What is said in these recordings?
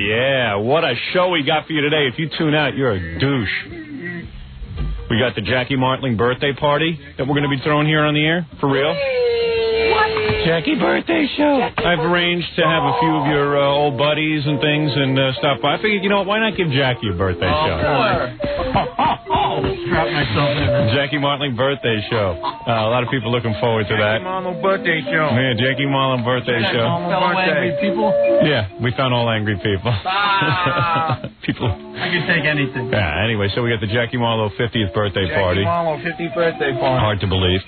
yeah. What a show we got for you today. If you tune out, you're a douche. We got the Jackie Martling birthday party that we're going to be throwing here on the air. For real? What? Jackie birthday show. I've arranged to have a few of your old buddies and things and stop by. I figured, you know what, why not give Jackie a birthday show? Strap myself in. Jackie Martling birthday show. A lot of people looking forward to that. Jackie Martling birthday show. Yeah, Jackie Martling birthday show. Angry people? Yeah, we found all angry people. People. I can take anything. Yeah, anyway, so we got the Jackie Marlowe 50th birthday party. Jackie Marlowe 50th birthday party. Hard to believe.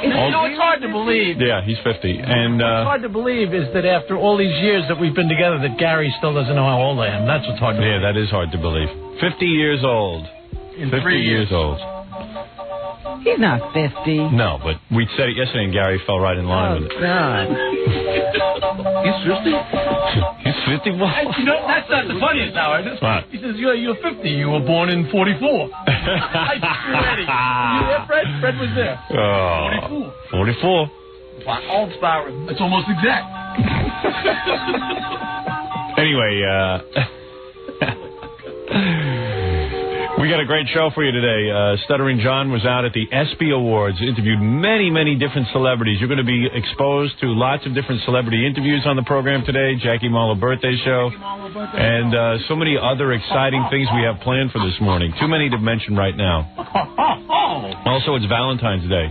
You know, it's hard to believe. Yeah, he's 50. And what's hard to believe is that after all these years that we've been together, that Gary still doesn't know how old I am. That's what's hard to believe. yeah, that is hard to believe. 50 years old. In 50 3 years old. He's not 50. No, but we said it yesterday and Gary fell right in line with it. God. He's 50? He's 50? What? You know, that's not the funniest, Howard. What? He says, you're 50. You were born in 44. I swear. You there, Fred? Fred was there. 44. Old Sparrow. That's almost exact. Anyway, we got a great show for you today. Stuttering John was out at the ESPY Awards, interviewed many, many different celebrities. You're going to be exposed to lots of different celebrity interviews on the program today, Jackie Marlowe birthday show, and so many other exciting things we have planned for this morning. Too many to mention right now. Also, it's Valentine's Day.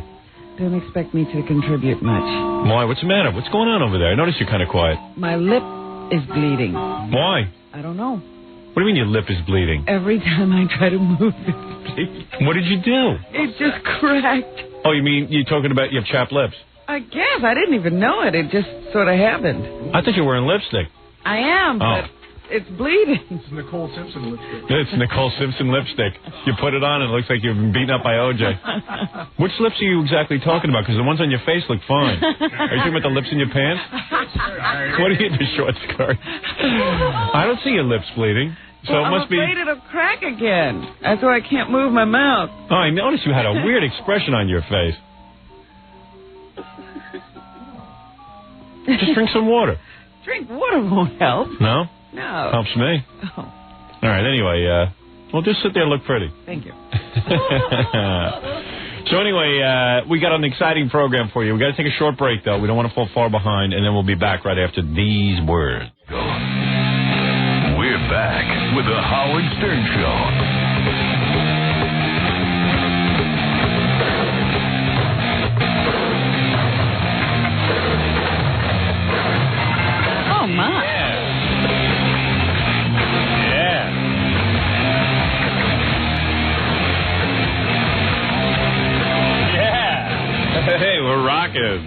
Don't expect me to contribute much. Why? What's the matter? What's going on over there? I notice you're kind of quiet. My lip is bleeding. Why? I don't know. What do you mean your lip is bleeding? Every time I try to move, it bleeds. What did you do? It just cracked. Oh, you mean you're talking about you have chapped lips? I guess. I didn't even know it. It just sort of happened. I thought you were wearing lipstick. I am, but it's bleeding. It's Nicole Simpson lipstick. It's Nicole Simpson lipstick. You put it on and it looks like you've been beaten up by OJ. Which lips are you exactly talking about? Because the ones on your face look fine. Are you talking about the lips in your pants? What are you in the short skirt? I don't see your lips bleeding. So well, it must I'm afraid it'll crack again. That's why I can't move my mouth. Oh, I noticed you had a weird expression on your face. Just drink some water. Drink water won't help. No? No. Helps me. Oh. All right, anyway, well, just sit there and look pretty. Thank you. So anyway, we got an exciting program for you. We got to take a short break, though. We don't want to fall far behind, and then we'll be back right after these words. We're back with the Howard Stern Show. Oh, my. Hey, we're rocking.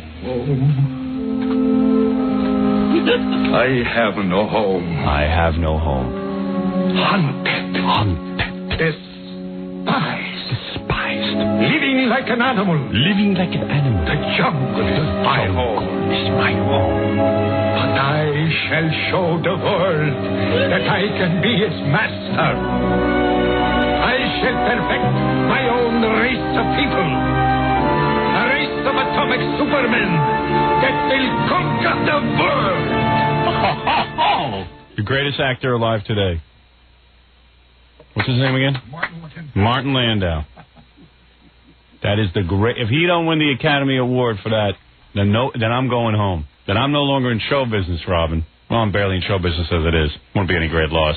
I have no home. I have no home. Hunted. Hunted. Despised. Living like an animal. Living like an animal. The jungle is my home. Is my home. But I shall show the world that I can be its master. I shall perfect my own race of people. A race of atomic supermen that will conquer the world. The greatest actor alive today. What's his name again? Martin Landau. That is the great. If he don't win the Academy Award for that, then I'm going home. Then I'm no longer in show business, Robin. Well, I'm barely in show business as it is. Won't be any great loss.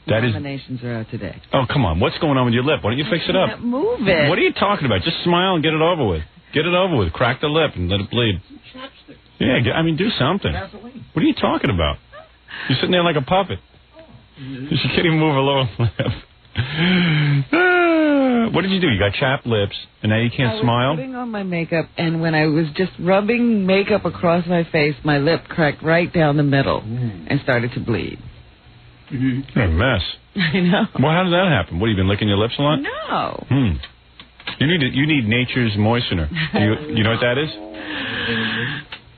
The nominations are out today. Oh, come on. What's going on with your lip? Why don't you fix it up? Can't move it. What are you talking about? Just smile and get it over with. Get it over with. Crack the lip and let it bleed. Yeah, I mean, do something. What are you talking about? You're sitting there like a puppet. You can't even move a lower lip. What did you do? You got chapped lips, and now you can't smile? I was putting on my makeup, and when I was just rubbing makeup across my face, my lip cracked right down the middle and started to bleed. You're a mess. I know. Well, how did that happen? What, you been licking your lips a lot? No. You need nature's moistener. You know what that is?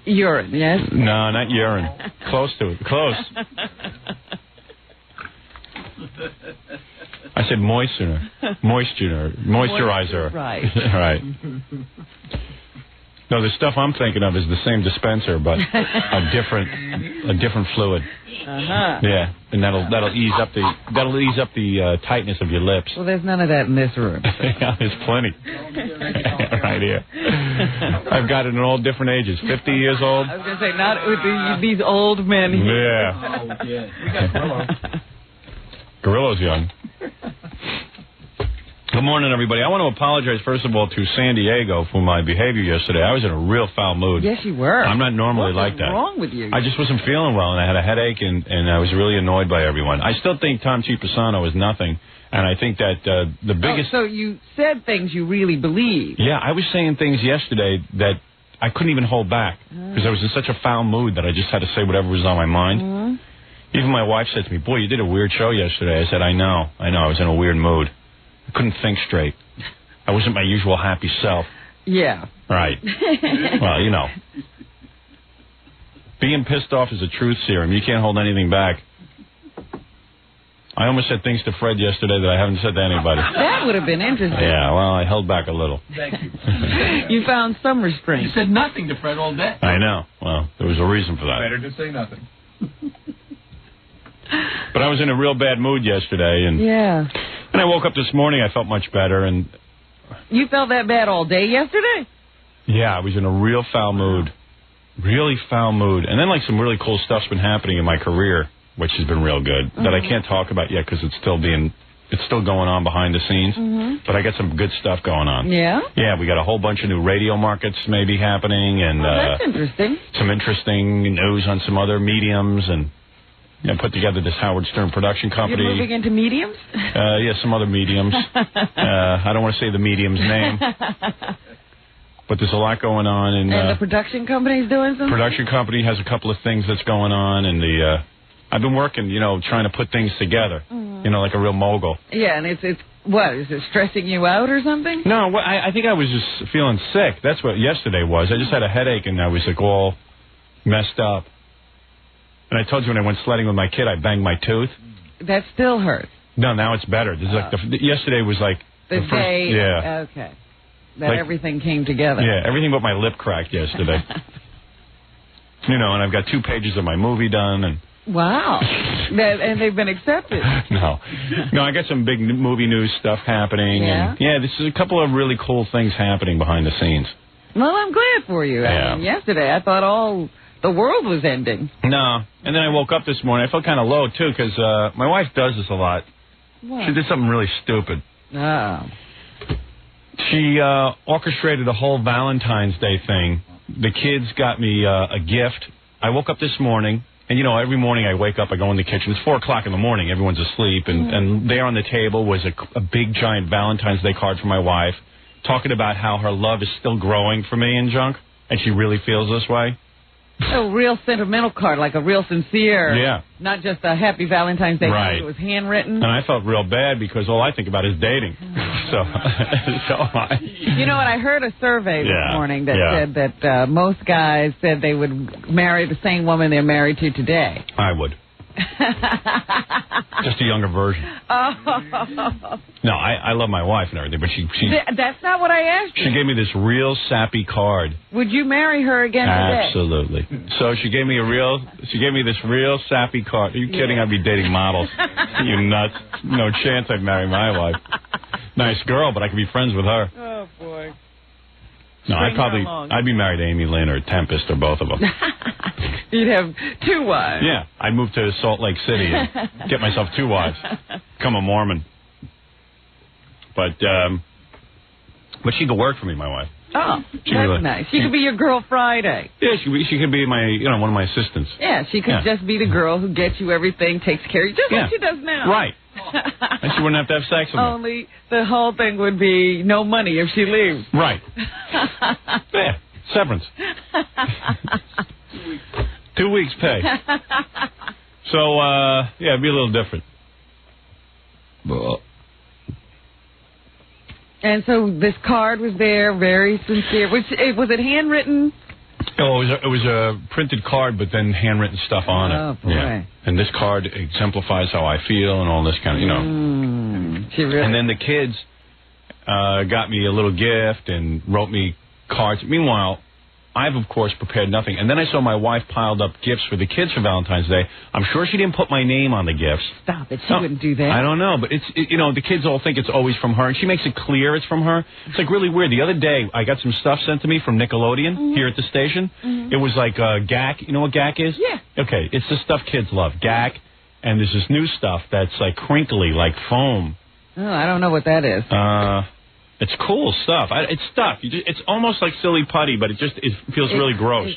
Urine, yes? No, not urine. Close to it. Close. I said moistener. Moisturizer. Right. Right. No, the stuff I'm thinking of is the same dispenser, but a different fluid. Uh-huh. Yeah, and that'll ease up the tightness of your lips. Well, there's none of that in this room. Yeah, there's plenty. Right here. I've got it in all different ages. 50 years old. I was going to say, not with these old men here. Yeah. Oh, yeah. We got Gorillo. Gorilla's young. Good morning, everybody. I want to apologize, first of all, to San Diego for my behavior yesterday. I was in a real foul mood. Yes, you were. I'm not normally What like that. What's wrong with you? I just wasn't feeling well, and I had a headache, and I was really annoyed by everyone. I still think Tom Ciapisano is nothing, and I think that the biggest... Oh, so you said things you really believe. Yeah, I was saying things yesterday that I couldn't even hold back, because I was in such a foul mood that I just had to say whatever was on my mind. Mm-hmm. Even my wife said to me, boy, you did a weird show yesterday. I said, I know. I was in a weird mood. I couldn't think straight. I wasn't my usual happy self. Yeah. Right. Well, you know. Being pissed off is a truth serum. You can't hold anything back. I almost said things to Fred yesterday that I haven't said to anybody. That would have been interesting. Yeah, well, I held back a little. Thank you. You found some You restraint. said nothing to Fred all day. I know. Well, there was a reason for that. Better to say nothing. But I was in a real bad mood yesterday, and I woke up this morning, I felt much better, and... You felt that bad all day yesterday? Yeah, I was in a real foul mood. Really foul mood. And then, like, some really cool stuff's been happening in my career, which has been real good, that I can't talk about yet because it's still going on behind the scenes. But I got some good stuff going on. Yeah? Yeah, we got a whole bunch of new radio markets maybe happening, and that's interesting. some interesting news on some other mediums, and put together this Howard Stern production company. You're moving into mediums? Yeah, some other mediums. I don't want to say the medium's name. But there's a lot going on. And the production company's doing something? Production company has a couple of things that's going on. And I've been working, trying to put things together, like a real mogul. Yeah, and it's what? Is it stressing you out or something? No, I think I was just feeling sick. That's what yesterday was. I just had a headache, and I was, like, all messed up. And I told you when I went sledding with my kid, I banged my tooth. That still hurts. No, now it's better. This is like yesterday was like The first, day. yeah. Okay. That everything came together. Yeah, everything but my lip cracked yesterday. And I've got 2 pages of my movie done. And wow. And they've been accepted. No, I got some big movie news stuff happening. Yeah? And this is a couple of really cool things happening behind the scenes. Well, I'm glad for you. Yeah. I mean, yesterday I thought the world was ending. No. And then I woke up this morning. I felt kind of low, too, because my wife does this a lot. What? She did something really stupid. Oh. She orchestrated a whole Valentine's Day thing. The kids got me a gift. I woke up this morning, and, every morning I wake up, I go in the kitchen. It's 4 o'clock in the morning. Everyone's asleep. And there on the table was a big, giant Valentine's Day card for my wife, talking about how her love is still growing for me and junk, and she really feels this way. A real sentimental card, like a real sincere. Yeah. Not just a happy Valentine's Day card. Right. It was handwritten. And I felt real bad because all I think about is dating. So You know what? I heard a survey this morning that said that most guys said they would marry the same woman they're married to today. I would. Just a younger version. No, I love my wife and everything, but she That's not what I asked you. She gave me this real sappy card. Would you marry her again today? Absolutely. So she gave me this real sappy card. Are you kidding? I'd be dating models. You nuts. No chance I'd marry my wife. Nice girl, but I could be friends with her. Oh, boy. No, I'd be married to Amy Lynn or Tempest or both of them. You'd have 2 wives. Yeah, I'd move to Salt Lake City and get myself 2 wives. Become a Mormon. But she could work for me, my wife. Oh, that's nice. She could be your girl Friday. Yeah, she could be my, one of my assistants. Yeah, she could just be the girl who gets you everything, takes care of you, just like she does now. Right. And she wouldn't have to have sex with me. Only the whole thing would be no money if she leaves. Right. Yeah, severance. 2 weeks pay. So, it'd be a little different. And so this card was there, very sincere. Was it handwritten? Oh, it was a printed card, but then handwritten stuff on it. Oh, boy. Yeah. And this card exemplifies how I feel and all this kind of, She really... And then the kids got me a little gift and wrote me cards. Meanwhile, I've, of course, prepared nothing. And then I saw my wife piled up gifts for the kids for Valentine's Day. I'm sure she didn't put my name on the gifts. Stop it. She wouldn't do that. I don't know, but the kids all think it's always from her, and she makes it clear it's from her. It's like really weird. The other day, I got some stuff sent to me from Nickelodeon here at the station. It was like GAC. You know what GAC is? Yeah. Okay, it's the stuff kids love. GAC. And there's this new stuff that's like crinkly, like foam. Oh, I don't know what that is. It's cool stuff. It's stuff. It's almost like silly putty, but it feels really gross.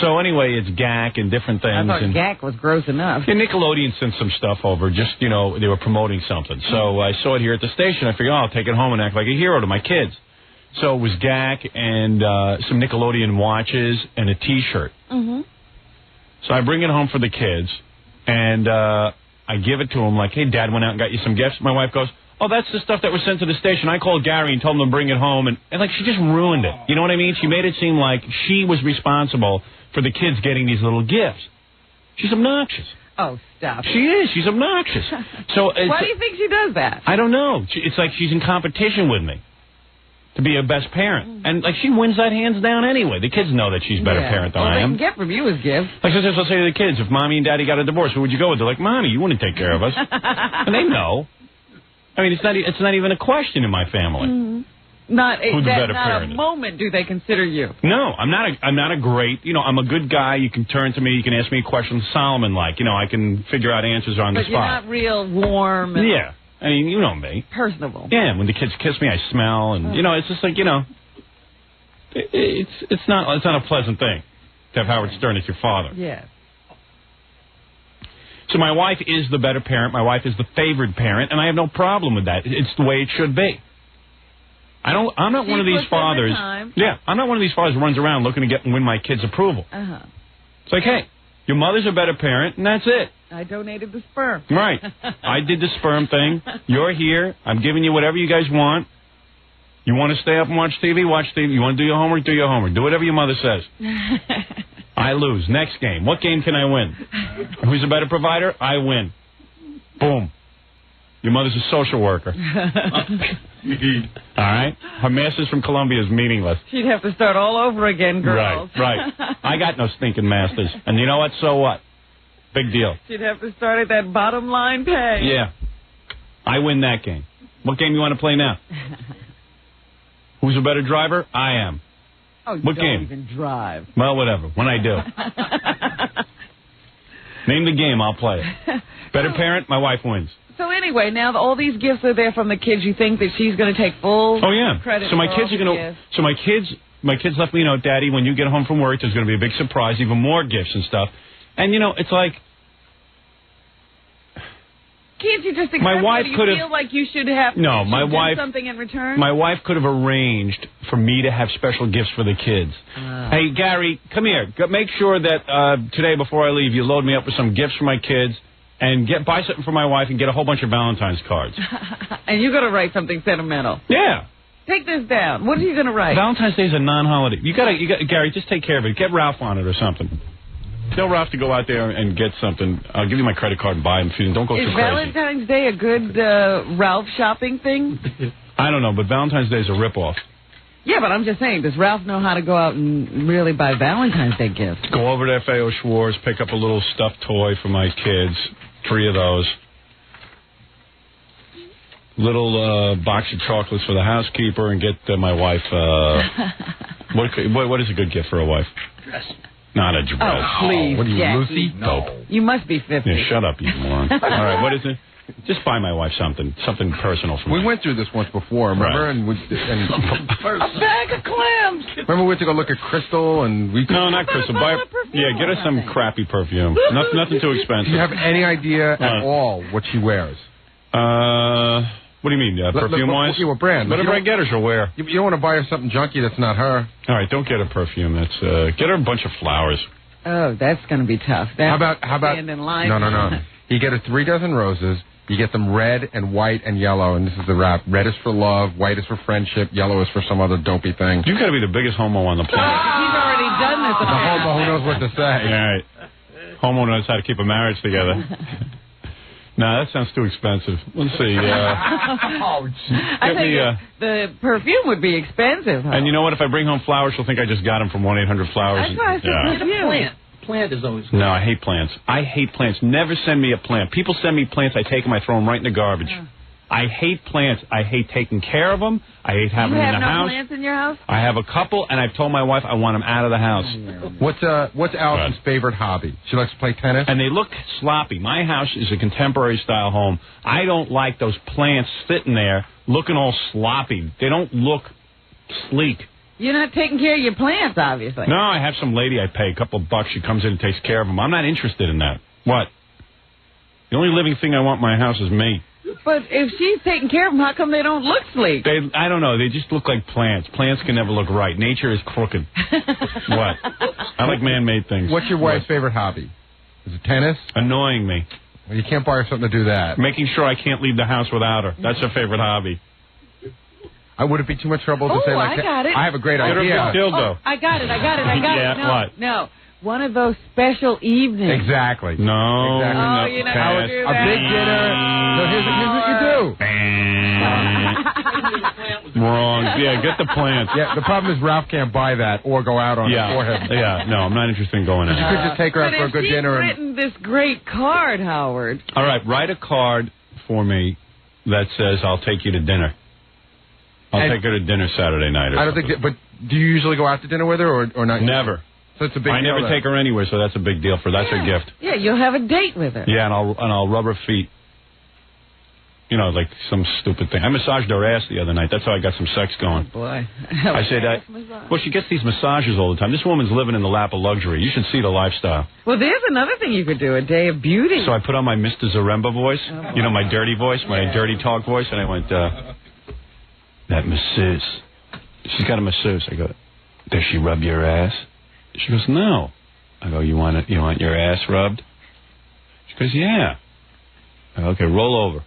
So anyway, it's GAC and different things. I thought GAC was gross enough. Yeah, Nickelodeon sent some stuff over. Just, they were promoting something. So I saw it here at the station. I figured, I'll take it home and act like a hero to my kids. So it was GAC and some Nickelodeon watches and a T-shirt. So I bring it home for the kids. And I give it to him like, hey, Dad went out and got you some gifts. My wife goes, oh, that's the stuff that was sent to the station. I called Gary and told him to bring it home. And like, she just ruined it. You know what I mean? She made it seem like she was responsible for the kids getting these little gifts. She's obnoxious. Oh, stop. She is. She's obnoxious. So why do you think she does that? I don't know. It's like she's in competition with me to be a best parent. And, like, she wins that hands down anyway. The kids know that she's a better parent than I am. All they can get from you is gifts. Like, I'll say to the kids, if Mommy and Daddy got a divorce, who would you go with? They're like, Mommy, you wouldn't take care of us. And they know. I mean, it's not even a question in my family. Not a moment do they consider you. No, I'm not a great, I'm a good guy. You can turn to me, you can ask me questions Solomon-like. I can figure out answers on the spot. But you're not real warm. And yeah. I mean, you know me. Personable. Yeah, when the kids kiss me, I smell, and it's just like it's not a pleasant thing to have Howard Stern as your father. Yeah. So my wife is the better parent. My wife is the favored parent, and I have no problem with that. It's the way it should be. I'm not one of these fathers. Yeah, I'm not one of these fathers who runs around looking to win my kids' approval. It's like, hey, your mother's a better parent, and that's it. I donated the sperm. Right. I did the sperm thing. You're here. I'm giving you whatever you guys want. You want to stay up and watch TV? Watch TV. You want to do your homework? Do your homework. Do whatever your mother says. I lose. Next game. What game can I win? Who's a better provider? I win. Boom. Your mother's a social worker. All right? Her master's from Columbia is meaningless. She'd have to start all over again, girls. Right. I got no stinking masters. And you know what? So what? Big deal. She'd have to start at that bottom line pay. Yeah. I win that game. What game you want to play now? Who's a better driver? I am. Oh, you what don't game? even drive. Well, whatever. When I do. Name the game, I'll play it. Better parent, my wife wins. So anyway, now that all these gifts are there from the kids, you think that she's going to take full credit so my for kids all are going to. So my kids left me a note, Daddy, when you get home from work, there's going to be a big surprise, even more gifts and stuff. And it's like. Can't you just accept my wife could have. Feel like you should have. No, my wife. Something in return. My wife could have arranged for me to have special gifts for the kids. Hey, Gary, come here. Make sure that today before I leave, you load me up with some gifts for my kids. And buy something for my wife and get a whole bunch of Valentine's cards. And you're going to write something sentimental. Yeah. Take this down. What are you going to write? Valentine's Day is a non-holiday. You got Gary, just take care of it. Get Ralph on it or something. Tell Ralph to go out there and get something. I'll give you my credit card and buy him food. Don't go too crazy. Is Valentine's Day a good Ralph shopping thing? I don't know, but Valentine's Day is a ripoff. Yeah, but I'm just saying, does Ralph know how to go out and really buy Valentine's Day gifts? Go over to FAO Schwartz, pick up a little stuffed toy for my kids. 3 of those. Little box of chocolates for the housekeeper and get my wife. What is a good gift for a wife? Dress. Not a dress. Oh, please, what are you, Jackie? Lucy? No. Dope. You must be 50. Yeah, shut up, you moron. All right, what is it? Just buy my wife something personal for me. We went through this once before, remember? Right. A bag of clams. Remember we went to go look at Crystal and we. No, not Crystal. Get her some crappy perfume. Nothing too expensive. Do you have any idea at all what she wears? What do you mean, perfume-wise? What brand? Whatever I get her, she'll wear. You don't want to buy her something junky that's not her. All right, don't get her perfume. Get her a bunch of flowers. Oh, that's going to be tough. How about stand in line? No. You get her 3 dozen roses. You get them red and white and yellow, and this is the wrap. Red is for love, white is for friendship, yellow is for some other dopey thing. You've got to be the biggest homo on the planet. He's already done this. The homo who knows what to say. All right. Homo knows how to keep a marriage together. No, that sounds too expensive. Let's see. I think the perfume would be expensive. Huh? And you know what? If I bring home flowers, she'll think I just got them from 1-800-Flowers. That's why I said perfume. Plant is always good. No, I hate plants. I hate plants. Never send me a plant. People send me plants, I take them, I throw them right in the garbage. I hate plants. I hate taking care of them. I hate having them in the house. You have no plants in your house? I have a couple, and I've told my wife I want them out of the house. What's Allison's favorite hobby? She likes to play tennis? And they look sloppy. My house is a contemporary-style home. I don't like those plants sitting there looking all sloppy. They don't look sleek. You're not taking care of your plants, obviously. No, I have some lady I pay a couple of bucks. She comes in and takes care of them. I'm not interested in that. What? The only living thing I want in my house is me. But if she's taking care of them, how come they don't look sleek? I don't know. They just look like plants. Plants can never look right. Nature is crooked. What? I like man-made things. What's your wife's favorite hobby? Is it tennis? Annoying me. Well, you can't buy her something to do that. Making sure I can't leave the house without her. That's her favorite hobby. Would it be too much trouble to say like that? I got it. I have a great idea. Dildo. I got it. Yeah, no, what? No. One of those special evenings. No. Exactly. Oh, No. you're not Pass. going to do A that. big dinner. So here's what you do. Wrong. Yeah, get the plants. Yeah, the problem is Ralph can't buy that or go out on his forehead. Yeah, no, I'm not interested in going in. You could just take her out for a good dinner. But written this great card, Howard. All right, write a card for me that says I'll take you to dinner. I'll take her to dinner Saturday night. I don't think that, but do you usually go out to dinner with her or not? Never. So it's a big I deal. never take her anywhere, so that's a big deal for her. That's her gift. Yeah, you'll have a date with her. Yeah, and I'll rub her feet. You know, like some stupid thing. I massaged her ass the other night. That's how I got some sex going. Oh, boy. I said, well, she gets these massages all the time. This woman's living in the lap of luxury. You should see the lifestyle. Well, there's another thing you could do, a day of beauty. So I put on my Mr. Zaremba voice, you know, my dirty voice, my dirty talk voice, and I went, that masseuse. She's got a masseuse. I go, does she rub your ass? She goes, no. I go, you want your ass rubbed? She goes, yeah. I go, okay, roll over.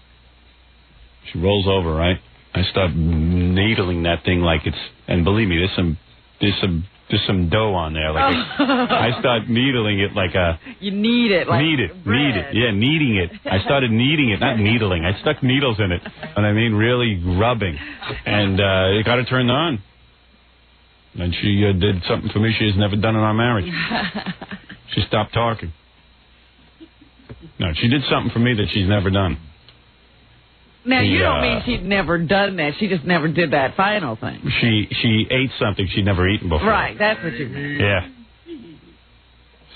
She rolls over, right? I start needling that thing like it's, and believe me, there's some dough on there. Like I start needling it like a. You knead it like knead it. Yeah, kneading it. I started kneading it, not needling. I stuck needles in it, and I mean really rubbing, and it got her turned on. And she did something for me she has never done in our marriage. She stopped talking. No, she did something for me that she's never done. Now, you don't mean she'd never done that. She just never did that final thing. She ate something she'd never eaten before. Right, that's what you mean. Yeah.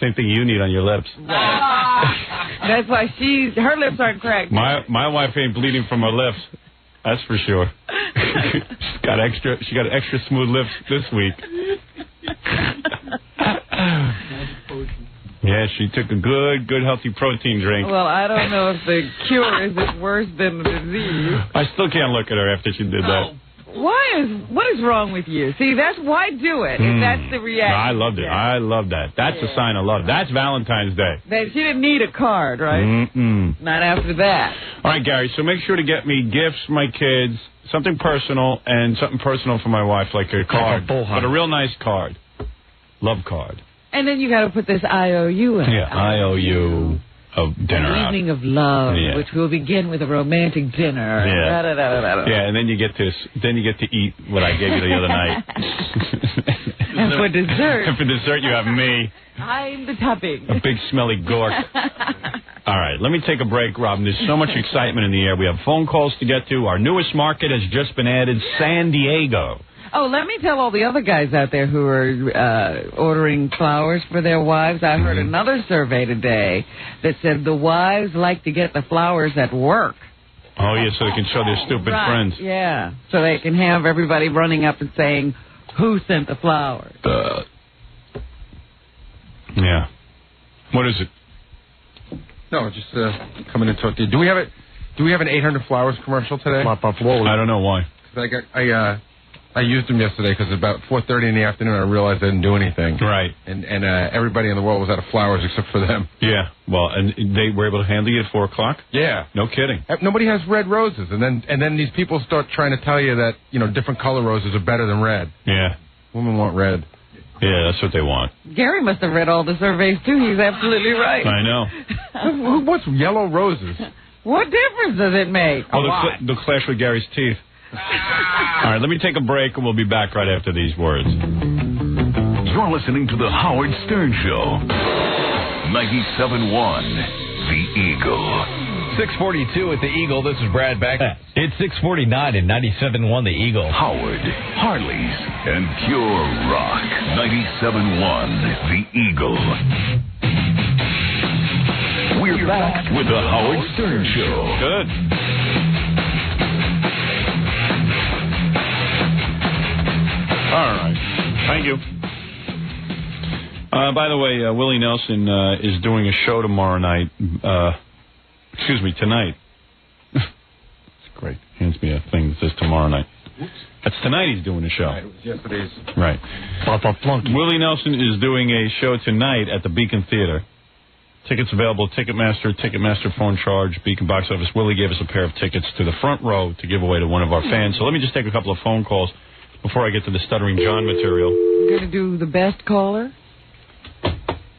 Same thing you need on your lips. That's why her lips aren't cracked. My wife ain't bleeding from her lips. That's for sure. She got extra smooth lips this week. Yeah, she took a good healthy protein drink. Well, I don't know if the cure is worse than the disease. I still can't look at her after she did that. What is wrong with you? See, that's why do it. If that's the reaction. No, I loved it. I love that. That's a sign of love. That's Valentine's Day. She didn't need a card, right? Not after that. All right, Gary, so make sure to get me gifts for my kids, something personal, and something personal for my wife, like a card. But a real nice card. Love card. And then you got to put this IOU in. Yeah, IOU of dinner out. Evening of love, which will begin with a romantic dinner. Yeah. Yeah, and then you get to eat what I gave you the other night. And for dessert. And for dessert, you have me. I'm the topping. A big smelly gork. All right, let me take a break, Robin. There's so much excitement in the air. We have phone calls to get to. Our newest market has just been added, San Diego. Oh, let me tell all the other guys out there who are ordering flowers for their wives. I heard another survey today that said the wives like to get the flowers at work. Oh, yeah, so they can show their stupid friends. Yeah, so they can have everybody running up and saying, who sent the flowers? Yeah. What is it? No, just coming in to talk to you. Do we have an 800 Flowers commercial today? I don't know why. I used them yesterday because about 4:30 in the afternoon I realized I didn't do anything. Right. And everybody in the world was out of flowers except for them. Yeah. Well, and they were able to handle you at 4 o'clock? Yeah. No kidding. Nobody has red roses, and then these people start trying to tell you that different color roses are better than red. Yeah. Women want red. Yeah, that's what they want. Gary must have read all the surveys too. He's absolutely right. I know. What's yellow roses? What difference does it make? Oh, the clash with Gary's teeth. All right, let me take a break, and we'll be back right after these words. You're listening to The Howard Stern Show. 97.1, The Eagle. 642 at The Eagle. This is Brad Beck. It's 649 and 97.1 The Eagle. Howard, Harleys, and pure rock. 97.1 The Eagle. We're back with The Howard Stern Show. Good. All right. Thank you. By the way, Willie Nelson is doing a show tomorrow night. Tonight. It's great. Hands me a thing that says tomorrow night. That's tonight he's doing a show. Right, it was yesterday's. Right. Willie Nelson is doing a show tonight at the Beacon Theater. Tickets available, Ticketmaster phone charge, Beacon box office. Willie gave us a pair of tickets to the front row to give away to one of our fans. So let me just take a couple of phone calls before I get to the Stuttering John material. You're going to do the best caller?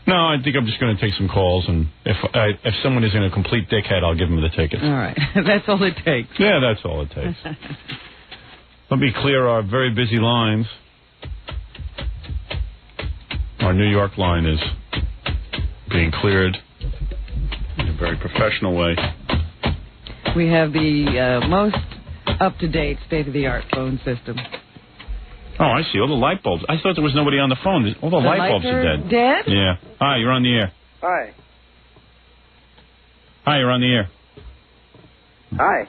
No, I think I'm just going to take some calls, and if someone is in a complete dickhead, I'll give them the tickets. All right. That's all it takes. Yeah, that's all it takes. Let me clear our very busy lines. Our New York line is being cleared in a very professional way. We have the most up-to-date, state-of-the-art phone system. Oh, I see. All the light bulbs. I thought there was nobody on the phone. All the light bulbs are dead. Dead? Yeah. Hi, you're on the air. Hi. Hi, you're on the air. Hi.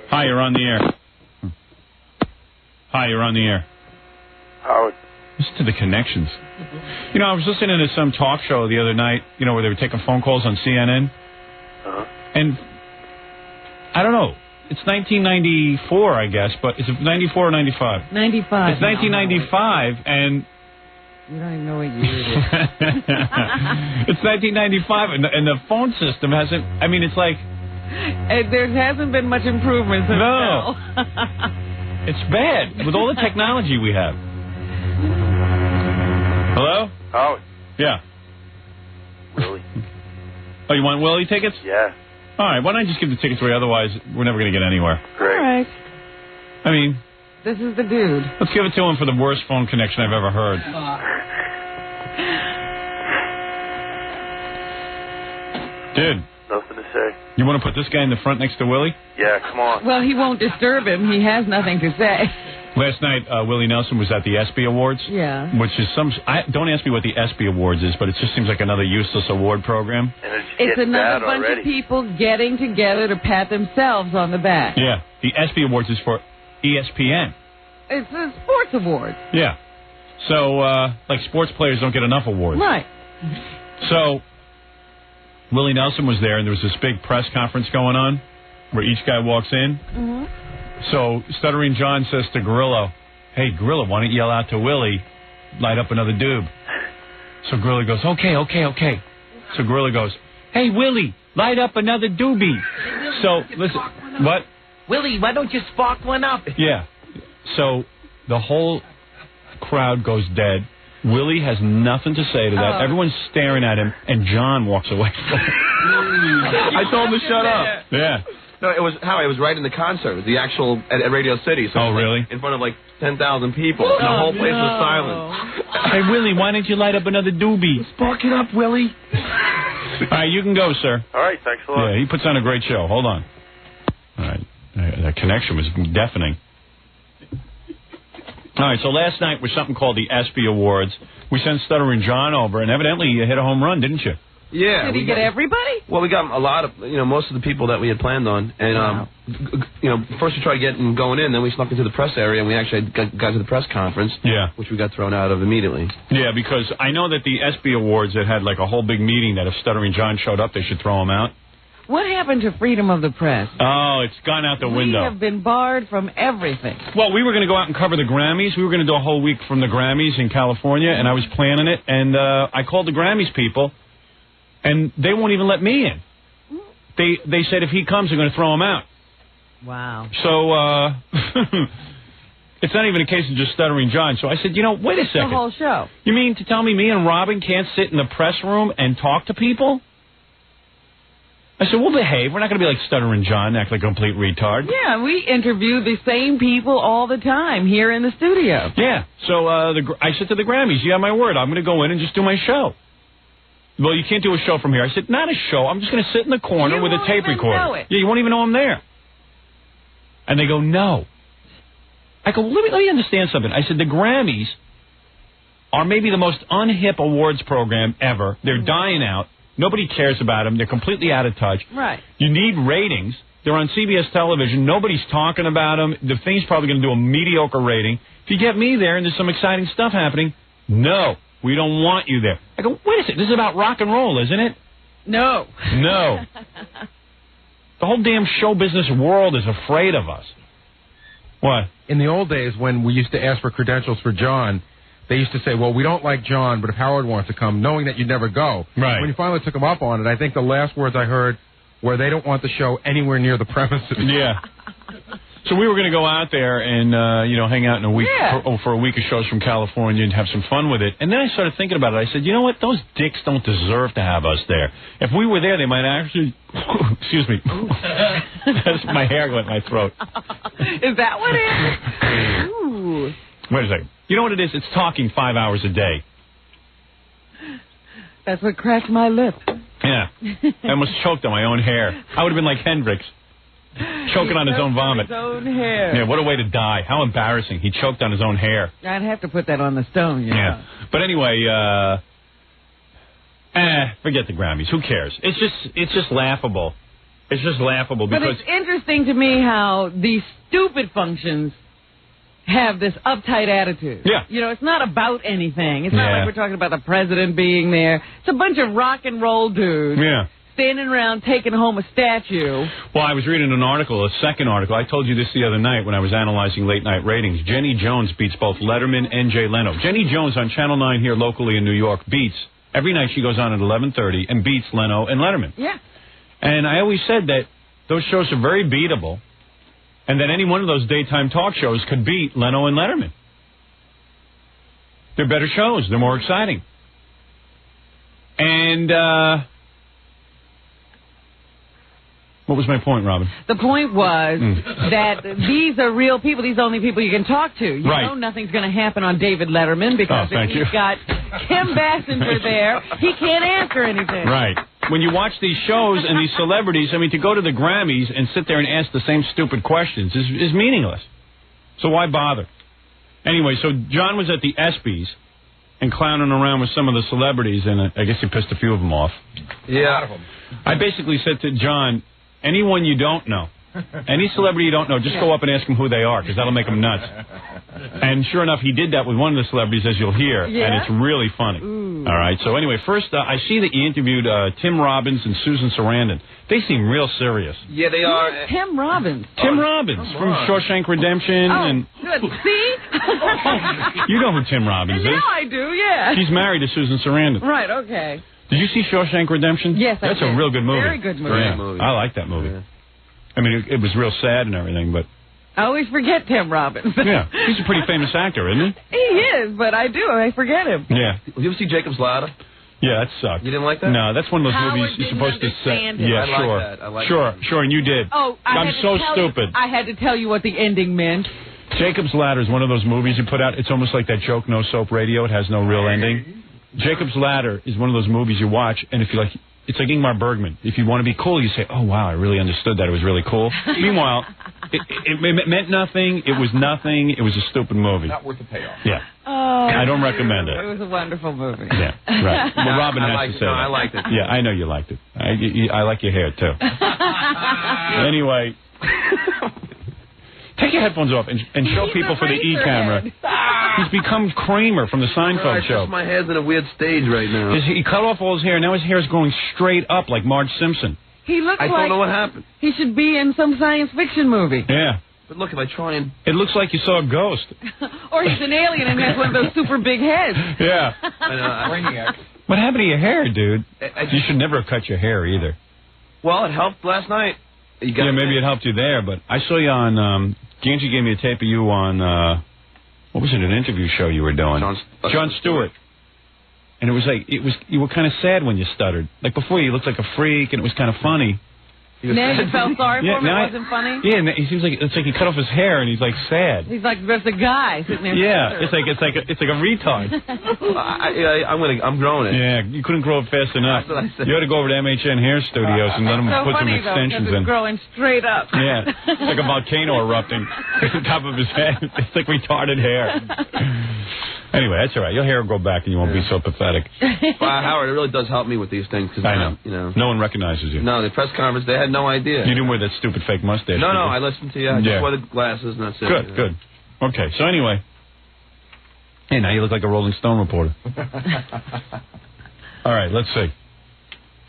Hi, you're on the air. Hi, you're on the air. Howard. Listen to the connections. You know, I was listening to some talk show the other night, where they were taking phone calls on CNN. Uh-huh. And I don't know. It's 1994, I guess, but is it 94 or 95? 95. It's 1995, and... You don't even know what year it is. It's 1995, and the phone system hasn't... I mean, it's like... There hasn't been much improvement since No. It's bad, with all the technology we have. Hello? Howard. Yeah. Willie. Oh, you want Willie tickets? Yeah. All right, why don't I just give the tickets away? Otherwise, we're never going to get anywhere. Great. All right. I mean... This is the dude. Let's give it to him for the worst phone connection I've ever heard. Dude. Nothing to say. You want to put this guy in the front next to Willie? Yeah, come on. Well, he won't disturb him. He has nothing to say. Last night, Willie Nelson was at the ESPY Awards. Yeah. Which is don't ask me what the ESPY Awards is, but it just seems like another useless award program. And It's another bunch already. of people getting together to pat themselves on the back. Yeah. The ESPY Awards is for ESPN. It's a sports award. Yeah. So, like sports players don't get enough awards. Right. So, Willie Nelson was there, and there was this big press conference going on where each guy walks in. Mm-hmm. So, Stuttering John says to Gorilla, hey, Gorilla, why don't you yell out to Willie, light up another doob? So Gorilla goes, okay. So Gorilla goes, hey, Willie, light up another doobie. So, listen, what? Willie, why don't you spark one up? Yeah. So, the whole crowd goes dead. Willie has nothing to say to that. Everyone's staring at him, and John walks away. I told him to shut up. Yeah. No, it was right in the concert. It was the actual at Radio City. So really? In front of like 10,000 people, and the whole place was silent. Hey, Willie, why don't you light up another doobie? Spark it up, Willie. All right, you can go, sir. All right, thanks a lot. Yeah, he puts on a great show. Hold on. All right. That connection was deafening. All right, so last night was something called the ESPY Awards. We sent Stuttering John over, and evidently you hit a home run, didn't you? Yeah. Did he get everybody? Well, we got a lot of, most of the people that we had planned on. And, first we tried getting going in, then we snuck into the press area, and we actually got to the press conference, which we got thrown out of immediately. Yeah, because I know that the ESPY Awards that had like a whole big meeting that if Stuttering John showed up, they should throw him out. What happened to freedom of the press? Oh, it's gone out the window. We have been barred from everything. Well, we were going to go out and cover the Grammys. We were going to do a whole week from the Grammys in California, and I was planning it. And I called the Grammys people, and they won't even let me in. They said if he comes, they're going to throw him out. Wow. So it's not even a case of just Stuttering John. So I said, wait a second. The whole show. You mean to tell me and Robin can't sit in the press room and talk to people? I said, we'll behave. We're not going to be like Stuttering John, act like a complete retard. Yeah, we interview the same people all the time here in the studio. Yeah. So I said to the Grammys, you have my word, I'm going to go in and just do my show. Well, you can't do a show from here. I said, not a show. I'm just going to sit in the corner with a tape recorder. Know it. Yeah, you won't even know I'm there. And they go, no. I go, let me understand something. I said, the Grammys are maybe the most unhip awards program ever. They're dying out. Nobody cares about them. They're completely out of touch. Right. You need ratings. They're on CBS television. Nobody's talking about them. The thing's probably going to do a mediocre rating. If you get me there and there's some exciting stuff happening, no, we don't want you there. I go, wait a second. This is about rock and roll, isn't it? No. No. The whole damn show business world is afraid of us. What? In the old days, when we used to ask for credentials for John, they used to say, well, we don't like John, but if Howard wants to come, knowing that you'd never go. Right. When you finally took him up on it, I think the last words I heard were they don't want the show anywhere near the premises. Yeah. So we were going to go out there and, hang out in a week for a week of shows from California and have some fun with it. And then I started thinking about it. I said, you know what? Those dicks don't deserve to have us there. If we were there, they might actually... Excuse me. That's my hair went in my throat. Is that what it is? Ooh. Wait a second. You know what it is? It's talking 5 hours a day. That's what cracked my lip. Yeah. I almost choked on my own hair. I would have been like Hendrix. Choking on his own vomit. His own hair. Yeah, what a way to die. How embarrassing. He choked on his own hair. I'd have to put that on the stone, Yeah. But anyway, forget the Grammys. Who cares? It's just laughable. It's just laughable because... But it's interesting to me how these stupid functions have this uptight attitude. Yeah. It's not about anything. It's not like we're talking about the president being there. It's a bunch of rock and roll dudes. Yeah. Standing around taking home a statue. Well, I was reading an article, a second article. I told you this the other night when I was analyzing late-night ratings. Jenny Jones beats both Letterman and Jay Leno. Jenny Jones on Channel 9 here locally in New York beats, every night she goes on at 11:30 and beats Leno and Letterman. Yeah. And I always said that those shows are very beatable and that any one of those daytime talk shows could beat Leno and Letterman. They're better shows. They're more exciting. And, what was my point, Robin? The point was that these are real people. These are the only people you can talk to. You know nothing's going to happen on David Letterman because if he's got Kim Basinger there, he can't answer anything. Right. When you watch these shows and these celebrities, I mean, to go to the Grammys and sit there and ask the same stupid questions is meaningless. So why bother? Anyway, so John was at the ESPYs and clowning around with some of the celebrities, and I guess he pissed a few of them off. Yeah. I basically said to John, anyone you don't know, any celebrity you don't know, just go up and ask them who they are, because that'll make them nuts. And sure enough, he did that with one of the celebrities, as you'll hear, and it's really funny. Ooh. All right, so anyway, first, I see that you interviewed Tim Robbins and Susan Sarandon. They seem real serious. Yeah, they are. Tim Robbins. Tim Robbins from Shawshank Redemption. And good. See? You know who Tim Robbins is. Now I do, yeah. She's married to Susan Sarandon. Right, okay. Did you see Shawshank Redemption? Yes, I did. That's a real good movie. Very good movie. Great movie. I like that movie. Yeah. I mean, it was real sad and everything, but... I always forget Tim Robbins. Yeah, he's a pretty famous actor, isn't he? He is, but I forget him. Yeah. Did you ever see Jacob's Ladder? Yeah, that sucked. You didn't like that? No, that's one of those Howard movies you're supposed to say. Yeah, I sure. Like that. I like that. Sure, and you did. Oh, I'm so stupid. I had to tell you what the ending meant. Jacob's Ladder is one of those movies you put out. It's almost like that joke, No Soap Radio. It has no real ending. Jacob's Ladder is one of those movies you watch, and if you like... It's like Ingmar Bergman. If you want to be cool, you say, oh, wow, I really understood that. It was really cool. Meanwhile, it meant nothing. It was nothing. It was a stupid movie. Not worth the payoff. Yeah. I don't recommend it. It was a wonderful movie. Yeah, right. Well, Robin has to say that. I liked it. Yeah, I know you liked it. I like your hair, too. Anyway... Take your headphones off and show people for the E-camera. He's become Kramer from the Seinfeld show. My head's in a weird stage right now. He cut off all his hair. Now his hair is going straight up like Marge Simpson. He looks I don't know what happened. He should be in some science fiction movie. Yeah. But look, if I try and... It looks like you saw a ghost. Or he's an alien and has one of those super big heads. Yeah. Brainiac. What happened to your hair, dude? You should never have cut your hair either. Well, it helped last night. Yeah, maybe it helped you there, but I saw you on... Ganji gave me a tape of you on, what was it, an interview show you were doing? Jon Stewart. And it was like, you were kind of sad when you stuttered. Like before, you looked like a freak, and it was kind of funny. Now you felt sorry for him? It wasn't funny? Yeah, and he seems like it's like he cut off his hair, and he's like sad. He's like just a guy sitting there. Yeah, it's like a retard. I'm growing it. Yeah, you couldn't grow it fast enough. That's what I said. You ought to go over to MHN Hair Studios and let them put some extensions in. It's growing straight up. Yeah, it's like a volcano erupting at the top of his head. It's like retarded hair. Anyway, that's all right. Your hair will grow back, and you won't be so pathetic. Well, Howard, it really does help me with these things. Cause I know. You know. No one recognizes you. No, the press conference, they had no idea. You didn't wear that stupid fake mustache. No, I listened to you. I just wore the glasses, and that's it. Good. Okay, so anyway. Hey, now you look like a Rolling Stone reporter. All right, let's see.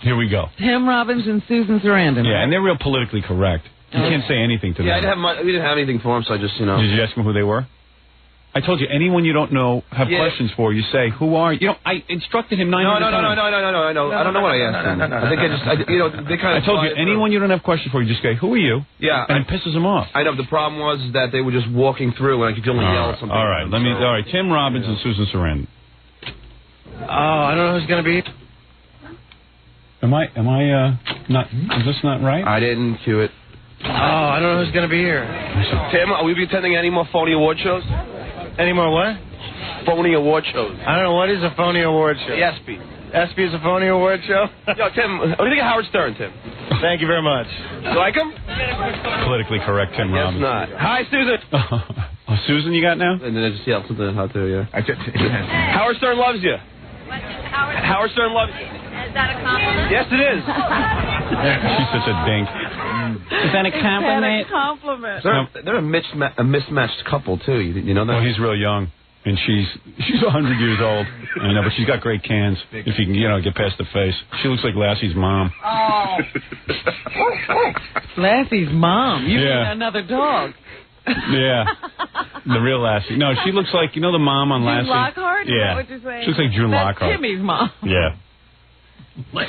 Here we go. Tim Robbins and Susan Sarandon. Yeah, and they're real politically correct. You can't say anything to them. Yeah, we didn't have anything for them, so I just, you know. Did you ask them who they were? I told you, anyone you don't know have questions for, you say, who are you? You know, I instructed him 900 times. No, I know. I don't know what I asked him. I think they kind of... I told you, anyone you don't have questions for, you just say, who are you? Yeah. And it pisses them off. I know, the problem was that they were just walking through, and I could only yell something. All right, all right, Tim Robbins and Susan Sarandon. Oh, I don't know who's going to be... Am I not... Is this not right? I didn't cue it. Oh, I don't know who's going to be here. Tim, are we be attending any more phony award shows? Any more what? Phony award shows. I don't know. What is a phony award show? The ESPY. ESPY is a phony award show? Yo, Tim, what do you think of Howard Stern, Tim? Thank you very much. You like him? Politically correct, Tim Robbins. Yes, not. Hi, Susan. Oh, Susan you got now? And then I just yelled something out there, yeah. Howard Stern loves you. What? Howard Stern loves you. Is that a compliment? Yes, it is. She's such a dink. Is that a compliment? Is that a compliment? They're a mismatched couple, too. You know that? Well, he's real young, and she's 100 years old. I know, but she's got great cans, if you can, get past the face. She looks like Lassie's mom. Oh. Lassie's mom? You mean another dog? Yeah. The real Lassie. No, she looks like, the mom on Lassie? June Lockhart? Yeah. Is that what you're saying? She looks like June Lockhart. Timmy's mom. Yeah. If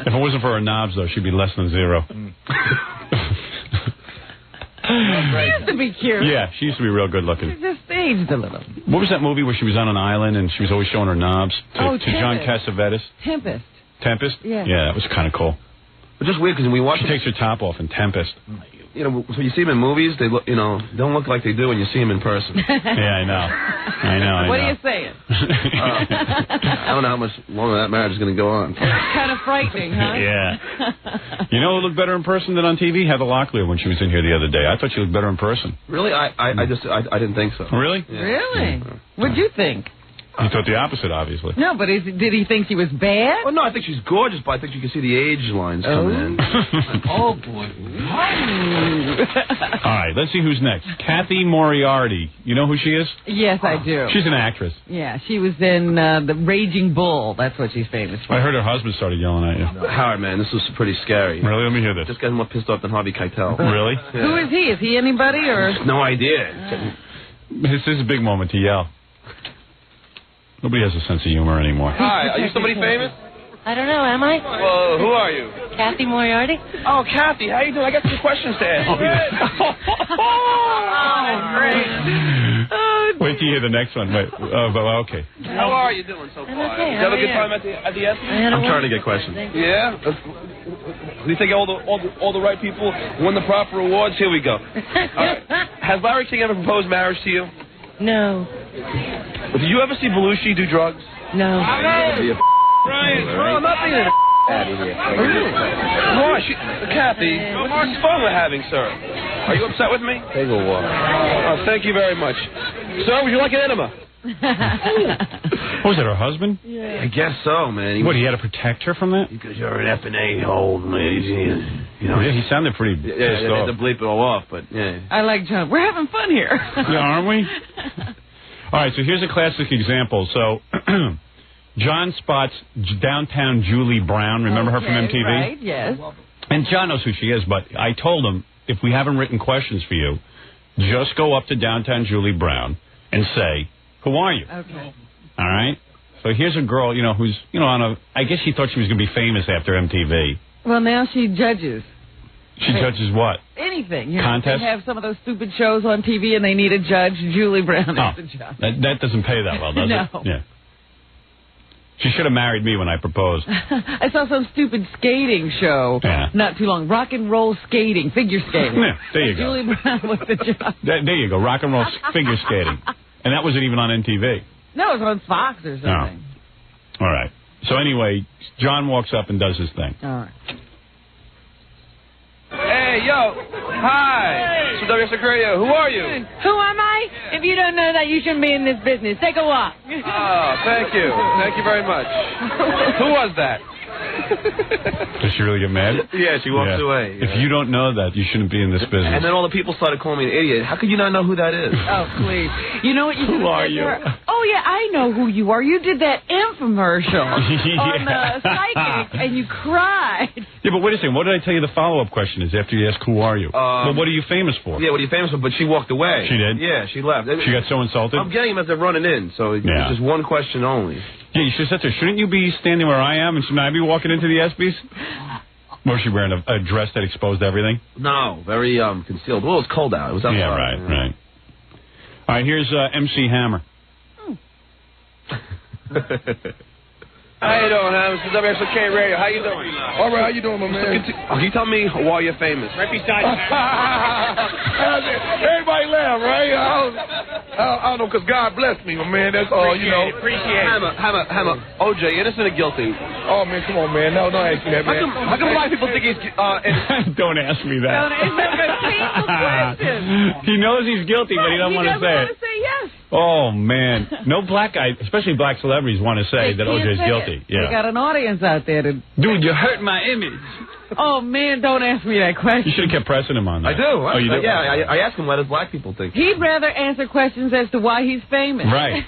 it wasn't for her knobs, though, she'd be less than 0. She used to be cute. Yeah, she used to be real good looking. She just aged a little. What was that movie where she was on an island and she was always showing her knobs to John Cassavetes? Tempest? Yeah. Yeah, that was kind of cool. But just weird because we watch. She takes her top off in Tempest. When you see them in movies, they look, don't look like they do when you see them in person. Yeah, I know. What are you saying? I don't know how much longer that marriage is going to go on. It's kind of frightening, huh? Yeah. You know who looked better in person than on TV? Heather Locklear when she was in here the other day. I thought she looked better in person. Really? I didn't think so. Really? Yeah. Really? What'd you think? You thought the opposite, obviously. No, but did he think she was bad? Well, no, I think she's gorgeous, but I think you can see the age lines coming in. Oh, boy. All right, let's see who's next. Kathy Moriarty. You know who she is? Yes, I do. She's an actress. Yeah, she was in The Raging Bull. That's what she's famous for. I heard her husband started yelling at you. Howard, man, this was pretty scary. Really? Let me hear this. This guy's more pissed off than Harvey Keitel. Really? Yeah. Who is he? Is he anybody, or? No idea. This is a big moment to yell. Nobody has a sense of humor anymore. Hi, are you somebody famous? I don't know, am I? Well, who are you? Kathy Moriarty. Oh, Kathy, how you doing? I got some questions to ask. Oh, great. Wait till you hear the next one. Wait. Okay. How are you doing so far? I'm okay. Did you have a good time at the ESPYs? I'm trying to get questions. Yeah? Do you think all the right people won the proper awards? Here we go. All right. Has Larry King ever proposed marriage to you? No. Did you ever see Belushi do drugs? No. Right. No, I'm not being an out of here. Why? Kathy, what's fun we're having, sir? Are you upset with me? Take a walk. Oh, thank you very much. Sir, would you like an enema? What was it, her husband? Yeah. I guess so, man. He had to protect her from that? Because you're an F&A hole, man. Yeah, he sounded pretty pissed they off. had to bleep it all off, but yeah. I like John. We're having fun here. Yeah, aren't we? All right, so here's a classic example. So, John spots downtown Julie Brown. Remember her from MTV? Right, yes. And John knows who she is, but I told him, if we haven't written questions for you, just go up to downtown Julie Brown and say, who are you? Okay. All right? So here's a girl, who's, I guess she thought she was going to be famous after MTV. Well, now she judges. She judges what? Anything. Contests? They have some of those stupid shows on TV and they need a judge. Julie Brown is the judge. That doesn't pay that well, does no. it? Yeah. She should have married me when I proposed. I saw some stupid skating show not too long. Rock and roll skating, figure skating. Yeah, there you go. Julie Brown was the job. There you go, rock and roll figure skating. And that wasn't even on MTV. No, it was on Fox or something. Oh. All right. So anyway, John walks up and does his thing. All right. Hey, yo. Hi. So WSecretary, who are you? Who am I? If you don't know that, you shouldn't be in this business. Take a walk. Oh, thank you. Thank you very much. Who was that? Does she really get mad? Yeah, she walks away. If you don't know that, you shouldn't be in this business. And then all the people started calling me an idiot. How could you not know who that is? Oh, please. You know what you Who are you? Oh, yeah, I know who you are. You did that infomercial on the Psychic, and you cried. Yeah, but wait a second. What did I tell you the follow-up question is after you ask who are you? Well, what are you famous for? Yeah, what are you famous for? But she walked away. She did? Yeah, she left. She got so insulted? I'm getting him as they're running in, so it's just one question only. Yeah, you should have said to her, shouldn't you be standing where I am and shouldn't I be walking into the ESPYs? Was she wearing a dress that exposed everything? No, very concealed. Well, it was cold out. It was outside. Yeah, right. All right, here's MC Hammer. How you doing, Ham? This is WSK Radio. How you doing? All right, how you doing, my man? Can you tell me why you're famous? Right beside you. Everybody laugh, right? I don't know, because God blessed me, my man. That's all, you know. Appreciate it. Hammer, OJ, innocent or guilty? Oh, man, come on, man. No, don't ask me that, man. How come black people think he's innocent? Don't ask me that. He knows he's guilty, but he doesn't want to say it. He doesn't want to say yes. Oh, man. No black guy, especially black celebrities, want to say that OJ's guilty. Yeah. We got an audience out there to... Dude, you hurt my image. Oh, man, don't ask me that question. You should have kept pressing him on that. I do. Oh, you do? Yeah, I ask him what does black people think. He'd rather answer questions as to why he's famous. Right.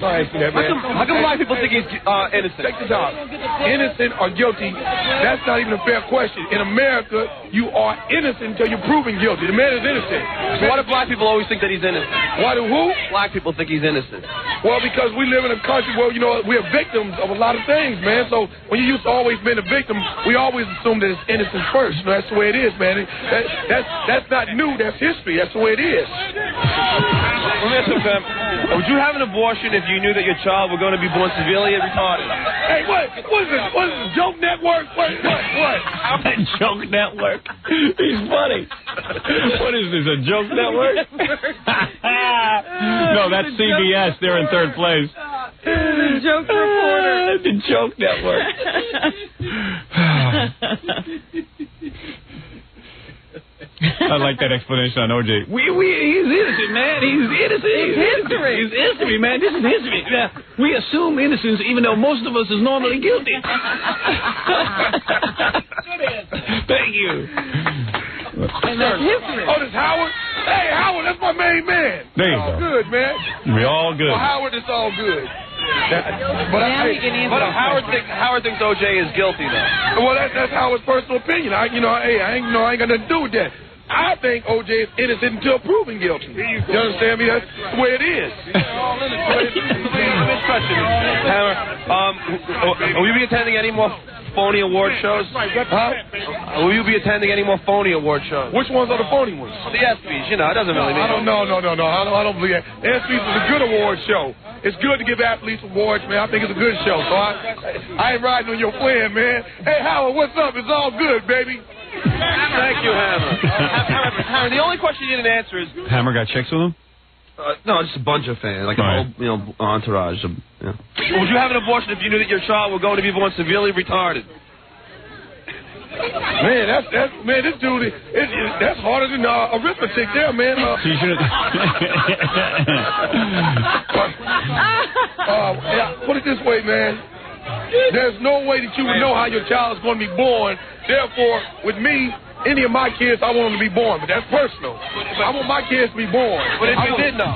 How come black people think he's innocent? Check this out. Innocent or guilty, that's not even a fair question. In America, you are innocent until you're proven guilty. The man is innocent. So why do black people always think that he's innocent? Why do who? Black people think he's innocent. Well, because we live in a country where, you know, we're victims of a lot of things, man. So when you used to always be a victim, we always assume that it's innocence first. You know, that's the way it is, man. That's not new. That's history. That's the way it is. Well, listen, fam. Would you have an abortion if you knew that your child were going to be born severely retarded? Hey, what is this? What is this? Joke Network? What? Joke Network. He's funny. What is this, a Joke Network? No, that's CBS. They're in third place. The Joke Reporter. The Joke Network. I like that explanation on OJ. He's innocent, man. He's innocent. It's history. He's history, man. This is history. Yeah, we assume innocence, even though most of us is normally guilty. Thank you. And that's history. Oh, this Howard? Hey, Howard, that's my main man. There you all go. Good, man. We all good. Well, Howard, it's all good. Howard thinks OJ is guilty, though. Well, that's Howard's personal opinion. I ain't got nothing to do with that. I think OJ is innocent until proven guilty. You understand me? That's the way it is. Hammer, will you be attending any more phony award shows? Huh? Will you be attending any more phony award shows? Which ones are the phony ones? The ESPYs, you know, it doesn't really mean. I don't believe that. The ESPYs is a good award show. It's good to give athletes awards, man. I think it's a good show. So I ain't riding on your plan, man. Hey, Howard, what's up? It's all good, baby. Thank you, Hammer. Hammer, the only question you didn't answer is... Hammer got chicks with him? No, just a bunch of fans, like a whole, entourage. Yeah. Would you have an abortion if you knew that your child were going to be born severely retarded? Man, this dude, that's harder than arithmetic there, man. So you should put it this way, man. There's no way that you would know how your child is going to be born. Therefore, with me, any of my kids, I want them to be born, but that's personal. I want my kids to be born. But if you did know,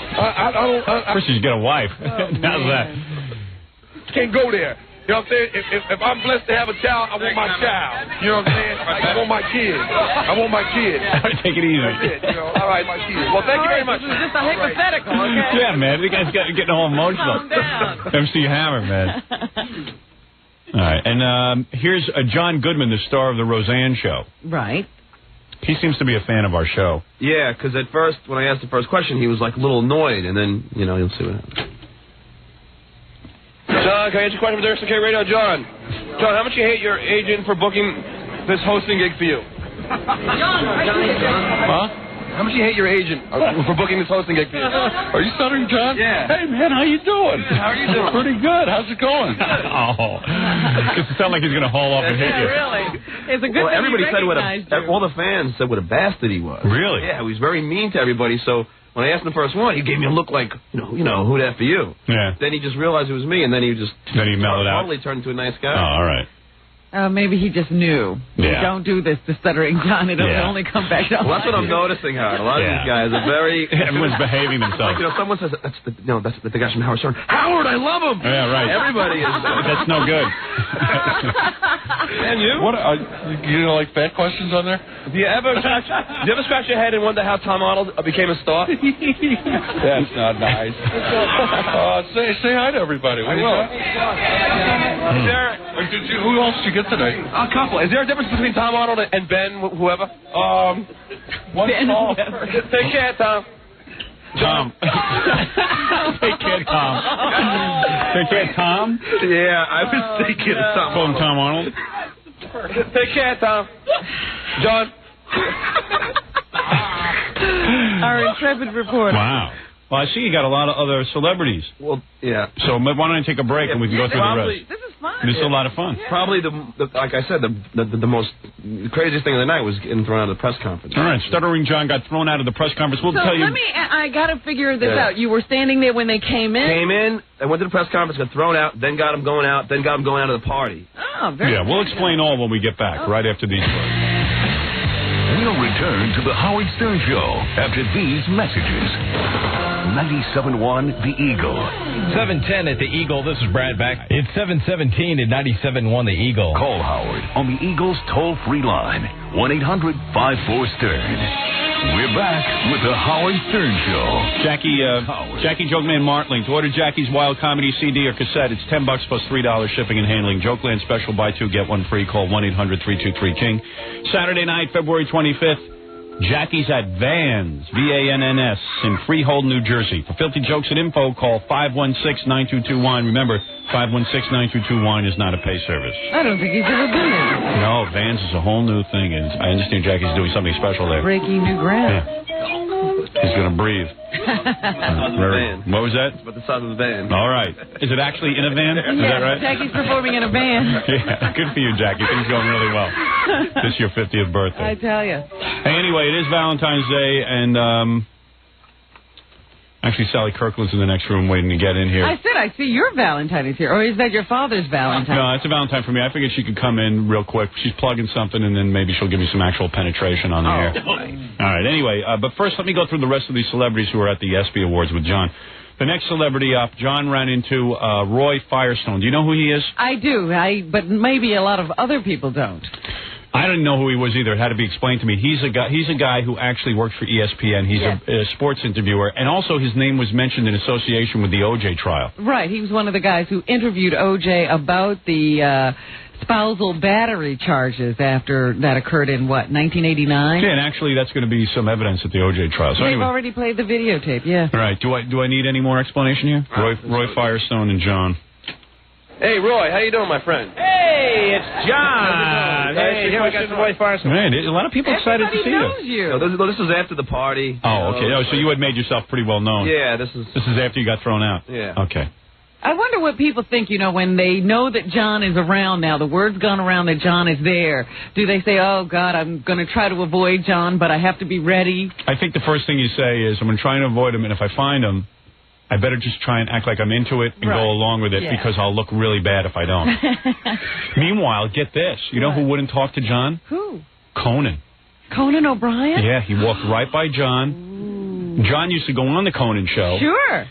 first you should get a wife. How's that? Can't go there. You know what I'm saying? If I'm blessed to have a child, I want my child. You know what I'm saying? I want my kid. I want my kid. Take it easy. That's it, you know? All right, my kid. Well, thank you very much. This is just a hypothetical, okay? Yeah, man. The guy's getting all emotional. Calm down. MC Hammer, man. All right, and here's John Goodman, the star of the Roseanne show. Right. He seems to be a fan of our show. Yeah, because at first, when I asked the first question, he was like a little annoyed, and then, you know, you'll see what happens. John, can I answer a question for Direct K Radio? John, how much you hate your agent for booking this hosting gig for you? Huh? How much you hate your agent for booking this hosting gig for you? Are you stuttering, John? Yeah. Hey, man, how you doing? How are you doing? Pretty good. How's it going? Oh. It sounds like he's going to haul up and hit you. Really. It's a good thing everybody said all the fans said what a bastard he was. Really? Yeah, he was very mean to everybody, so when I asked him the first one, he gave me a look like, who that for you? Yeah. Then he just realized it was me, and then he mellowed out. Totally turned into a nice guy. Oh, all right. Maybe he just knew. Yeah. Don't do this to Stuttering John. It'll only come back down. Well, that's what I'm noticing, Howard. A lot of these guys are very... Everyone's behaving themselves. Like, someone says, that's the guy from Howard Stern. Howard, I love him! Yeah, right. Everybody is... That's no good. And you? What? You know, like bad questions on there? Do you ever scratch your head and wonder how Tom Arnold became a star? That's not nice. Say hi to everybody. I will. Who else did you get today? A couple. Is there a difference between Tom Arnold and Ben, whoever? One small. Take care, Tom. Tom. Take care, Tom. Take care, Tom? Yeah, I was thinking of Tom. Call him Tom Arnold. Take care, Tom. John. Our intrepid reporter. Wow. Well, I see you got a lot of other celebrities. Well, yeah. So why don't I take a break and we can go through the rest? This is fun. This is a lot of fun. Probably like I said, the most craziest thing of the night was getting thrown out of the press conference. All right, Stuttering John got thrown out of the press conference. We'll tell you. I got to figure this out. You were standing there when they came in? Came in, I went to the press conference, got thrown out, then got him going out, then got him going out of the party. Oh, very good. We'll explain all when we get back, right after these words. We'll return to the Howard Stern Show after these messages. 97.1 The Eagle. 7:10 at the Eagle. This is Brad Back. It's 7:17 at 97.1 The Eagle. Call Howard on the Eagle's toll-free line, 1-800-54-STERN. We're back with the Howard Stern Show. Jackie Jokeman Martling. To order Jackie's Wild Comedy CD or cassette, it's $10 plus $3 shipping and handling. Jokeland special, buy two, get one free. Call 1-800-323-KING. Saturday night, February 25th. Jackie's at Vans, V-A-N-N-S, in Freehold, New Jersey. For filthy jokes and info, call 516-9221. Remember, 516-9221 is not a pay service. I don't think he's ever been there. No, Vans is a whole new thing, and I understand Jackie's doing something special there. Breaking new ground. Yeah. He's going to breathe. What was that? It's about the size of the van. All right. Is it actually in a van? Is that right? Jackie's performing in a van. Yeah, good for you, Jackie. Things going really well. This is your 50th birthday. I tell you. Hey, anyway, it is Valentine's Day, and actually, Sally Kirkland's in the next room waiting to get in here. I said, I see your Valentine is here. Or is that your father's Valentine? No, it's a Valentine for me. I figured she could come in real quick. She's plugging something, and then maybe she'll give me some actual penetration on the air. Nice. All right, anyway, but first let me go through the rest of these celebrities who are at the ESPY Awards with John. The next celebrity up, John ran into Roy Firestone. Do you know who he is? I do, but maybe a lot of other people don't. I didn't know who he was either. It had to be explained to me. He's a guy who actually worked for ESPN. He's a sports interviewer, and also his name was mentioned in association with the O.J. trial. Right. He was one of the guys who interviewed O.J. about the spousal battery charges after that occurred in, 1989? Yeah, and actually that's going to be some evidence at the O.J. trial. So they've already played the videotape, yeah. All right. Do I need any more explanation here? Roy Firestone and John. Hey, Roy, how you doing, my friend? Hey, it's John. Hey, here we got some Roy Firestone. Man, a lot of people excited to see you. No, this is after the party. Oh, okay. So you had made yourself pretty well known. Yeah, this is after you got thrown out. Yeah. Okay. I wonder what people think, when they know that John is around now, the word's gone around that John is there. Do they say, oh, God, I'm going to try to avoid John, but I have to be ready? I think the first thing you say is, I'm going to try and avoid him, and if I find him, I better just try and act like I'm into it and go along with it because I'll look really bad if I don't. Meanwhile, get this. You know who wouldn't talk to John? Who? Conan. Conan O'Brien? Yeah, he walked right by John. Ooh. John used to go on the Conan show. Sure.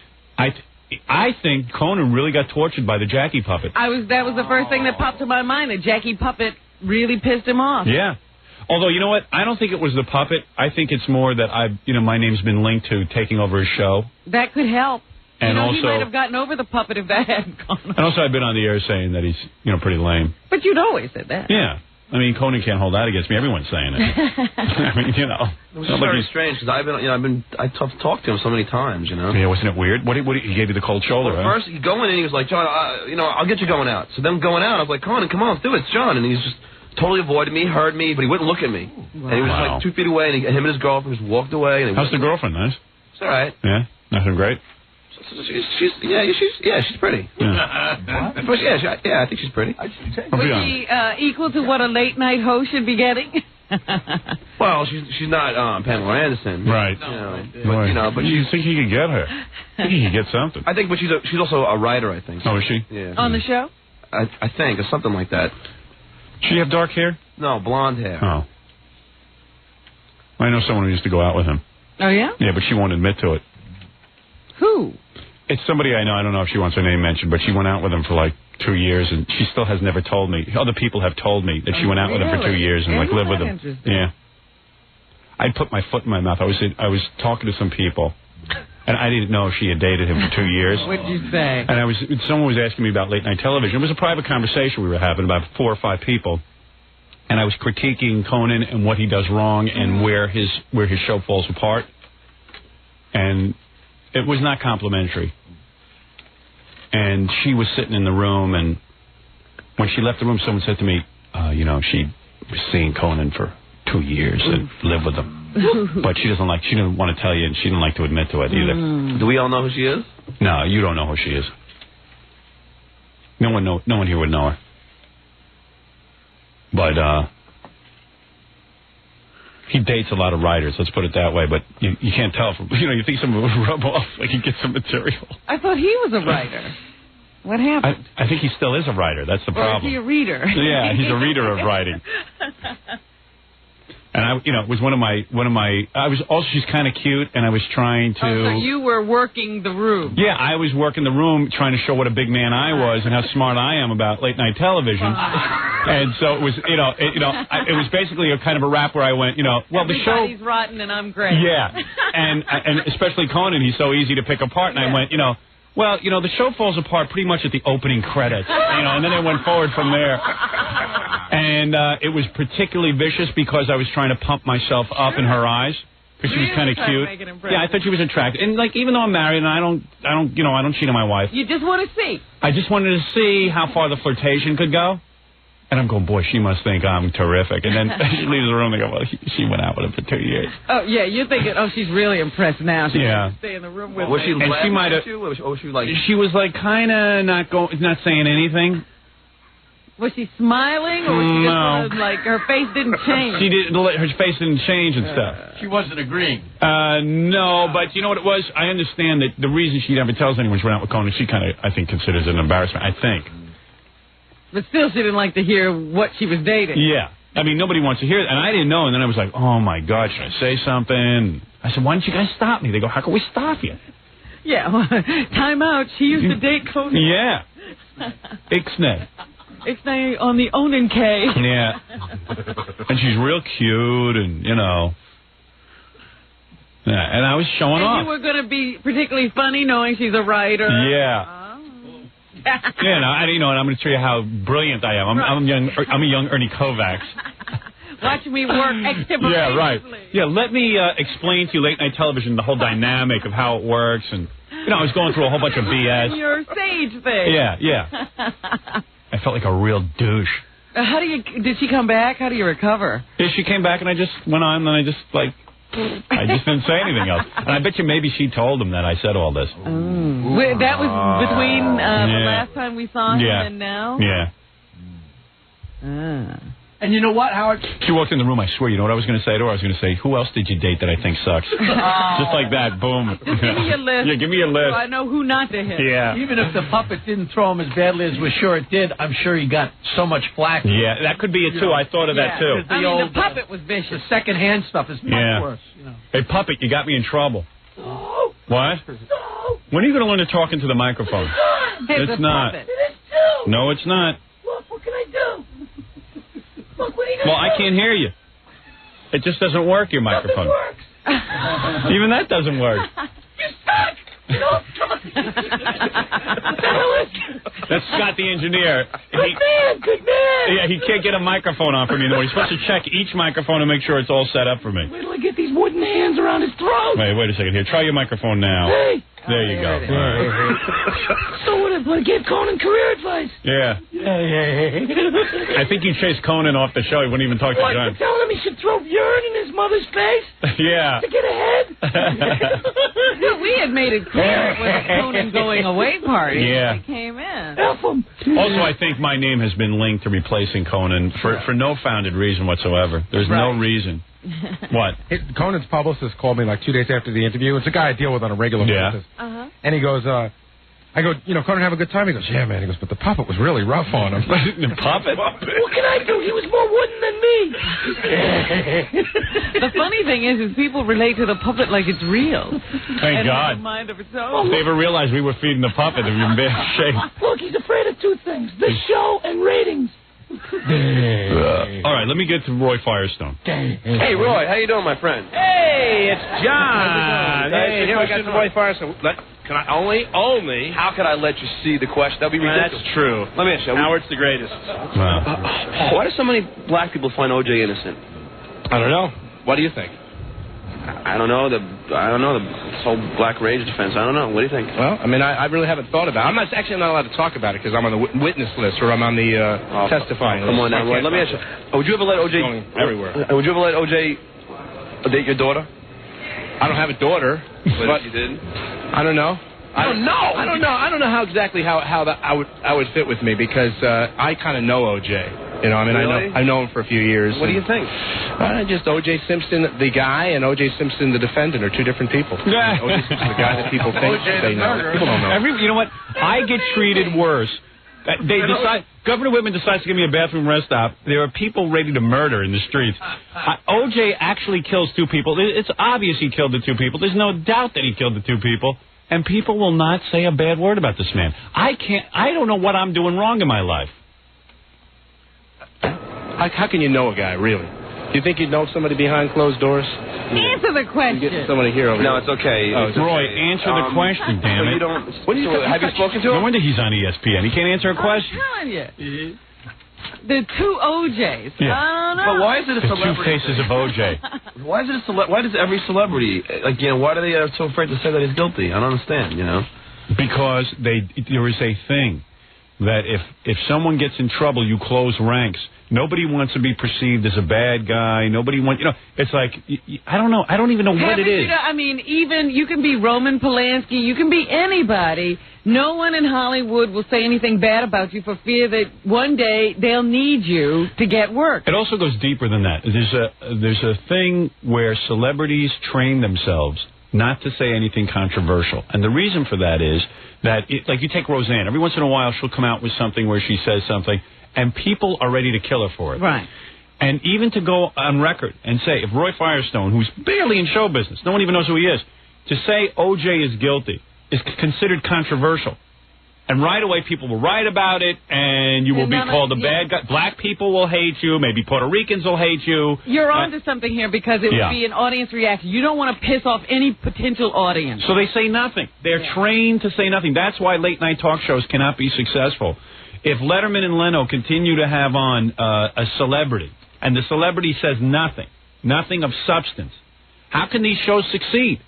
I think Conan really got tortured by the Jackie puppet. That was the first thing that popped to my mind. The Jackie puppet really pissed him off. Yeah. Although, you know what? I don't think it was the puppet. I think it's more that my name's been linked to taking over his show. That could help. And also, he might have gotten over the puppet if that hadn't gone on. And also, I've been on the air saying that he's, pretty lame. But you'd always said that. Yeah. I mean, Conan can't hold that against me. Everyone's saying it. I mean, you know. It was very strange because I talked to him so many times, you know. Yeah, wasn't it weird? What he gave you the cold shoulder? Well, first, he going in, he was like, John, I'll get you going out. So then going out, I was like, Conan, come on, let's do it. It's John. And he's just totally avoided me, heard me, but he wouldn't look at me. Wow. And he was like 2 feet away, and him and his girlfriend just walked away. And how's the girlfriend? Nice. It's all right. Yeah, nothing great. She's pretty. Yeah. I think she's pretty. Was she equal to what a late night host should be getting? Well, she's not Pamela Anderson, right? You know, but you think he could get her? I think he could get something. I think, but she's also a writer. I think. Oh, is she? Yeah. On the show? I think, or something like that. She have dark hair? No, blonde hair. Oh. I know someone who used to go out with him. Oh yeah? Yeah, but she won't admit to it. Who? It's somebody I know. I don't know if she wants her name mentioned, but she went out with him for like 2 years, and she still has never told me. Other people have told me that she went out with him for 2 years and like lived with him. Yeah. I put my foot in my mouth. I was talking to some people, and I didn't know she had dated him for 2 years. What'd you say? And someone was asking me about late night television. It was a private conversation we were having, about 4 or 5 people, and I was critiquing Conan and what he does wrong and where his show falls apart, and it was not complimentary. And she was sitting in the room, and when she left the room, someone said to me, she was seeing Conan for 2 years and lived with him. But she didn't want to tell you, and she didn't like to admit to it either. Do we all know who she is? No, you don't know who she is. No one here would know her. But he dates a lot of writers, let's put it that way, but you can't tell. You think someone would rub off, like he gets some material. I thought he was a writer. What happened? I think he still is a writer. That's the problem. Or is he a reader? Yeah, he's a reader of writing. And it was one of my. She's kind of cute, and I was trying to. Oh, so you were working the room. Yeah, I was working the room, trying to show what a big man I was and how smart I am about late night television. And so it was, it was basically a kind of a rap where I went, well, the show. Everybody's rotten and I'm great. Yeah, and especially Conan, he's so easy to pick apart. And I went, well, the show falls apart pretty much at the opening credits, and then it went forward from there. And it was particularly vicious because I was trying to pump myself up in her eyes because she was kind of cute. Yeah, I thought she was attractive. And even though I'm married and I don't cheat on my wife. You just want to see. I just wanted to see how far the flirtation could go. And I'm going, boy, she must think I'm terrific. And then she leaves the room and I go, well, she went out with him for 2 years. Oh, yeah, you're thinking, she's really impressed now. She can stay in the room with was me. She she might have. She was like kind of not saying anything. Was she smiling, or was she just like her face didn't change? Her face didn't change and stuff. She wasn't agreeing. No, but you know what it was? I understand that the reason she never tells anyone she went out with Conan, she kind of, I think, considers it an embarrassment. I think. But still, she didn't like to hear what she was dating. Yeah. I mean, nobody wants to hear it, and I didn't know, and then I was like, oh, my God, should I say something? I said, why don't you guys stop me? They go, how can we stop you? Yeah, time out. She used to date Conan. Yeah. Ixnay. Ixnay on the Onan K. Yeah. And she's real cute, and, Yeah, and I was showing off. And you were going to be particularly funny knowing she's a writer. Yeah. Yeah, and I'm going to show you how brilliant I am. I'm a young Ernie Kovacs. Watch me work extemporaneously. Yeah, right. Yeah, let me explain to you late night television the whole dynamic of how it works, and I was going through a whole bunch of BS. Your stage thing. Yeah. I felt like a real douche. Did she come back? How do you recover? Yeah, she came back, and I just went on, and I just didn't say anything else. And I bet you maybe she told him that I said all this. That was between the last time we saw him and now? Yeah. And you know what, Howard? She walked in the room, I swear, you know what I was going to say to her? I was going to say, who else did you date that I think sucks? Just like that, boom. Just give me a list. Yeah, give me a list. So I know who not to hit. Yeah. Even if the puppet didn't throw him as badly as we're sure it did, I'm sure he got so much flack. Yeah, that could be it, too. I thought of that, too. The puppet was vicious. The second-hand stuff is much worse. Hey, puppet, you got me in trouble. What? When are you going to learn to talk into the microphone? It's not. Puppet. It is too. No, it's not. Look, what can I do? Look, what are you going to do? Well, I can't hear you. It just doesn't work, your microphone. Nothing works. Even that doesn't work. You suck. You don't talk. That's Scott the engineer. Good man. Yeah, he can't get a microphone on for me anymore. He's supposed to check each microphone and make sure it's all set up for me. Wait till I get these wooden hands around his throat. Wait a second here. Try your microphone now. Hey. There you go. So what if I give Conan career advice? Yeah. I think you chased Conan off the show. He wouldn't even talk to John. What, telling him he should throw urine in his mother's face? Yeah. To get ahead? Well, we had made it clear it was a Conan going away party. Yeah. He came in. Also, I think my name has been linked to replacing Conan for no founded reason whatsoever. There's no reason. What? Conan's publicist called me like 2 days after the interview. It's a guy I deal with on a regular basis. And he goes, I go, Conan, have a good time? He goes, yeah, man. He goes, but the puppet was really rough on him. The puppet? What can I do? He was more wooden than me. The funny thing is people relate to the puppet like it's real. Thank God. Has a mind of its own. They ever realized we were feeding the puppet. They're in bad shape. Look, he's afraid of two things, the show and ratings. All right, let me get to Roy Firestone. Hey, Roy, how you doing, my friend? Hey, it's John. Hey, here I got Roy Firestone. Can I only? How could I let you see the question? That'd be ridiculous. That's true. Let me ask you. Howard's the greatest. Why do so many black people find O.J. innocent? I don't know. What do you think? I don't know. This whole black rage defense. I don't know. What do you think? Well, I mean, I really haven't thought about it. I'm not allowed to talk about it because I'm on the witness list or I'm on the testifying list. Come on now, Roy. Let me ask you. Would you ever let O.J. Going everywhere. Would you ever let O.J. date your daughter? I don't have a daughter. But if you did? I don't know. I don't know. I don't know how exactly how that I would fit with me because I kind of know O.J. You know, I mean, really? I know him for a few years. What do you think? Just O.J. Simpson, the guy, and O.J. Simpson, the defendant, are two different people. O.J. Simpson, the guy that people think they know. People don't know. You know what? I get treated worse. Governor Whitman decides to give me a bathroom rest stop. There are people ready to murder in the streets. O.J. actually kills two people. It's obvious he killed the two people. There's no doubt that he killed the two people. And people will not say a bad word about this man. I don't know what I'm doing wrong in my life. How can you know a guy, really? Do you think you'd know somebody behind closed doors? Answer the question. You get somebody here over No, here. it's okay. Roy, answer the question, damn it. Have you spoken to him? No wonder he's on ESPN. He can't answer a question. I'm telling you. The two OJs. Yeah. I don't know. But why is it a The celebrity? two faces of OJ. Why is it why does every celebrity, why are they so afraid to say that he's guilty? I don't understand, Because there is a thing that if someone gets in trouble, you close ranks. Nobody wants to be perceived as a bad guy. Nobody wants, it's like, I don't know. I don't even know what it is. Even you can be Roman Polanski. You can be anybody. No one in Hollywood will say anything bad about you for fear that one day they'll need you to get work. It also goes deeper than that. There's a thing where celebrities train themselves not to say anything controversial. And the reason for that is that, like you take Roseanne. Every once in a while she'll come out with something where she says something, and people are ready to kill her for it. Right. And even to go on record and say, if Roy Firestone, who's barely in show business, no one even knows who he is, to say O.J. is guilty is considered controversial. And right away people will write about it, and you will be called a bad guy. Black people will hate you. Maybe Puerto Ricans will hate you. You're onto something here because it would be an audience reaction. You don't want to piss off any potential audience. So they say nothing. They're trained to say nothing. That's why late-night talk shows cannot be successful. If Letterman and Leno continue to have on a celebrity, and the celebrity says nothing of substance, how can these shows succeed?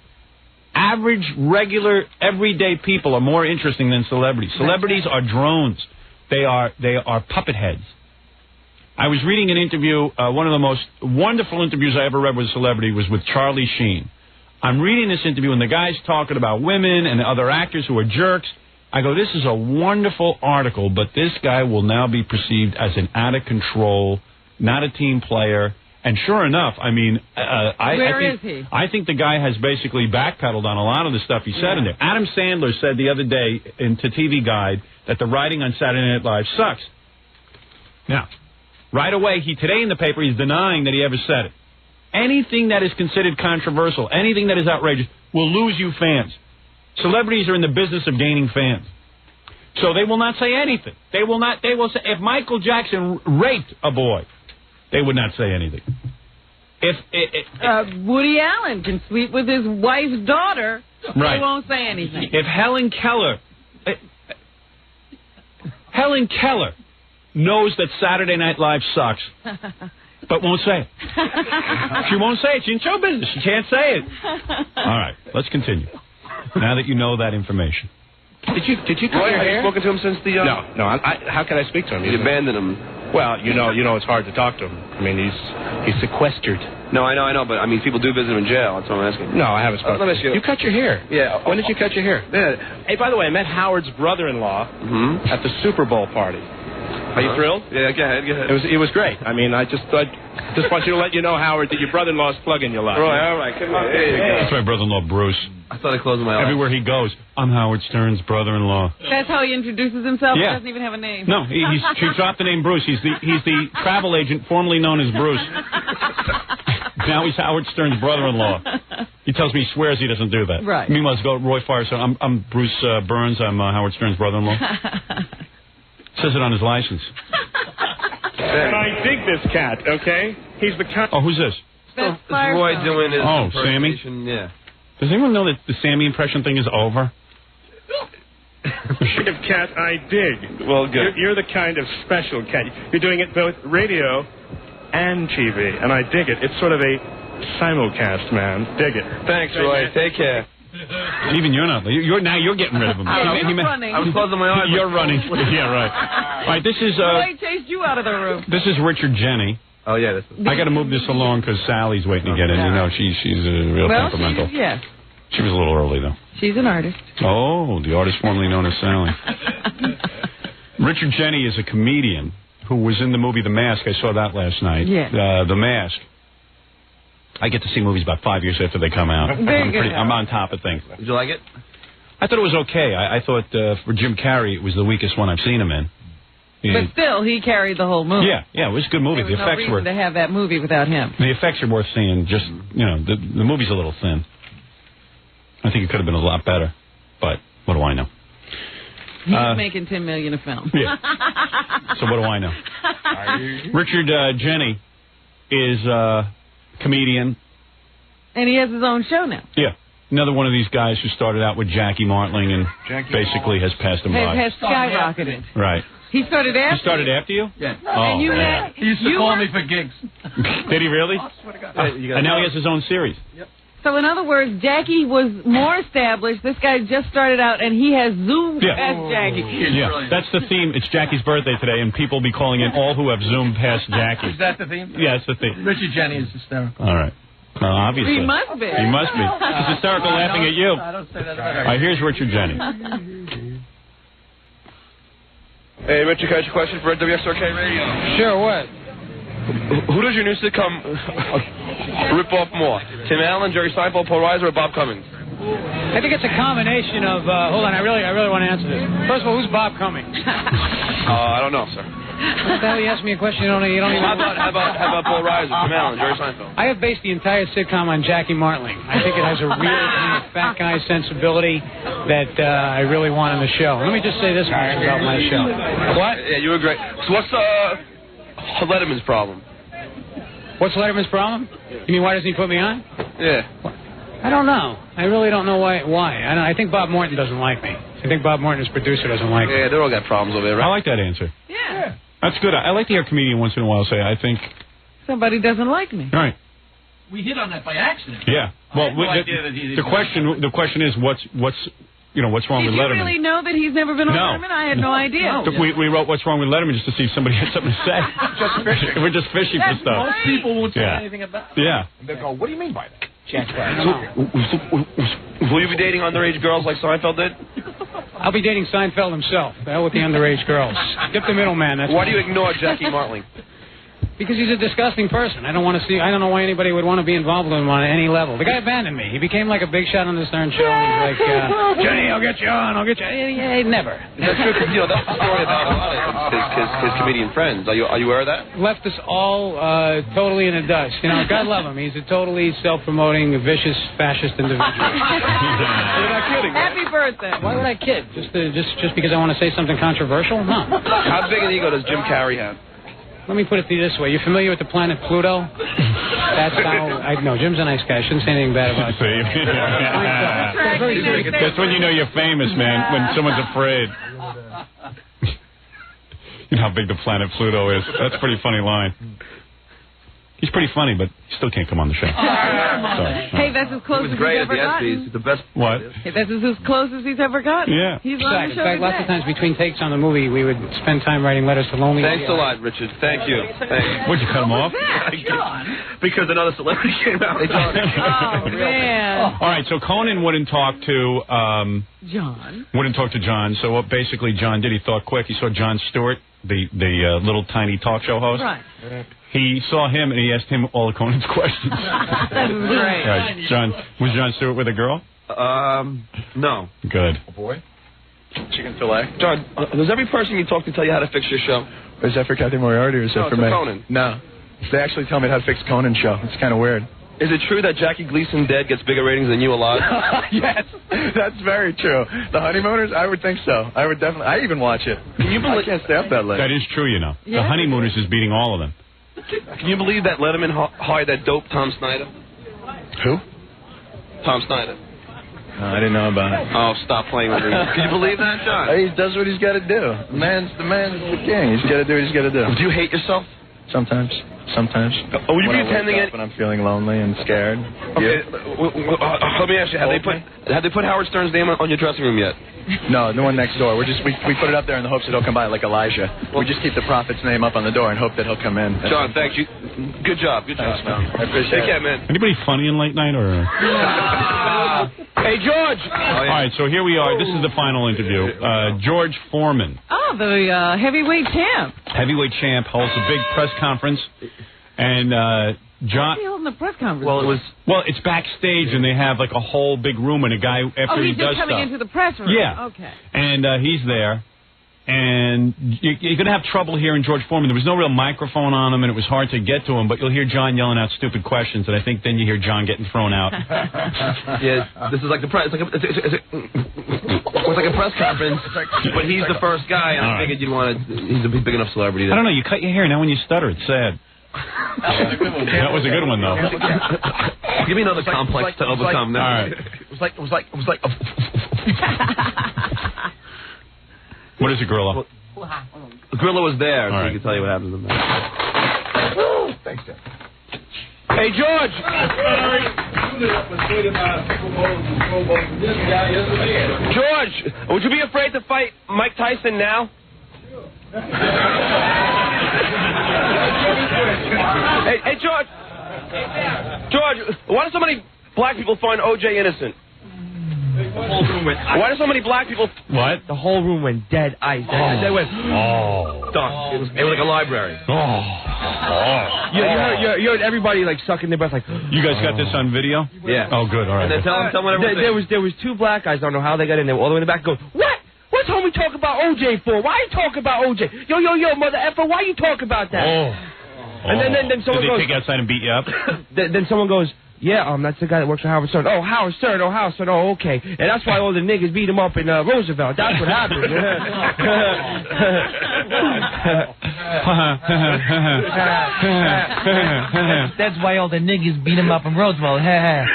Average, regular, everyday people are more interesting than celebrities. Celebrities are drones. They are puppet heads. I was reading an interview, one of the most wonderful interviews I ever read with a celebrity was with Charlie Sheen. I'm reading this interview, and the guy's talking about women and other actors who are jerks. I go, this is a wonderful article, but this guy will now be perceived as an out of control, not a team player. And sure enough, I mean, I think the guy has basically backpedaled on a lot of the stuff he said in there. Adam Sandler said the other day to TV Guide that the writing on Saturday Night Live sucks. Now, right away, today in the paper, he's denying that he ever said it. Anything that is considered controversial, anything that is outrageous, will lose you fans. Celebrities are in the business of gaining fans. So they will not say anything. They will say, if Michael Jackson raped a boy, they would not say anything. Woody Allen can sleep with his wife's daughter. Right. They won't say anything. If Helen Keller knows that Saturday Night Live sucks, but won't say it. She won't say it. She's in show business. She can't say it. All right, let's continue. Now that you know that information. Did you Roy, have you spoken to him since the... No. How can I speak to him? You abandoned him. Well, you know, it's hard to talk to him. I mean, he's sequestered. No, I know, but I mean, people do visit him in jail. That's what I'm asking. No, I haven't spoken. Let me ask you. You cut your hair. Yeah. When did you cut your hair? Yeah. Hey, by the way, I met Howard's brother-in-law at the Super Bowl party. Are you thrilled? Yeah, go ahead. It was great. I mean, I just want you to let you know, Howard, that your brother-in-law's plugging you a lot. Roy, all right. Come on. That's my brother-in-law, Bruce. I thought I closed my eyes. Everywhere he goes, I'm Howard Stern's brother-in-law. That's how he introduces himself? Yeah. He doesn't even have a name. No, she dropped the name Bruce. He's the travel agent formerly known as Bruce. Now he's Howard Stern's brother-in-law. He tells me he swears he doesn't do that. Right. Meanwhile, go Roy Firestone. I'm Bruce Burns. I'm Howard Stern's brother-in-law. Says it on his license. And I dig this cat, okay? He's the cat. Oh, who's this? That's It's Roy doing his Sammy? impersonation, Yeah. Does anyone know that the Sammy impression thing is over? The kind of cat I dig. Well, good. You're the kind of special cat. You're doing it both radio and TV, and I dig it. It's sort of a simulcast, man. Dig it. Thanks, Roy. Take care. Even you're not. You're getting rid of him. Running. I was closing my eyes. You're running. Yeah, right. All right, this is... Roy chased you out of the room. This is Richard Jenny. Oh, yeah. I got to move this along because Sally's waiting to get in. You know, she's real temperamental. Yes. She was a little early, though. She's an artist. Oh, the artist formerly known as Sally. Richard Jenny is a comedian who was in the movie The Mask. I saw that last night. Yeah. The Mask. I get to see movies about 5 years after they come out. I'm on top of things. Did you like it? I thought it was okay. I thought for Jim Carrey, it was the weakest one I've seen him in. But still, he carried the whole movie. Yeah, it was a good movie. There was The effects no reason to have that movie without him. The effects are worth seeing. Just, the movie's a little thin. I think it could have been a lot better. But what do I know? He's making $10 million a film. Yeah. So what do I know? Richard Jenny is a comedian. And he has his own show now. Yeah. Another one of these guys who started out with Jackie Martling and basically has passed him by. Has skyrocketed. Right. He started after He started after you? Yeah. Oh, and you man. He used to call me for gigs. Did he really? I swear to God. And now he has his own series. Yep. So in other words, Jackie was more established. This guy just started out, and he has zoomed past Jackie. Yeah, that's the theme. It's Jackie's birthday today, and people will be calling in all who have zoomed past Jackie. Is that the theme? Yeah, it's the theme. Richard Jenny is hysterical. All right. Obviously. He must be. He must be. He's hysterical laughing at you. I don't say that about All right, here's Richard Jenny. Hey, Richard, can I ask you a question for WSRK Radio? Sure, what? Who does your new sitcom rip off more? Tim Allen, Jerry Seinfeld, Paul Reiser, or Bob Cummings? I think it's a combination of. Hold on, I really want to answer this. First of all, who's Bob Cummings? I don't know, sir. What the hell? You asked me a question. You don't even. How about Paul Reiser, Tim Allen, Jerry Seinfeld? I have based the entire sitcom on Jackie Martling. I think it has a real kind of fat guy sensibility that I really want on the show. Let me just say this much about my show. What? Yeah, you were great. So what's Letterman's problem? What's Letterman's problem? You mean why doesn't he put me on? Yeah. I don't know. I really don't know why. I think Bob Morton doesn't like me. I think Bob Morton, his producer, doesn't like me. Yeah, they all got problems over there, right? I like that answer. Yeah. That's good. I like to hear a comedian once in a while say, I think... Somebody doesn't like me. All right. We hit on that by accident. Yeah. Well, the question is, what's wrong with Letterman? Did you really know that he's never been on Letterman? I had no idea. We wrote What's Wrong with Letterman just to see if somebody had something to say. Just fishing. We're just fishing for stuff. Most people won't say anything about it. Yeah. And they'll go, what do you mean by that? Will you be dating underage girls like Seinfeld did? I'll be dating Seinfeld himself. The hell with the underage girls. Skip the middleman. Why do you ignore Jackie Martling? Because he's a disgusting person. I don't know why anybody would want to be involved with him on any level. The guy abandoned me. He became like a big shot on the Stern show. He's like, Jenny, I'll get you on. Never. That's true, because, that's the story about a lot of his comedian friends. Are you aware of that? Left us all totally in the dust. God love him. He's a totally self-promoting, vicious, fascist individual. You're not kidding. Happy birthday. Why would I kid? Just because I want to say something controversial? No. How big an ego does Jim Carrey have? Let me put it to you this way. You familiar with the planet Pluto? That's how I know. Jim's a nice guy. I shouldn't say anything bad about him. That's when you know you're famous, man, when someone's afraid. You know how big the planet Pluto is. That's a pretty funny line. He's pretty funny, but he still can't come on the show. Sorry. Hey, that's as close as he's ever gotten. The best. What? Hey, that's as close as he's ever gotten. Yeah. He's on the show. In fact, lots of times between takes on the movie, we would spend time writing letters to lonely. Thanks a lot, Richard. Thank you. Thanks. Would you cut him off? Because another celebrity came out. Oh, man. All right, so Conan wouldn't talk to John. Wouldn't talk to John. So what basically John did, he thought quick. He saw Jon Stewart, the little tiny talk show host. Right. He saw him and he asked him all of Conan's questions. That's great. Right. John, was Jon Stewart with a girl? No. Good. A boy? Chicken fillet. John, does every person you talk to tell you how to fix your show? Is that for Kathy Moriarty or is that for me? Conan. No. They actually tell me how to fix Conan's show. It's kind of weird. Is it true that Jackie Gleason dead gets bigger ratings than you alive? Yes, that's very true. The Honeymooners, I would think so. I would definitely. I even watch it. Can you believe? I can't stay up that late. That is true, you know. Yeah. The Honeymooners is beating all of them. Can you believe that Letterman hired that dope Tom Snyder? Who? Tom Snyder. I didn't know about it. Oh, stop playing with me. Can you believe that, John? He does what he's got to do. The man's the king. He's got to do what he's got to do. Do you hate yourself? Sometimes. Oh, will you be attending it? When I'm feeling lonely and scared. Okay. Let me ask you: Have they put Howard Stern's name on your dressing room yet? No, the one next door. We put it up there in the hopes that he'll come by like Elijah. We just keep the prophet's name up on the door and hope that he'll come in. John, thanks. Good job. Good job, man. I appreciate it. Take care, man. Anybody funny in late night or? Hey, George. All right, so here we are. This is the final interview. George Foreman. Oh, the heavyweight champ. Heavyweight champ holds a big press conference, and John. What's he holding the press conference? Well, it's backstage, and they have like a whole big room, and a guy after he he's does just coming stuff. into the press room. Yeah. Okay. And he's there, and you're going to have trouble hearing George Foreman. There was no real microphone on him, and it was hard to get to him. But you'll hear John yelling out stupid questions, and I think then you hear John getting thrown out. Yeah, this is like the press. It's like a press conference, but he's the first guy, and I figured you'd want to. He's a big enough celebrity. I don't know. You cut your hair now when you stutter. It's sad. That was a good one, though. Give me another complex to overcome. All right. It was like. What is a gorilla? The gorilla was there, so he can tell you what happens in there. Thanks, Dad. Hey, George! George, would you be afraid to fight Mike Tyson now? Hey, George! George, why do so many black people find O.J. innocent? Why do so many black people... What? The whole room went dead ice. They went... Done. It was like a library. You heard everybody like sucking their breath like... You guys got this on video? Yeah. Oh, good. All right. And then tell them there was two black guys. I don't know how they got in there. All the way in the back going, what? What's homie talk about OJ for? Why you talking about OJ? Yo, mother effer, why you talk about that? And then someone Did goes... they take you outside and beat you up? then someone goes... Yeah, that's the guy that works for Howard Stern. Oh, Howard Stern. Oh, okay. And that's why all the niggas beat him up in Roosevelt. That's what happened. That's why all the niggas beat him up in Roosevelt. Niggas.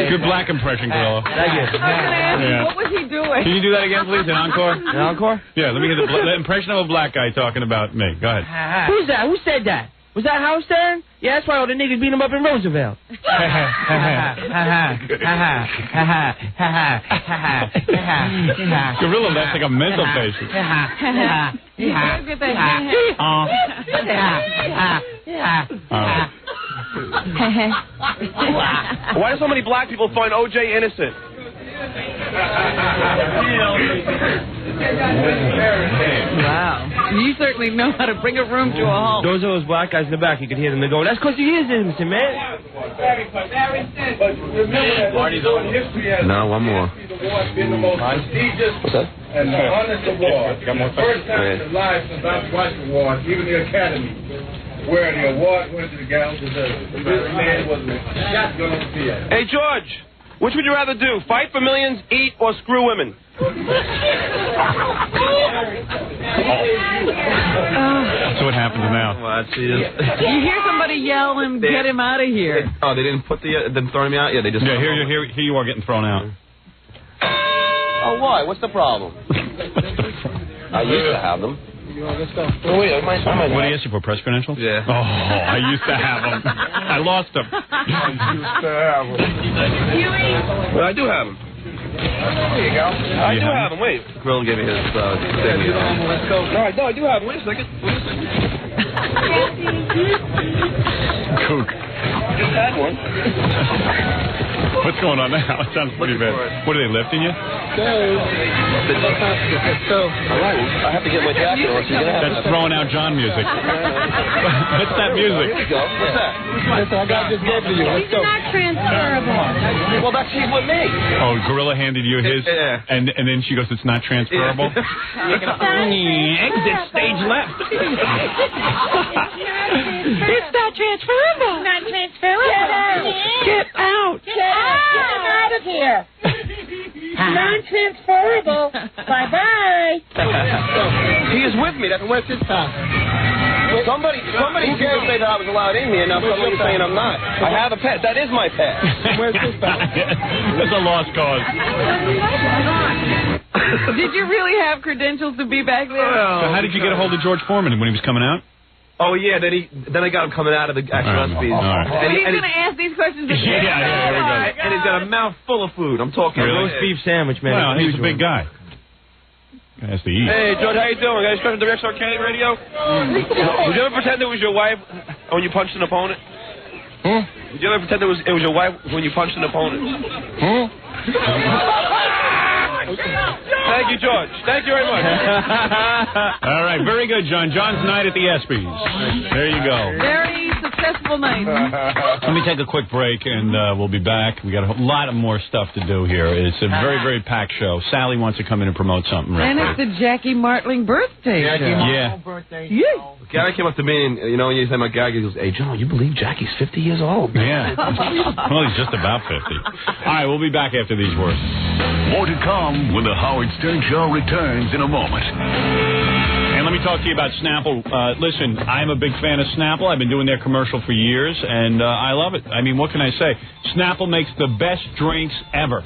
Good black impression, Gorilla. Thank you. Yeah. What was he doing? Can you do that again, please? An encore? An encore? Yeah, let me hear the impression of a black guy talking about me. Go ahead. Who's that? Who said that? Was that Howard Stern? Yeah, that's why all the niggas beat him up in Roosevelt. Gorilla, that's like a mental patient. Why do so many black people find O.J. innocent? Wow. You certainly know how to bring a room to a halt. Those are those black guys in the back. You could hear them. They go, that's because he is innocent, man. No, one more. What's that? And the Honest Award. First time in life since I've watched awards, even the Academy, where the award went to the guy who deserved it. This man was a shotgun on the field. Hey, George, which would you rather do? Fight for millions, eat, or screw women? That's what happens now. You hear somebody yell and get him out of here. Oh, they didn't put them throwing me out? Yeah, they just... Yeah, here you are getting thrown out. Oh, why? What's the problem? I used to have them. Let's go. Oh, wait, what did he ask you for, press credentials? Yeah. Oh, I used to have them. I lost them. I used to have them. Well, I do have them. There you go. I do have them. Wait. Grill gave me his thing. Let's go. No, I do have them. Wait a second. Kook. Just had one. What's going on now? It sounds pretty bad. What, are they lifting you? Let's go. All right. I have to get my jacket or else you're going to have... That's throwing out John music. What's that music? Here we go. What's that? Listen, I got this gift for you. Let's go. It's not transferable. Well, that's he's with me. Oh, Gorilla handed you his? Yeah. And then she goes, it's not transferable? Exit stage left. It's not transferable. Not transferable. Get out. Get out of here. Non-transferable. Bye-bye. He is with me. That's where's his pass. Somebody used to say that I was allowed in here. Now somebody's saying I'm not. I have a pet. That is my pet. Where's his pass? It's a lost cause. Did you really have credentials to be back there? So how did you get a hold of George Foreman when he was coming out? Oh, yeah, then I got him coming out of the actual ESPYs. Right. So he's going to ask these questions again? Yeah, here we go. And he's got a mouth full of food. I'm talking roast beef sandwich, man. Well, he's a big guy. Has to eat. Hey, George, how you doing? Guys, come to the Rex Arcade Radio? Would you ever pretend it was your wife when you punched an opponent? Huh? Would you ever pretend it was your wife when you punched an opponent? Huh? Thank you, George. Thank you very much. All right, very good, John. John's night at the ESPYs. There you go. Very successful night. Let me take a quick break, and we'll be back. We got a lot of more stuff to do here. It's a very, very packed show. Sally wants to come in and promote something. And it's the Jackie Martling birthday show. Birthday. Yeah. Gary came up to me, and when you said my gag, he goes, "Hey, John, you believe Jackie's 50 years old?" Yeah. Well, he's just about 50. All right, we'll be back after these words. More to come when the Howard Stern Show returns in a moment. And let me talk to you about Snapple. Listen, I'm a big fan of Snapple. I've been doing their commercial for years, and I love it. I mean, what can I say? Snapple makes the best drinks ever.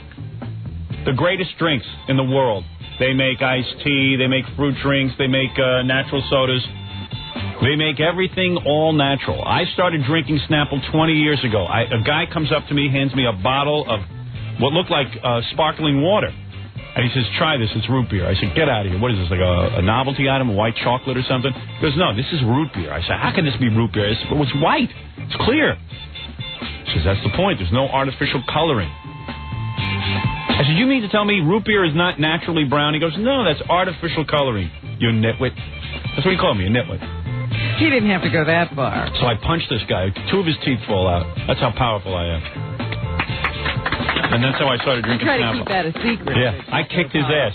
The greatest drinks in the world. They make iced tea, they make fruit drinks, they make natural sodas. They make everything all natural. I started drinking Snapple 20 years ago. A guy comes up to me, hands me a bottle of what looked like sparkling water. And he says, try this, it's root beer. I said, get out of here. What is this, like a novelty item, a white chocolate or something? He goes, no, this is root beer. I said, how can this be root beer? I said, well, it's white. It's clear. He says, that's the point. There's no artificial coloring. I said, you mean to tell me root beer is not naturally brown? He goes, no, that's artificial coloring, you nitwit. That's what he called me, a nitwit. He didn't have to go that far. So I punched this guy. 2 of his teeth fall out. That's how powerful I am. And that's how I started drinking Snapple. Try to keep that a secret. Yeah, I kicked his ass.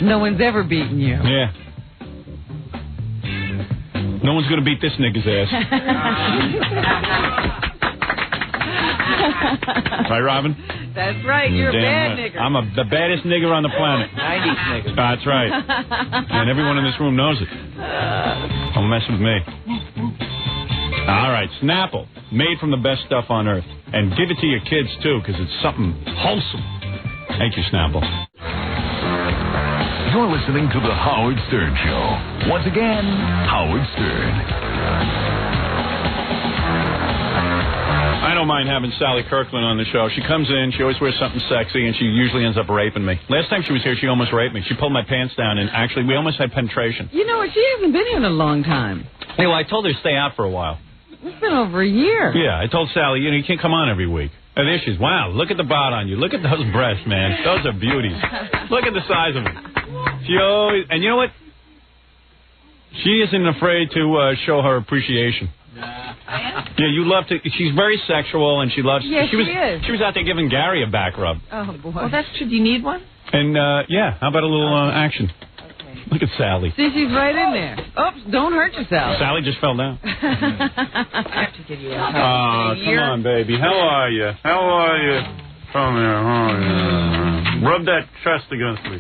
No one's ever beaten you. Yeah. No one's going to beat this nigga's ass. Right, Robin? That's right. You're a bad nigger. I'm the baddest nigger on the planet. 90s nigger. That's right. And everyone in this room knows it. Don't mess with me. All right, Snapple, made from the best stuff on earth. And give it to your kids, too, because it's something wholesome. Thank you, Snapple. You're listening to The Howard Stern Show. Once again, Howard Stern. I don't mind having Sally Kirkland on the show. She comes in, she always wears something sexy, and she usually ends up raping me. Last time she was here, she almost raped me. She pulled my pants down, and actually, we almost had penetration. You know what? She hasn't been here in a long time. Hey, well, I told her to stay out for a while. It's been over a year. Yeah, I told Sally, you can't come on every week. And there she is. Wow, look at the bod on you. Look at those breasts, man. Those are beauties. Look at the size of them. She always, and you know what? She isn't afraid to show her appreciation. Yeah, you love to. She's very sexual, and she loves. Yes, she is. She was out there giving Gary a back rub. Oh boy. Well, that's true. Do you need one? And yeah, how about a little action? Look at Sally. See, she's right in there. Oops, don't hurt yourself. Sally just fell down. I have to give you a hug. Oh, come on, baby. How are you? How are you? Come here. Rub that chest against me.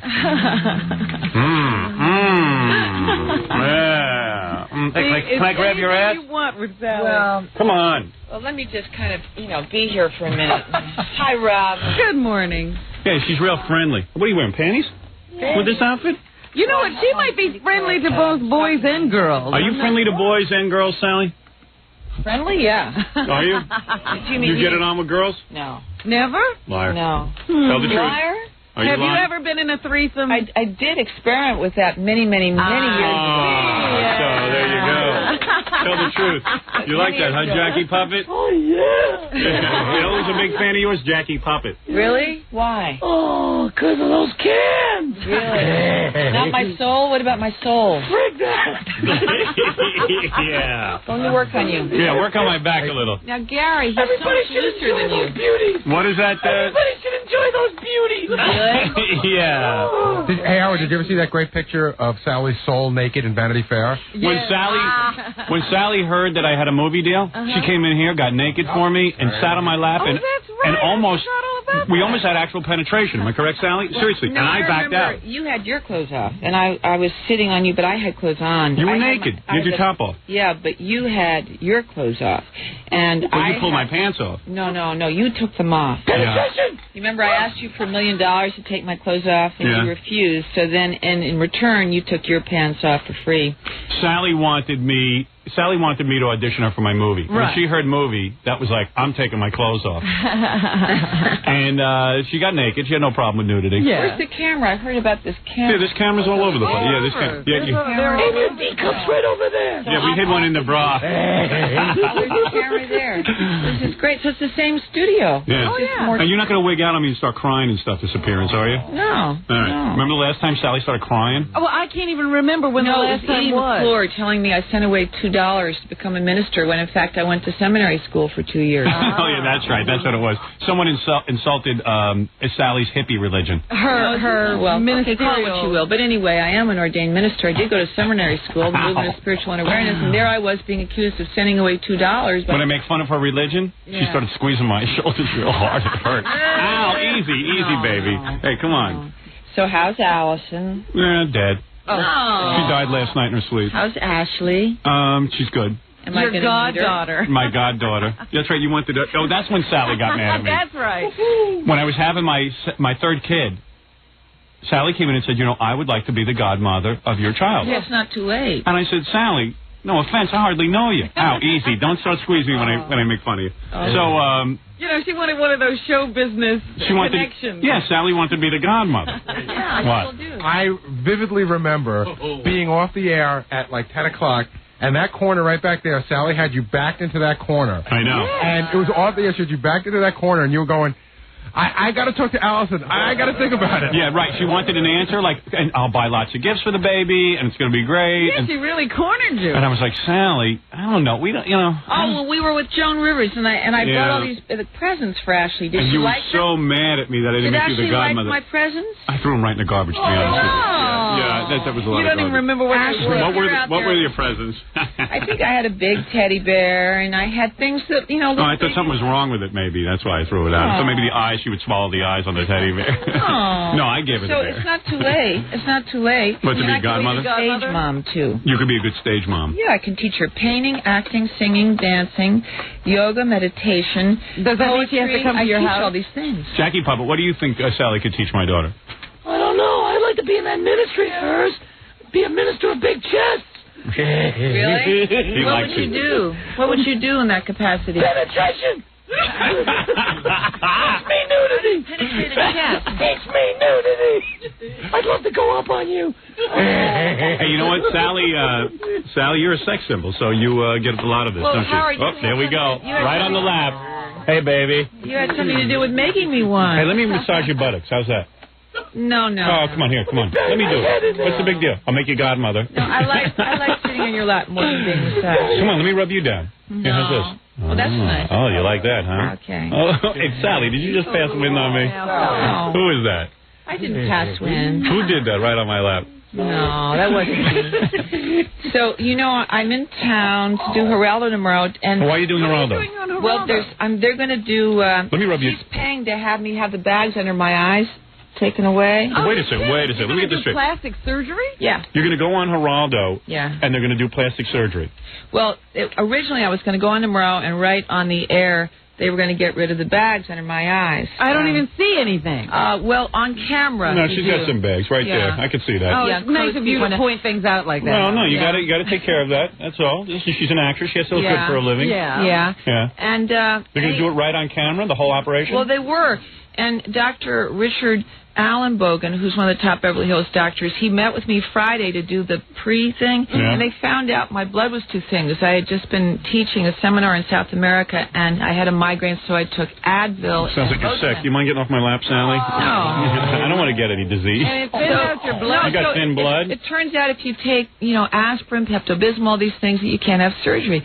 Yeah. Can I grab your ass? What you want with Sally? Well, come on. Well, let me just kind of, be here for a minute. Hi, Rob. Good morning. Yeah, she's real friendly. What are you wearing, panties? Yeah. With this outfit? You know what? She might be friendly to both boys and girls. Are you friendly to boys and girls, Sally? Friendly, yeah. Are you? You get it on with girls? No. Never? Liar. No. Tell the truth. Liar? Have you ever been in a threesome? I did experiment with that many years ago. So there you go. Tell the truth. You like that, huh, Jackie Puppet? Oh, yeah. You know who's a big fan of yours? Jackie Puppet. Really? Why? Oh, because of those cans. Really? Not my soul? What about my soul? Frig that. Yeah. Let me work on you. Yeah, work on my back a little. Now, Gary, he's Everybody so should much looser enjoy than those you. beauties. What is that? Everybody should enjoy those beauties. Yeah. Hey, Howard, did you ever see that great picture of Sally's soul naked in Vanity Fair? When Sally heard that I had a movie deal, she came in here, got naked for me, and sat on my lap, and we almost had actual penetration. Am I correct, Sally? Seriously, No, and I backed out. You had your clothes off, and I was sitting on you, but I had clothes on. You were naked. You had your top off. Yeah, but you had your clothes off, and you pulled my pants off. No, you took them off. Penetration. You remember I asked you for $1 million to take my clothes off, and you refused. So then, in return, you took your pants off for free. Sally wanted me to audition her for my movie. Right. When she heard movie, that was like, I'm taking my clothes off. And she got naked. She had no problem with nudity. Yeah. Where's the camera? I heard about this camera. Yeah, this camera's all over the place. Yeah, this camera. And your D cup's right over there. Yeah, we hid one in the bra. There's a camera there. This is great. So it's the same studio. Yeah. Oh, yeah. And you're not going to wig out on me and start crying and stuff this appearance, are you? No. All right. No. Remember the last time Sally started crying? Oh, Well, I can't even remember when the last time was. McClure telling me I sent away $2 to become a minister when, in fact, I went to seminary school for 2 years. Oh, yeah, that's right. That's what it was. Someone insulted Sally's hippie religion. Well, okay, call it what you will. But anyway, I am an ordained minister. I did go to seminary school, the Movement of Spiritual Unawareness, and there I was being accused of sending away $2. But when I make fun of her religion, she started squeezing my shoulders real hard. It hurt. Ow, easy, baby. Hey, come on. So how's Allison? Dead. Oh. She died last night in her sleep. How's Ashley? She's good. Am I Your goddaughter. My goddaughter. That's right. You wanted to. Oh, that's when Sally got mad at me. That's right. When I was having my third kid, Sally came in and said, I would like to be the godmother of your child. Well, it's not too late. And I said, Sally, no offense, I hardly know you. Ow, easy. Don't start squeezing me when I make fun of you. Oh. So, she wanted one of those show business connections. Yeah, Sally wanted to be the godmother. Yeah, what? I still do. I vividly remember being off the air at like 10 o'clock, and that corner right back there, Sally had you backed into that corner. I know. Yeah. And it was off the air, she had you backed into that corner, and you were going, I got to talk to Allison. I got to think about it. Yeah, right. She wanted an answer, and I'll buy lots of gifts for the baby, and it's going to be great. Yeah, she really cornered you. And I was like, Sally, I don't know. We don't, Oh, well, we were with Joan Rivers, and I brought all these presents for Ashley. Did she like them? You were so mad at me that I didn't make you the godmother. Did Ashley like my presents? I threw them right in the garbage, to be honest with you. Yeah, that was a lot of garbage. You don't even remember what they were. What were your presents? I think I had a big teddy bear, and I had things that, I thought something was wrong with it, maybe. That's why I threw it out. So maybe the eyes, she would swallow the eyes on the teddy bear. No, I gave it a bear. So it's not too late. It's not too late. What, to be a godmother? Stage mom, too. You could be a good stage mom. Yeah, I can teach her painting, acting, singing, dancing, yoga, meditation. Does that mean she has to come to your house? I teach all these things. Jackie Puppet, what do you think Sally could teach my daughter? I don't know. I'd like to be in that ministry first. Be a minister of big chests. Really? What would you do? What would you do in that capacity? Penetration. Teach me nudity. Teach me nudity. I'd love to go up on you. Hey, you know what, Sally, you're a sex symbol, so you get a lot of this, don't Howard, you? Oh, there we go. Right on the lap. Hey, baby. You had something to do with making me one. Hey, let me massage your buttocks. How's that? No. Oh, come on, here, come on. Let me do it. What's the big deal? I'll make you godmother. No, I like sitting on your lap more than being massaged. Come on, let me rub you down. No. Here, how's this? Well, that's nice. Oh, you like that, huh? Okay. Oh, hey, Sally, did you just pass wind on me? No. Who is that? I didn't pass wind. Who did that right on my lap? No, that wasn't me. So, I'm in town to do Geraldo tomorrow. And why are you doing Geraldo? Well, they're going to do... let me rub you. She's paying to have me have the bags under my eyes. taken away. Wait a second. Let me get this straight. Plastic surgery? Yeah. You're going to go on Geraldo, Yeah. and they're going to do plastic surgery. Well, originally I was going to go on tomorrow and right on the air they were going to get rid of the bags under my eyes. I don't even see anything. Well, on camera. No, she's got some bags right there. I can see that. Oh, it's nice of you to point things out like that. Well, no, you got to take care of that. That's all. She's an actress. She has to look good for a living. Yeah. And they're going to do it right on camera, the whole operation. Well, they were. And Dr. Richard Allen Bogan, who's one of the top Beverly Hills doctors, he met with me Friday to do the pre-thing, and they found out my blood was too thin because I had just been teaching a seminar in South America, and I had a migraine, so I took Advil. Sounds like you're sick. You mind getting off my lap, Sally? No. I don't want to get any disease. And it thins out your blood. You got thin blood? It turns out if you take, aspirin, Pepto-Bismol, all these things, that you can't have surgery.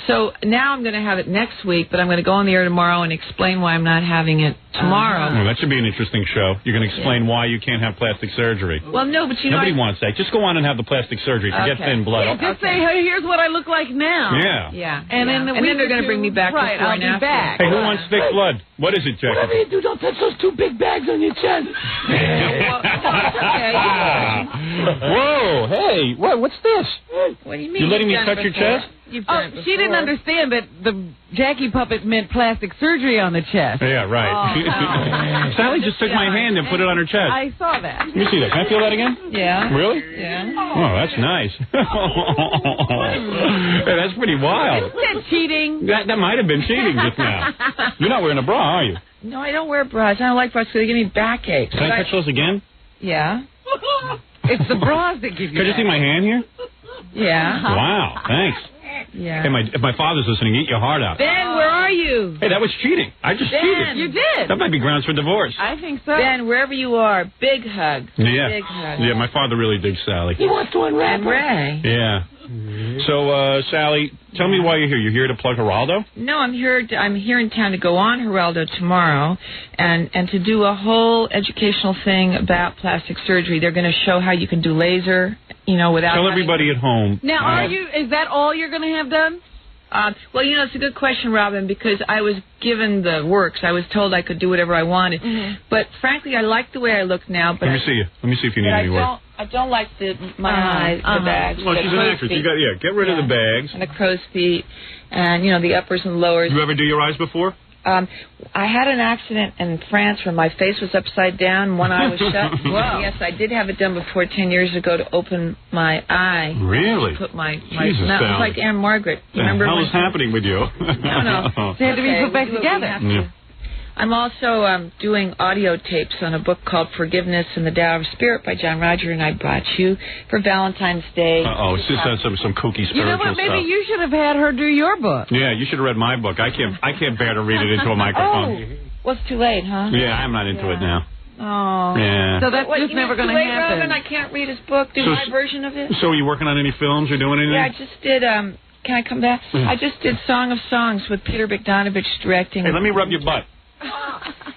So now I'm going to have it next week, but I'm going to go on the air tomorrow and explain why I'm not having it tomorrow. Well, that should be an interesting show. You're going to explain why you can't have plastic surgery. Well, no, but Nobody wants that. Just go on and have the plastic surgery. Forget thin blood. Yeah, just say, hey, here's what I look like now. Yeah. And then they're going to bring me back before I'll and be after. back. Hey, who wants thick blood? What is it, Jackie? Whatever you do, don't touch those two big bags on your chest. Whoa, hey, what's this? What do you mean? You're letting me touch your chest? She didn't understand that the Jackie puppet meant plastic surgery on the chest. Yeah, right. Sally just took my hand and put it on her chest. I saw that. Let me see that. Can I feel that again? Yeah. Really? Yeah. Oh, that's nice. Hey, that's pretty wild. Isn't that cheating? That might have been cheating just now. You're not wearing a bra, are you? No, I don't wear bras. I don't like bras because they give me backache. Can I touch those again? Yeah. It's the bras that give you Can you see my hand here? Yeah. Wow, thanks. Yeah. Hey, if my father's listening, eat your heart out. Ben, where are you? Hey, that was cheating. I just cheated. You did. That might be grounds for divorce. I think so. Ben, wherever you are, big hug. Yeah. Big hug. Yeah, my father really digs Sally. He wants to unwrap her. Ray. Yeah. So, Sally, tell me why you're here. You're here to plug Geraldo? No, I'm here in town to go on Geraldo tomorrow and to do a whole educational thing about plastic surgery. They're going to show how you can do laser, without Tell everybody at home. Now, is that all you're going to have done? Well, it's a good question, Robin, because I was given the works. I was told I could do whatever I wanted. Mm-hmm. But, frankly, I like the way I look now. But Let me see you. Let me see if you need any work. I don't like my eyes, the bags. Well, she's an actress. Get rid of the bags. And the crow's feet and, the uppers and lowers. You ever do your eyes before? I had an accident in France where my face was upside down, one eye was shut. Wow. Yes, I did have it done before 10 years ago to open my eye. Really? Put my Jesus, it was like Anne Margaret. You remember what was happening with you? No. They had to be put back together. Yeah. I'm also doing audio tapes on a book called Forgiveness and the Tao of Spirit by John Roger, and I brought you for Valentine's Day. It's just some kooky spiritual You know what? Maybe stuff. you should have had her do your book. Yeah, you should have read my book. I can't bear to read it into a microphone. Well, it's too late, huh? Yeah, I'm not into it now. Oh. Yeah. So that's just never going to happen. Robin, I can't read his book. Do my version of it. So are you working on any films or doing anything? Yeah, I just did. Can I come back? I just did Song of Songs with Peter Bogdanovich directing. Hey, let me rub your butt.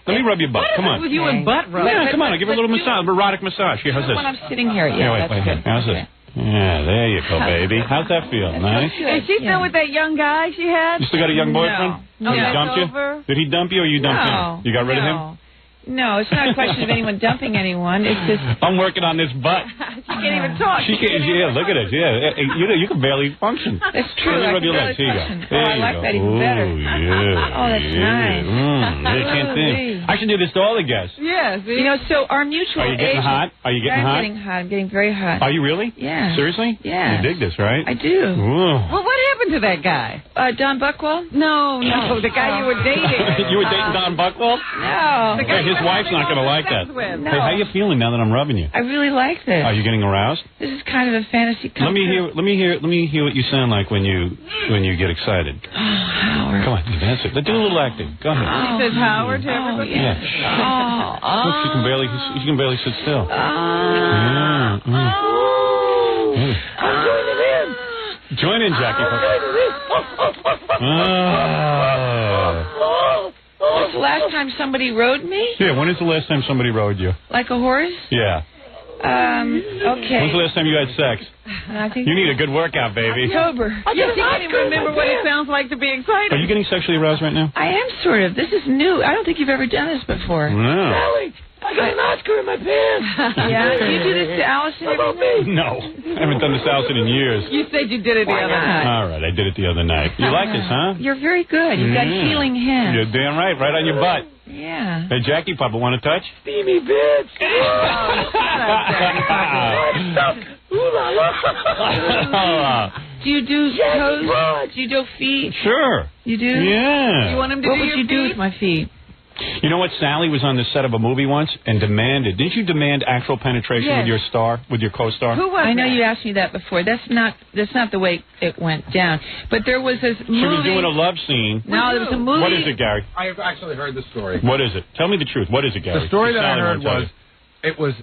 Let me rub your butt. Come on. With you and butt rub. Yeah, come on. I'll give her a little massage, erotic massage. Here, how's this? When I'm sitting here, yeah, wait. How's this? Yeah, there you go, baby. How's that feel? Nice? Is she still with that young guy she had? You still got a young boyfriend? No. Did he dump you? Did he dump you or you dumped him? You got rid of him? No, it's not a question of anyone dumping anyone. It's just... I'm working on this butt. She can't even talk. She can't, look at it. Yeah, you can barely function. That's true. Let me rub your barely legs. Here you go. function. I like that even better. Yeah. Oh, that's nice. I can't think. I should do this to all the guests. Yes. So our mutual Are you getting hot? Are you getting hot? I'm getting hot. I'm getting very hot. Are you really? Yeah. Seriously? Yeah. You dig this, right? I do. Well, what happened to that guy? Don Buchwald? No, the guy you were dating. You were dating Don Buchwald? No. Hey, his wife's not going to like that. No. Hey, how you feeling now that I'm rubbing you? I really like this. Are you getting aroused? This is kind of a fantasy. Let me hear what you sound like when you get excited. Oh, Howard. Come on, that's it. Let's do a little acting. Go ahead. She says Howard to everybody. Yeah. Look, she can barely sit still. I'm joining in. Join in, Jackie. When's the last time somebody rode me? Yeah, when is the last time somebody rode you? Like a horse? Yeah. Okay. When's the last time you had sex? I think you need a good workout, baby. October. She can't even remember what it sounds like to be excited. Are you getting sexually aroused right now? I am sort of. This is new. I don't think you've ever done this before. No. Sally, I got an Oscar in my pants. Yeah? Do you do this to Allison every night? No. I haven't done this to Allison in years. You said you did it the other night. All right, I did it the other night. You like this, huh? You're very good. You've got healing hands. You're damn right. Right on your butt. Yeah. Hey, Jackie Papa, want to touch? Steamy bitch. Ooh la la. Do you do toes? Do you do feet? Sure. You do? Yeah. You want him to What do would your you do feet? with my feet? You know what? Sally was on the set of a movie once and demanded. Didn't you demand actual penetration Yes. with your co-star? Who was I know you asked me that before. That's not the way it went down. But there was this movie. She was doing a love scene. No, there was a movie. What is it, Gary? I have actually heard the story. What is it? Tell me the truth. What is it, Gary? The story that I Sally heard won't tell was,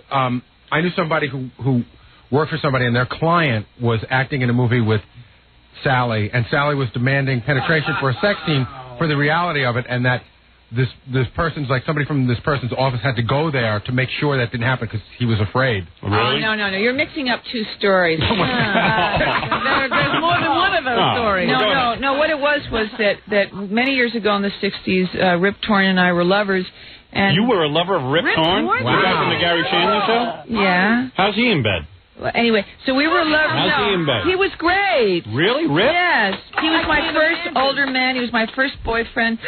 I knew somebody who worked for somebody, and their client was acting in a movie with Sally, and Sally was demanding penetration for a sex scene for the reality of it, and that this person's, like somebody from this person's office had to go there to make sure that didn't happen because he was afraid. Really? Oh, no. You're mixing up two stories. There's more than one of those stories. No. What it was that many years ago in the 60s, Rip Torn and I were lovers. And You were a lover of Rip Torn? Torn? The guy from the Gary Chandler show? Yeah. How's he in bed? Well, anyway, so we were lovers. How's he in bed? He was great. Really? Rip? Yes. He was my first older man. He was my first boyfriend.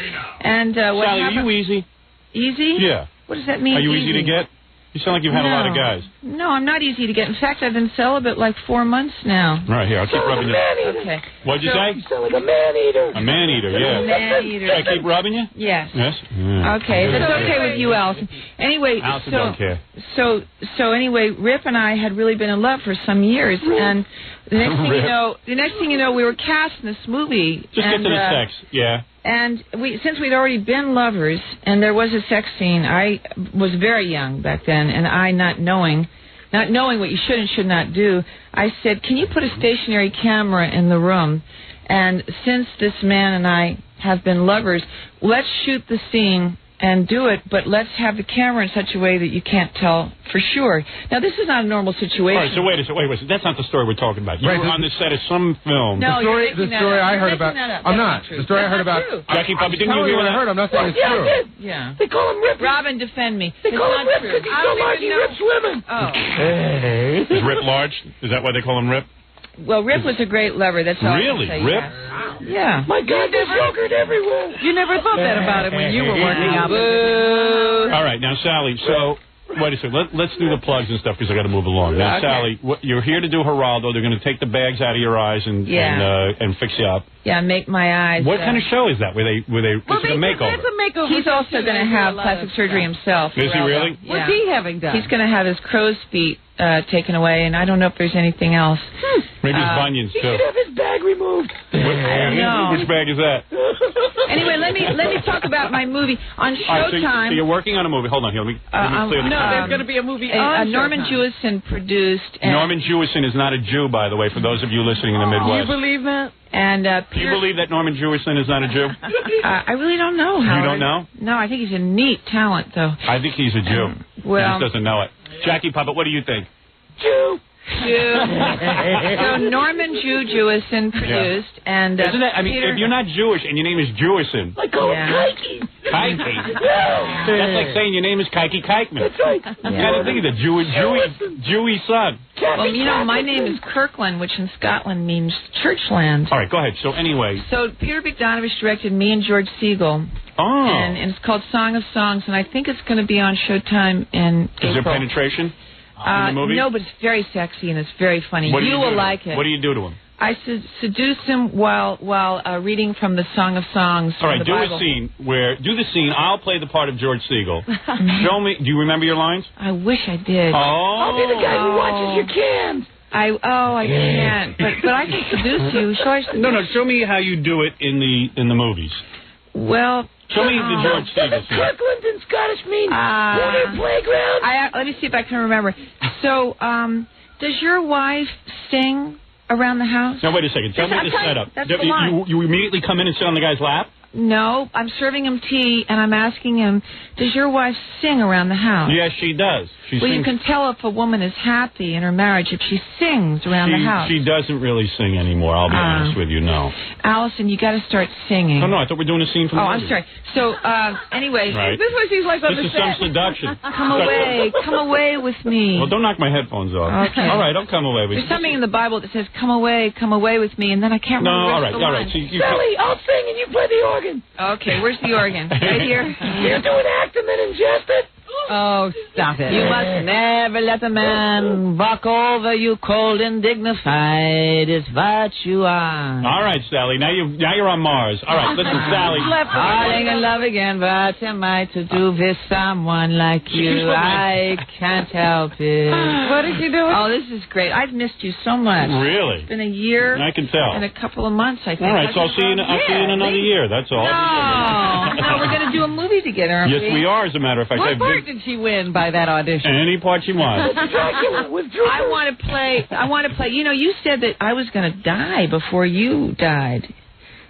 And what Sally, happened? are you easy? Easy? Yeah. What does that mean? Are you easy to get? You sound like you've had a lot of guys. No, I'm not easy to get. In fact, I've been celibate like 4 months now. Right, here, I'll keep rubbing you. Okay. What'd you say? You sound like a man-eater. A man-eater, yeah. Man-eater. Should I keep rubbing you? Yes. Yes? Mm. Okay, that's okay with you, Allison. Anyway, Allison don't care. So anyway, Rip and I had really been in love for some years, and the next thing you know, we were cast in this movie. Just get to the sex, yeah. And since we'd already been lovers, and there was a sex scene, I was very young back then, and I not knowing what you should and should not do, I said, "Can you put a stationary camera in the room? And since this man and I have been lovers, let's shoot the scene and do it, but let's have the camera in such a way that you can't tell for sure." Now, this is not a normal situation. All right, so wait a second. That's not the story we're talking about. You were on the set of some film. No, the story I heard about. I'm not. The story I heard about. Jackie Papa, didn't you hear what that? I heard? I'm not saying it's true. Yeah. They call him Rip. Robin, defend me. They call him Rip because he's so large he rips women. Oh. Is Rip large? Is that why they call him Rip? Well, Rip was a great lover. That's all Really? I can say. Rip? Yeah. My God, there's yogurt everywhere. You never thought that about it when you were working out. All right, now, Sally, so, wait a second. Let's do the plugs and stuff because I got to move along. Now, Okay. Sally, you're here to do Geraldo. They're going to take the bags out of your eyes and fix you up. Yeah, make my eyes. What kind of show is that? Where they it's a makeover? It's a makeover. He's also going to have plastic surgery himself. Is he really? Yeah. What's he having done? He's going to have his crow's feet taken away, and I don't know if there's anything else. Maybe his bunions, He too. should have his bag removed. know. Which bag is that? Anyway, let me talk about my movie on All right, Showtime. so you're working on a movie. Hold on here. Let me clear the no, camera. there's going to be a movie on Norman Showtime. Jewison produced. And, Norman Jewison is not a Jew, by the way, for those of you listening in the You Midwest. believe that? And Do you Peter, believe that Norman Jewison is not a Jew? I really don't know. Howard. You don't know? No, I think he's a neat talent, though. I think he's a Jew. Well, he just doesn't know it. Jackie Puppet, what do you think? Jew. So Norman Jewison produced, and Isn't it? I mean, Peter, if you're not Jewish and your name is Jewison, I call him Kikey. Kikey. That's like saying your name is Kikey Kikeman. That's right. You gotta think of the Jewy son. Well, you know, my name is Kirkland, which in Scotland means churchland. All right, go ahead. So anyway. So Peter Bogdanovich directed me and George Siegel. Oh. And it's called Song of Songs, and I think it's going to be on Showtime in April. Is there penetration in the movie? No, but it's very sexy and it's very funny. What do You do will to like him? it. What do you do to him? I seduce him while reading from the Song of Songs. All right, from the do Bible. a scene where I'll play the part of George Siegel. Show me. Do you remember your lines? I wish I did. Oh. I'll be the guy who watches your cans. I can't. But I can seduce you. Shall I seduce? No. Show me how you do it in the movies. Well. Show me the George Siegel scene. Kirkland and Scottish mean water playground. Let me see if I can remember. So, does your wife sing around the house? Now, wait a second. Tell me the setup. That's the line. You immediately come in and sit on the guy's lap? No, I'm serving him tea, and I'm asking him, does your wife sing around the house? Yes, she does. She Well, sings. you can tell if a woman is happy in her marriage if she sings around the house. She doesn't really sing anymore, I'll be honest with you, no. Allison, you got to start singing. Oh, no, I thought we were doing a scene from the I'm movie. sorry. So, anyway. Right. This is what she's like on This the is set. some seduction. Come away with me. Well, don't knock my headphones off. Okay. All right, I'll come away with you. There's something in the Bible that says, come away with me, and then I can't No, remember all the right, rest of the all right. line. So you Sally, I'll sing and you play the organ. Okay, where's the organ? Right here? You're doing acting and ingest it. Oh, stop it. You must never let a man walk over you cold and dignified is what you are. All right, Sally, now you're on Mars. All right, listen, Sally. Falling in love again, what am I to do with someone like you? I can't help it. What did you do? Oh, this is great. I've missed you so much. Really? It's been a year. I can tell. And a couple of months, I think. All right, so I'll see you in another year, that's all. No, we're going to do a movie together, aren't Yes, we are, as a matter of fact. What part did she win by that audition? Any part you want. I want to play. You know, you said that I was going to die before you died.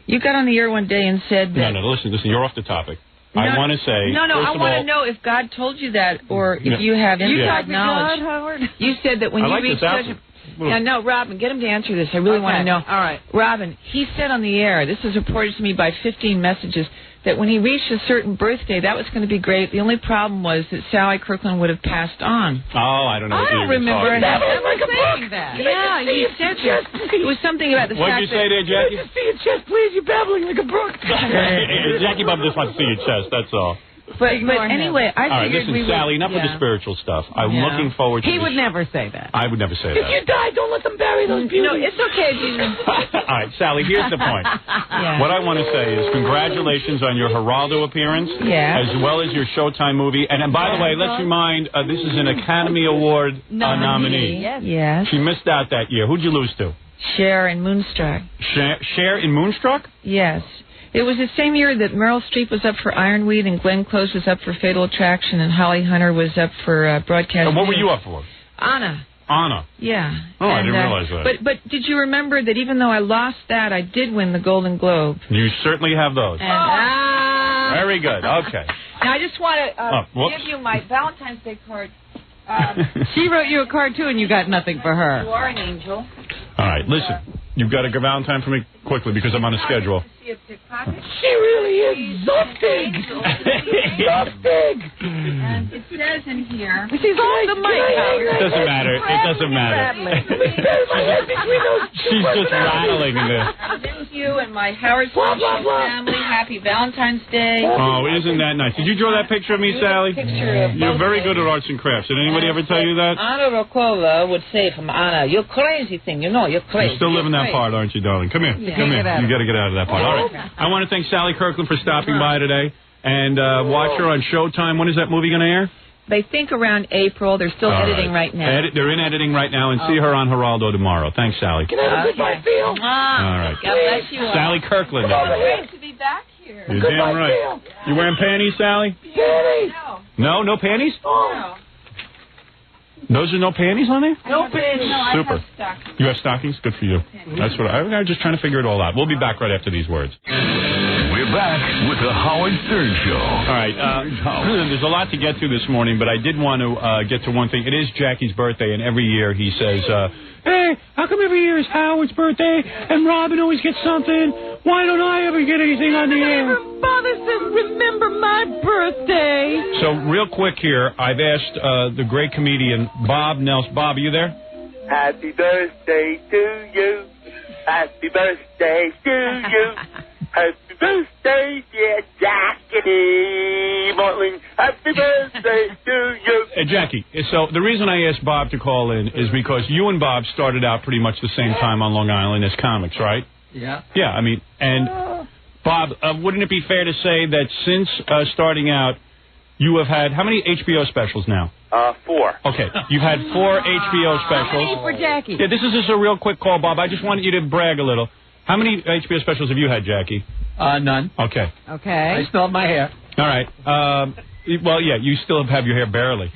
You got on the air one day and said that. No, listen, you're off the topic. I want to say. No, I want to know if God told you that or if you have inside knowledge. God, Howard? You said that when you reached such a. Yeah, no, Robin, get him to answer this. I really want to know. All right. Robin, he said on the air, this was reported to me by 15 messages, that when he reached a certain birthday, that was going to be great. The only problem was that Sally Kirkland would have passed on. Oh, I don't know. I don't remember him saying that. Yeah, you said that. It was something about the What fact did you say there, Jackie? Just see your chest, please. You're babbling like a brook. Jackie Bob just wants to see your chest, that's all. But anyway, I all right, figured listen, Sally, enough with the spiritual stuff. I'm looking forward to He this. would never say that. I would never say If that. you die, don't let them bury those beauties. No, it's okay. All right, Sally, here's the point. What I want to say is congratulations on your Geraldo appearance, as well as your Showtime movie. And by the way, let's remind, this is an Academy Award nominee. Yes. She missed out that year. Who'd you lose to? Cher in Moonstruck. Cher in Moonstruck? Yes. It was the same year that Meryl Streep was up for Ironweed and Glenn Close was up for Fatal Attraction and Holly Hunter was up for Broadcast. And what were you up for? Anna. Yeah. Oh, I didn't realize that. But did you remember that even though I lost that, I did win the Golden Globe? You certainly have those. And, Very good. Okay. Now, I just want to give you my Valentine's Day card. She wrote you a card, too, and you got nothing for her. You are an angel. All right, listen. You've got to go Valentine for me quickly because I'm on a schedule. She really is Zoftig. Zoftig. And it says in here. She's off the mic, Howard. It doesn't matter. It doesn't matter. She's just rattling in there. Thank you and my Howard Simpson family. Happy Valentine's Day. Oh, isn't that nice? Did you draw that picture of me, Sally? You're very good at arts and crafts. Did anybody ever tell you that? Anna Rokova would say from Anna, you're crazy thing. You know, you're crazy. You're still living that part, aren't you, darling? Come here. Come here. You got to get out of that part. All right. I want to thank Sally Kirkland for stopping by today. And watch her on Showtime. When is that movie going to air? They think around April. They're still editing right now. They're in editing right now, and see her on Geraldo tomorrow. Thanks, Sally. Can I have a goodbye feel? All right. God bless you. Sally Kirkland. Great to be back here. You're damn right. You wearing panties, Sally? Panties. No panties? No. Those are no panties on there? No panties. No, Super. I have stockings. You have stockings? Good for you. That's what I'm just trying to figure it all out. We'll be back right after these words. We're back with the Howard Stern Show. All right. There's a lot to get through this morning, but I did want to get to one thing. It is Jackie's birthday, and every year he says, hey, how come every year is Howard's birthday and Robin always gets something? Why don't I ever get anything on the air? Never bothers to remember my birthday. So real quick here, I've asked the great comedian Bob Nelson. Bob, are you there? Happy birthday to you. Happy birthday to you. Happy birthday, dear Jackie Martling. Happy birthday to you. Hey, Jackie, so the reason I asked Bob to call in is because you and Bob started out pretty much the same time on Long Island as comics, right? Yeah. Yeah, I mean, and Bob, wouldn't it be fair to say that since starting out, you have had, how many HBO specials now? 4. Okay, you've had 4 HBO specials. How many for Jackie? Yeah, this is just a real quick call, Bob. I just wanted you to brag a little. How many HBO specials have you had, Jackie? None. Okay. I still have my hair. All right. Well, yeah, you still have your hair barely.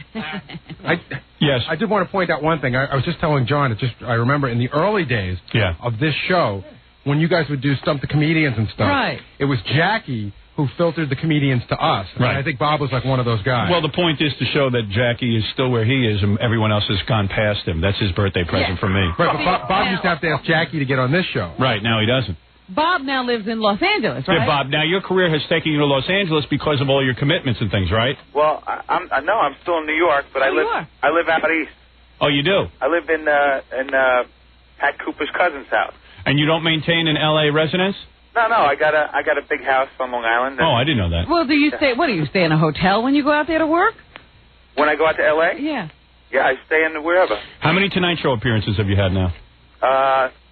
Yes. I did want to point out one thing. I was just telling John, I remember in the early days of this show, when you guys would do Stump the Comedians and stuff, right. It was Jackie who filtered the comedians to us. Right. And I think Bob was like one of those guys. Well, the point is to show that Jackie is still where he is and everyone else has gone past him. That's his birthday present for me. Right, but Bob used to have to ask Jackie to get on this show. Right, now he doesn't. Bob now lives in Los Angeles, right? Yeah, Bob, now your career has taken you to Los Angeles because of all your commitments and things, right? Well, I'm still in New York, but I live out east. Oh, you do? I live in Pat Cooper's cousin's house. And you don't maintain an L.A. residence? No, I got a big house on Long Island. Oh, I didn't know that. Well, do you stay in a hotel when you go out there to work? When I go out to L.A.? Yeah. Yeah, I stay in wherever. How many Tonight Show appearances have you had now?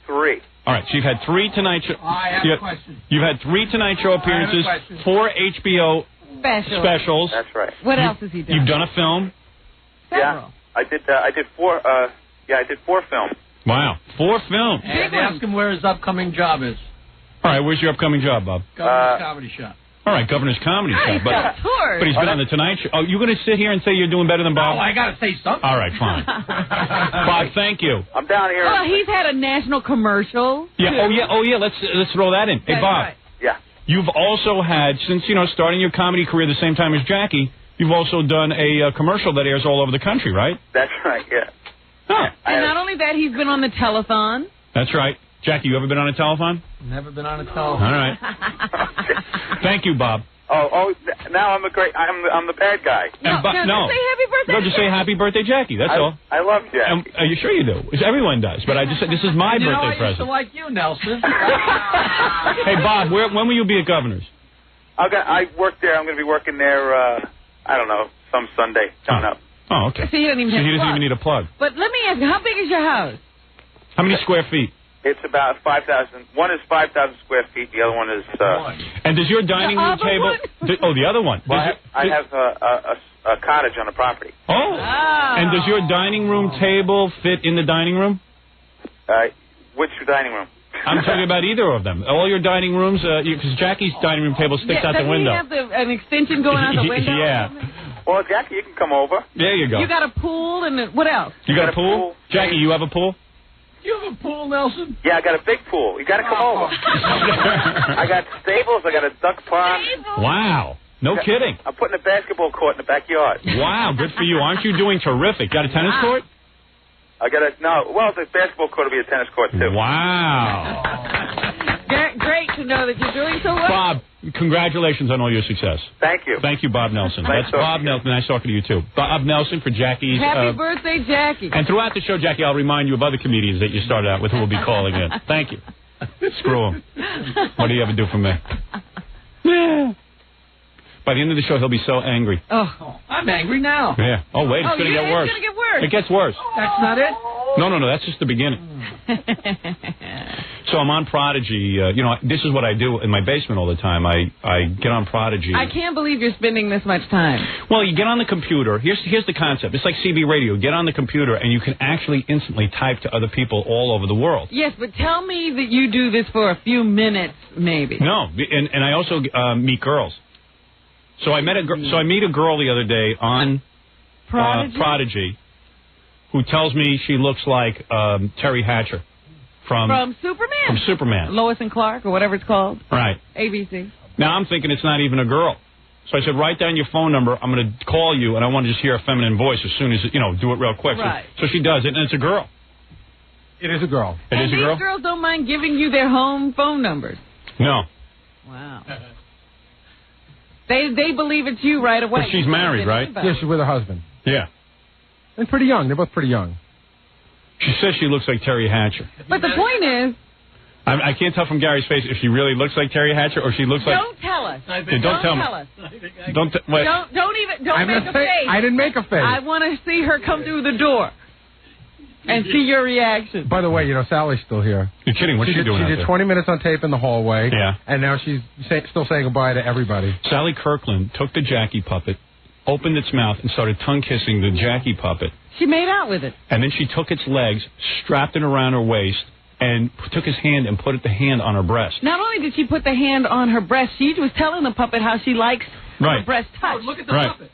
3. All right, so you've had 3 Tonight Show... I have a question. You've had 3 Tonight Show appearances, 4 HBO specials. That's right. What else has he done? You've done a film? Yeah, I did 4. I did 4 films. Wow, 4 films. And ask him where his upcoming job is. All right, where's your upcoming job, Bob? Governor's Comedy Shop. All right, Governor's Comedy Shop. But he's been on the Tonight Show. Oh, you're going to sit here and say you're doing better than Bob? Oh, I got to say something. All right, fine. Bob, thank you. I'm down here. Well, he's had a national commercial. Yeah. Too. Oh yeah. Let's throw that in. Hey, Bob. Right. Yeah. You've also had, since starting your comedy career the same time as Jackie, you've also done a commercial that airs all over the country, right? That's right. Yeah. Huh. And not only that, he's been on the telethon. That's right. Jackie, you ever been on a telethon? Never been on a telephone. All right. Thank you, Bob. Now I'm the bad guy. No. Just say happy birthday. No, just say happy birthday, Jackie. That's all. I love Jackie. Are you sure you do? Everyone does. But I just said this is my birthday I present. used to like you, Nelson. Hey, Bob, when will you be at Governor's? I work there. I'm going to be working there. I don't know, some Sunday coming up. Oh, okay. So he doesn't even need a plug. But let me ask you, how big is your house? How many square feet? It's about 5,000. One is 5,000 square feet. The other one is. And does your dining room table? The other one. Well, I have a cottage on the property. Oh. And does your dining room table fit in the dining room? Which dining room? I'm talking about either of them. All your dining rooms, because Jackie's dining room table sticks out the window. Does he have an extension going out the window? Yeah. Well, Jackie, you can come over. There you go. You got a pool and what else? You got a pool? Jackie, you have a pool? You have a pool, Nelson? Yeah, I got a big pool. You got to come over. I got stables. I got a duck pond. Wow. No kidding. I'm putting a basketball court in the backyard. Wow, good for you. Aren't you doing terrific? Got a tennis court? I got the basketball court will be a tennis court, too. Wow. Great to know that you're doing so well. Bob, congratulations on all your success. Thank you. Thank you, Bob Nelson. That's Bob Nelson. Nice talking to you, too. Bob Nelson for Jackie's... Happy birthday, Jackie. And throughout the show, Jackie, I'll remind you of other comedians that you started out with who will be calling in. Thank you. Screw him. What do you ever do for me? By the end of the show, he'll be so angry. Oh, I'm angry now. Yeah. Oh, wait, it's going to get worse. It's going to get worse. It gets worse. That's not it? No, that's just the beginning. So I'm on Prodigy. This is what I do in my basement all the time. I get on Prodigy. I can't believe you're spending this much time. Well, you get on the computer. Here's the concept. It's like CB radio. Get on the computer, and you can actually instantly type to other people all over the world. Yes, but tell me that you do this for a few minutes, maybe. No, and I also meet girls. So I meet a girl the other day on Prodigy who tells me she looks like Terry Hatcher from Superman. From Superman. Lois and Clark, or whatever it's called. Right. ABC. Now I'm thinking it's not even a girl. So I said, write down your phone number. I'm going to call you, and I want to just hear a feminine voice as soon as, do it real quick. Right. So she does it, and it's a girl. It is a girl. It is a girl? These girls don't mind giving you their home phone numbers. No. Wow. They believe it's you right away. But she's married, right? Yeah, she's with her husband. Yeah. And pretty young. They're both pretty young. She says she looks like Terry Hatcher. But the point is... I can't tell from Gary's face if she really looks like Terry Hatcher or she looks like... Don't tell us. Don't tell me. Us. Don't make a face. I didn't make a face. I want to see her come through the door and see your reaction. By the way, Sally's still here. You're kidding. What's she doing She out did there? 20 minutes on tape in the hallway. Yeah. And now she's still saying goodbye to everybody. Sally Kirkland took the Jackie puppet, opened its mouth, and started tongue-kissing the Jackie puppet. She made out with it. And then she took its legs, strapped it around her waist, and took his hand and put the hand on her breast. Not only did she put the hand on her breast, she was telling the puppet how she likes her breast touch. Oh, look at the puppet.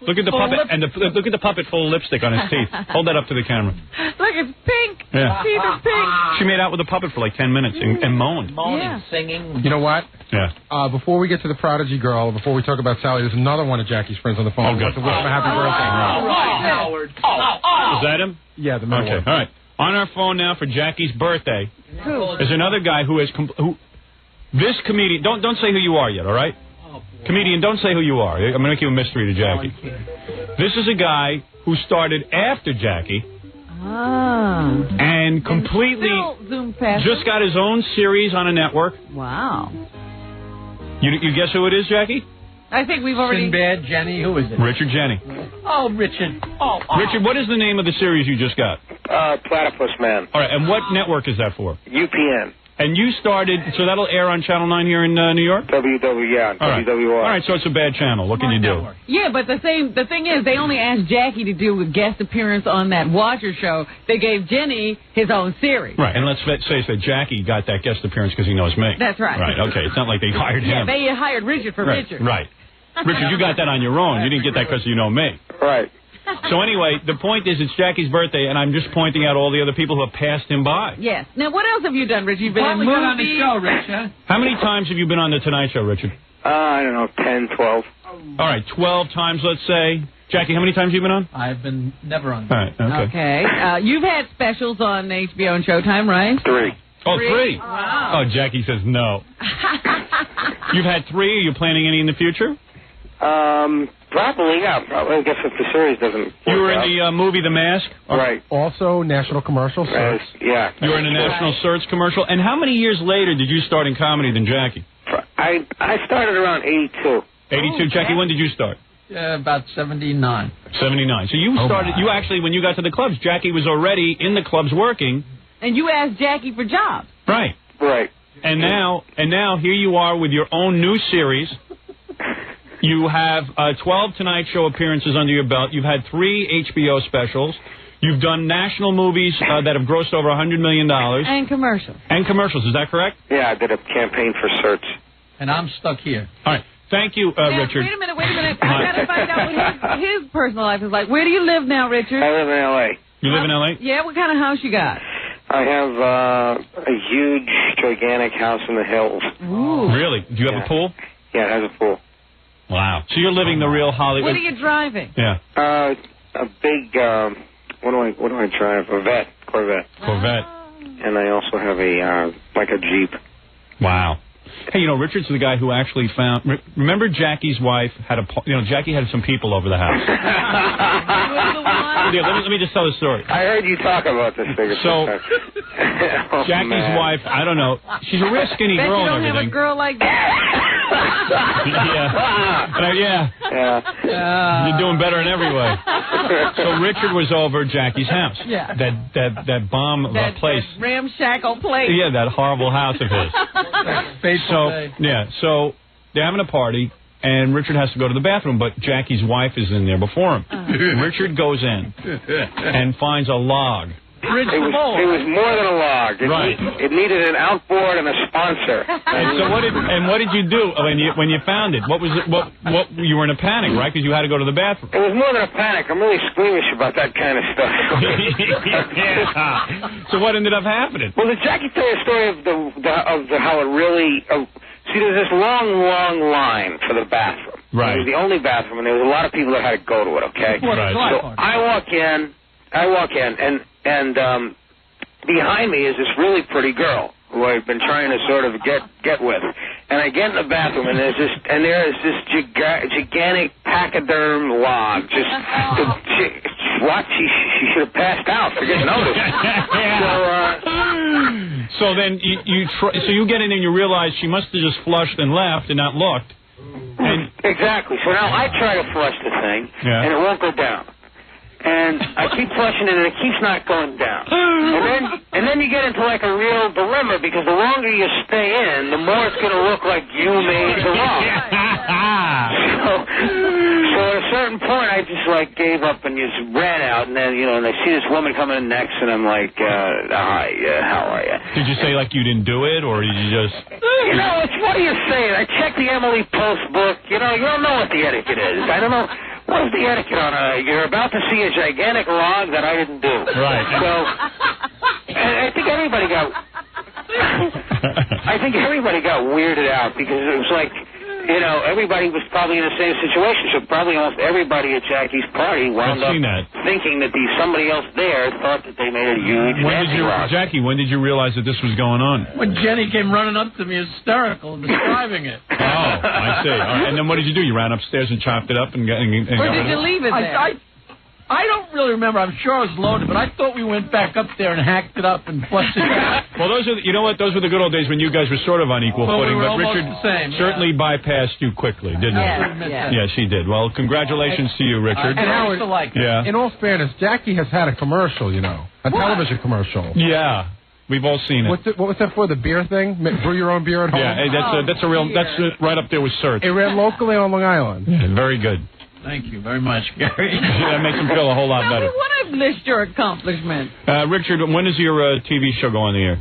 Look at the puppet, and look at the puppet full of lipstick on his teeth. Hold that up to the camera. Look Look, it's pink. Yeah. Teeth are pink. She made out with a puppet for like 10 minutes and moaned. Moaning, singing. You know what? Yeah. Before we get to the Prodigy girl, before we talk about Sally, there's another one of Jackie's friends on the phone. Oh, good. To wish him a happy birthday. All right, Howard. Is that him? Yeah, the middle Okay, one. all right. On our phone now for Jackie's birthday is another guy who has this comedian. Don't say who you are yet, all right? Comedian, don't say who you are. I'm going to make you a mystery to Jackie. This is a guy who started after Jackie and completely just got his own series on a network. Wow. You guess who it is, Jackie? I think we've already... Sinbad, Jenny, who is it? Richard Jenny. Oh, Richard. Richard, what is the name of the series you just got? Platypus Man. All right, and what network is that for? UPN. And you started, so that'll air on Channel 9 here in New York? WWR. All right, so it's a bad channel. What can you do? Yeah, but the thing is, they only asked Jackie to do a guest appearance on that Watcher show. They gave Jenny his own series. Right, and let's say that Jackie got that guest appearance because he knows me. That's right. Right, okay. It's not like they hired him. Yeah, they hired Richard for Richard. Right. Richard, you got that on your own. You didn't get that because you know me. Right. So anyway, the point is it's Jackie's birthday, and I'm just pointing out all the other people who have passed him by. Yes. Now, what else have you done, Richard? You've been in Finally movies. got on the show, Rich, huh? How many times have you been on The Tonight Show, Richard? I don't know, 10, 12. All right, 12 times, let's say. Jackie, how many times have you been on? I've been never on. All right, okay. Okay. You've had specials on HBO and Showtime, right? 3. Oh, 3? Wow. Oh, Jackie says no. You've had 3. Are you planning any in the future? Probably, yeah. Probably. I guess if the series doesn't You were work in the movie The Mask? Right. Also, national commercial search. Yeah. You were in a National Search commercial. And how many years later did you start in comedy than Jackie? I started around 82. 82. Jackie, when did you start? About 79. 79. So you started, you actually, when you got to the clubs, Jackie was already in the clubs working. And you asked Jackie for jobs. Right. Right. And now here you are with your own new series. You have 12 Tonight Show appearances under your belt. You've had 3 HBO specials. You've done national movies that have grossed over $100 million. And commercials. And commercials, is that correct? Yeah, I did a campaign for Search. And I'm stuck here. All right. Thank you, Richard. Wait a minute. I got to find out what his personal life is like. Where do you live now, Richard? I live in L.A. You live in L.A.? Yeah, what kind of house you got? I have a huge, gigantic house in the hills. Ooh. Really? Do you have a pool? Yeah, it has a pool. Wow. So you're living the real Hollywood. What are you driving? Yeah. A big, what do I drive? A Corvette. Corvette. And I also have a Jeep. Wow. Hey, Richard's the guy who actually found. Remember, Jackie's wife had Jackie had some people over the house. Yeah, let me just tell the story. I heard you talk about this thing. So, Jackie's wife, I don't know. She's a real skinny girl and everything. Bet you don't have a girl like that. Yeah. You're doing better in every way. So Richard was over Jackie's house. Yeah. That bomb of a place. That ramshackle place. Yeah, that horrible house of his. So they're having a party, and Richard has to go to the bathroom, but Jackie's wife is in there before him. Richard goes in and finds a log. It was more than a log. It needed an outboard and a sponsor. And so what did you do when you found it? What was it? What you were in a panic, right? Because you had to go to the bathroom. It was more than a panic. I'm really squeamish about that kind of stuff. Yeah. So what ended up happening? Well, did Jackie tell you a story of how it really? See, there's this long line for the bathroom. Right. It was the only bathroom, and there was a lot of people that had to go to it. Okay. Right. So I walk in, and behind me is this really pretty girl who I've been trying to sort of get with. And I get in the bathroom, and there is this gigantic pachyderm log. She should have passed out for getting noticed. So then you get in and you realize she must have just flushed and left and not looked. Exactly. So now I try to flush the thing, and it won't go down. And I keep flushing it, and it keeps not going down. And then you get into like a real dilemma, because the longer you stay in, the more it's going to look like you made the log. So at a certain point, I just gave up and just ran out. And then and I see this woman coming in next, and I'm like, "Hi, how are you?" Did you say you didn't do it, or did you just? It's what do you say? I checked the Emily Post book. You don't know what the etiquette is. I don't know. What is the etiquette on you're about to see a gigantic log that I didn't do. Right. So, I think everybody got... I think everybody got weirded out because it was like, you know, everybody was probably in the same situation. So probably almost everybody at Jackie's party wound up thinking that somebody else there thought that they made a huge Jackie, when did you realize that this was going on? When Jenny came running up to me hysterical and describing it. Oh, I see. All right. And then what did you do? You ran upstairs and chopped it up and got rid of it? Or did you leave it there? I don't really remember. I'm sure I was loaded, but I thought we went back up there and hacked it up and flushed it out. Well, those are those were the good old days when you guys were sort of on equal footing. We were but almost Richard the same, certainly bypassed you quickly, didn't he? Yes, he did. Well, congratulations to you, Richard. And Howard, in all fairness, Jackie has had a commercial, a television commercial. Yeah. We've all seen it. What was that for? The beer thing? Brew your own beer at home? Yeah, that's right up there with Search. It ran locally on Long Island. Yeah, very good. Thank you very much, Gary. That makes him feel a whole lot better. What I've missed your accomplishment. Richard, when does your TV show go on the air?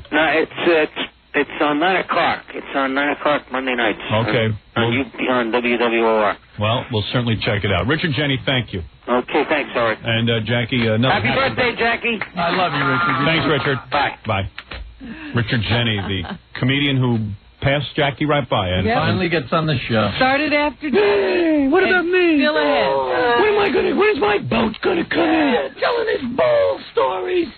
It's on 9 o'clock. It's on 9 o'clock Monday nights. Okay. On WWOR. Well, we'll certainly check it out. Richard, Jenny, thank you. Okay, thanks, Howard. And Jackie, happy birthday, Jackie. I love you, Richard. Thanks, Richard. Bye. Bye. Richard Jenny, the comedian who passed Jackie right by. And finally gets on the show. Started after Hey, what about me? Still ahead. When's my boat gonna come in? Telling his bull stories.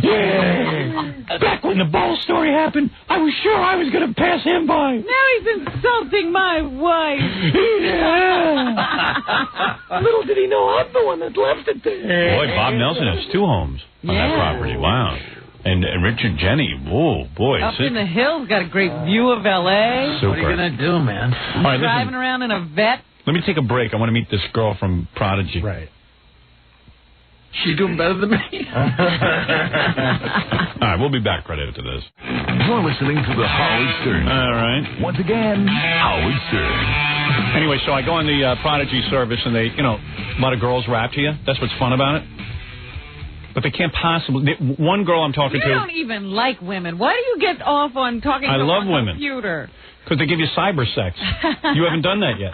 Yeah. Back when the bull story happened, I was sure I was gonna pass him by. Now he's insulting my wife. Yeah. Little did he know I'm the one that left it there. Boy, Bob Nelson has 2 homes on that property. Wow. And Richard Jenny, whoa, boy. Up in the hills, got a great view of L.A. Super. What are you going to do, man? All right, driving around in a vet. Let me take a break. I want to meet this girl from Prodigy. Right. She doing better than me. All right, we'll be back right after this. You're listening to the Howard Stern. All right. Once again, Howard Stern. Anyway, so I go on the Prodigy service, and they, a lot of girls rap to you. That's what's fun about it. But they can't possibly. One girl I'm talking to. You don't even like women. Why do you get off on talking to love a women. computer? Because they give you cyber sex. You haven't done that yet.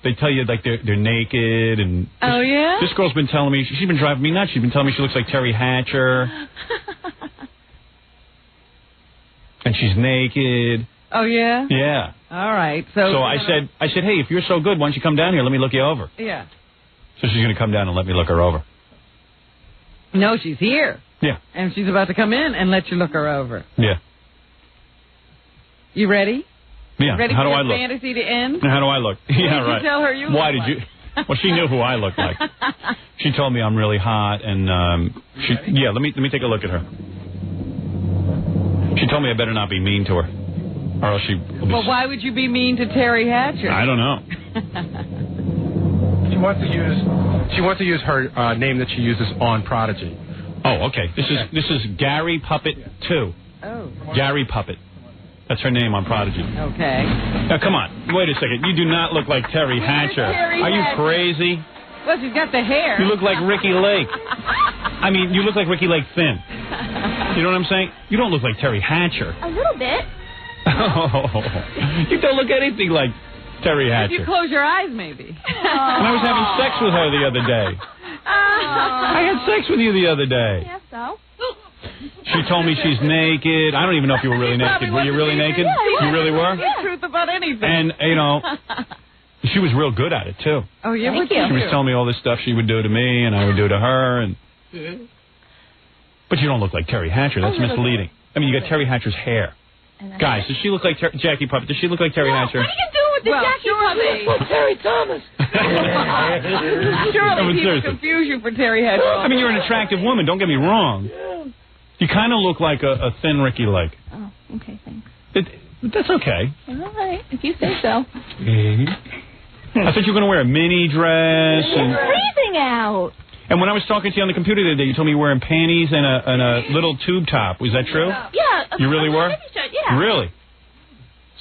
They tell you like they're naked and. Oh yeah. This girl's been telling me she's been driving me nuts. She's been telling me she looks like Terry Hatcher. And she's naked. Oh yeah. Yeah. All right. So I said, hey, if you're so good, why don't you come down here? Let me look you over. Yeah. So she's going to come down and let me look her over. No, she's here. Yeah. And she's about to come in and let you look her over. Yeah. You ready? Yeah. Ready How for do I your look? fantasy to end? How do I look? Yeah, Why right. did you tell her you Why look did you? Well, she knew who I looked like. She told me I'm really hot, and yeah. Let me take a look at her. She told me I better not be mean to her, or else she. Well, why would you be mean to Terry Hatcher? I don't know. She wants to use her name that she uses on Prodigy. Oh, okay. This is Gary Puppet 2. Oh. Gary Puppet. That's her name on Prodigy. Okay. Now, come on. Wait a second. You do not look like Terry Hatcher. Are you crazy? Well, she's got the hair. You look like Ricky Lake. I mean, you look like Ricky Lake thin. You know what I'm saying? You don't look like Terry Hatcher. A little bit. Oh, you don't look anything like Terry Hatcher. If you close your eyes, maybe. And I was having sex with her the other day. I had sex with you the other day. Yeah, so? She told me she's naked. I don't even know if you were really naked. Were you really naked? Yeah, you really were? The truth about anything. And, she was real good at it, too. Oh, yeah? Thank you. She was telling me all this stuff she would do to me and I would do to her. And But you don't look like Terry Hatcher. That's misleading. I mean, you got Terry Hatcher's hair. Guys, does she look like Jackie Puppet? Does she look like Terry Hatcher? What are you doing with the Jackie Puppet? Well, Terry Thomas. Surely people confuse you for Terry Hatcher. I mean, you're an attractive woman. Don't get me wrong. You kind of look like a thin Ricky Lake. Oh, okay, thanks. That's okay. All right, if you say so. I thought you were going to wear a mini dress. It's freezing out. And when I was talking to you on the computer the other day, you told me you were wearing panties and a little tube top. Was that true? Yeah. You really were? Yeah. Really?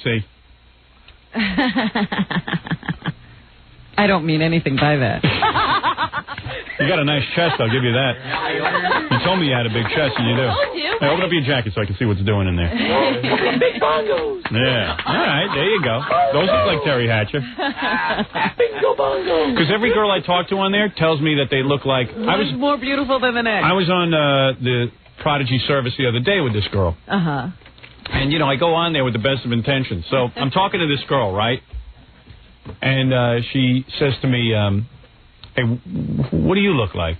See? I don't mean anything by that. You got a nice chest, I'll give you that. You told me you had a big chest, and you do. Hey, open up your jacket so I can see what's doing in there. Big bongos. Yeah. All right, there you go. Those look like Terry Hatcher. Bingo bongos. Because every girl I talk to on there tells me that they look like... I was more beautiful than the next. I was on the Prodigy service the other day with this girl. Uh-huh. And, you know, I go on there with the best of intentions. So I'm talking to this girl, right? And she says to me, hey, what do you look like?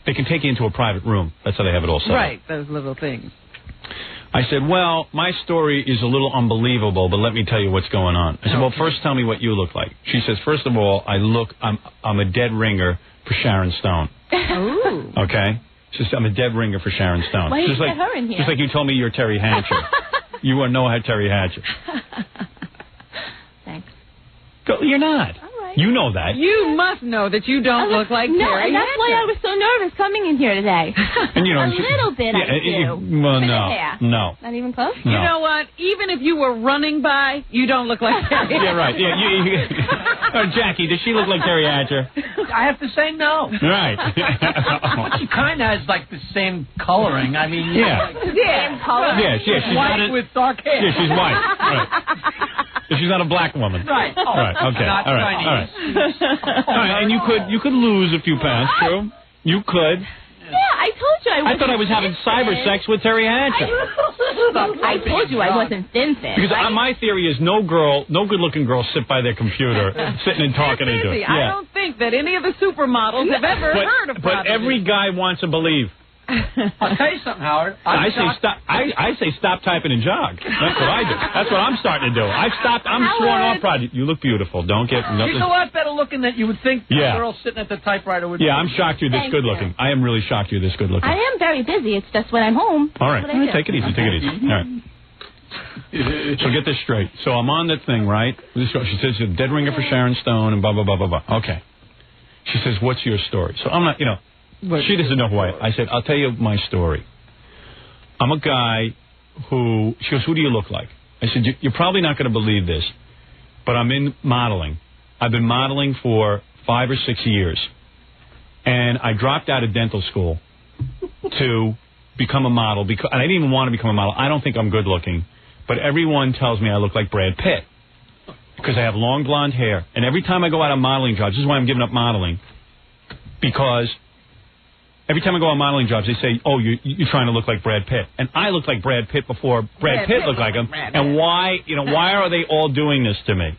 They can take you into a private room. That's how they have it all set up. Right, those little things. I said, well, my story is a little unbelievable, but let me tell you what's going on. I said, well, first tell me what you look like. She says, first of all, I'm a dead ringer for Sharon Stone. Ooh. Okay? She says, I'm a dead ringer for Sharon Stone. Why did you like, get her in here? Just like you told me you're Terry Hatcher. You are no Terry Hatcher. Thanks. You're not. All right. You know that. You must know that you don't look like no, Terry and that's why I was so nervous coming in here today. And you know, a little bit, yeah, I do. Well, But no. yeah. No. Not even close? No. You know what? Even if you were running by, you don't look like Terry. Yeah, right. Yeah, Jackie, does she look like Terry Hatcher? I have to say no. Right. She kind of has like the same coloring. I mean, yeah. Same color. Yeah, she's white not with dark hair. Yeah, she's white. Right. She's not a black woman. Right. Oh, right. Okay. Not all right. Chinese. All right. And you could lose a few pounds, true? You could. Yeah, I told you I wasn't. I thought I was having cyber sex with Terry Hatcher. I told you I wasn't thin. Because my theory is no good-looking girl sit by their computer, sitting and talking into it. I don't think that any of the supermodels have ever heard of Prodigy. But every guy wants to believe. I'll tell you something, Howard. I say stop typing and jog. That's what I do. That's what I'm starting to do. I'm sworn off Prodigy. You look beautiful. Don't get nothing. She's a lot better looking than you would think. Yeah. A girl sitting at the typewriter would. Yeah, I'm shocked you're this good looking. I am really shocked you're this good looking. I am very busy. It's just when I'm home. All right. That's what I do. Take it easy. Take it easy. All right. So get this straight. So I'm on that thing, right? She says you're a dead ringer for Sharon Stone and blah blah blah blah blah. Okay. She says, "What's your story?" So I'm not, you know. She doesn't know who I am. I said, I'll tell you my story. I'm a guy who... She goes, who do you look like? I said, you're probably not going to believe this, but I'm in modeling. I've been modeling for 5 or 6 years. And I dropped out of dental school to become a model. And I didn't even want to become a model. I don't think I'm good looking. But everyone tells me I look like Brad Pitt. Because I have long blonde hair. And every time I go out on modeling jobs, this is why I'm giving up modeling. Because... every time I go on modeling jobs, they say, oh, you're trying to look like Brad Pitt. And I look like Brad Pitt before Brad Pitt looked like him. And why are they all doing this to me?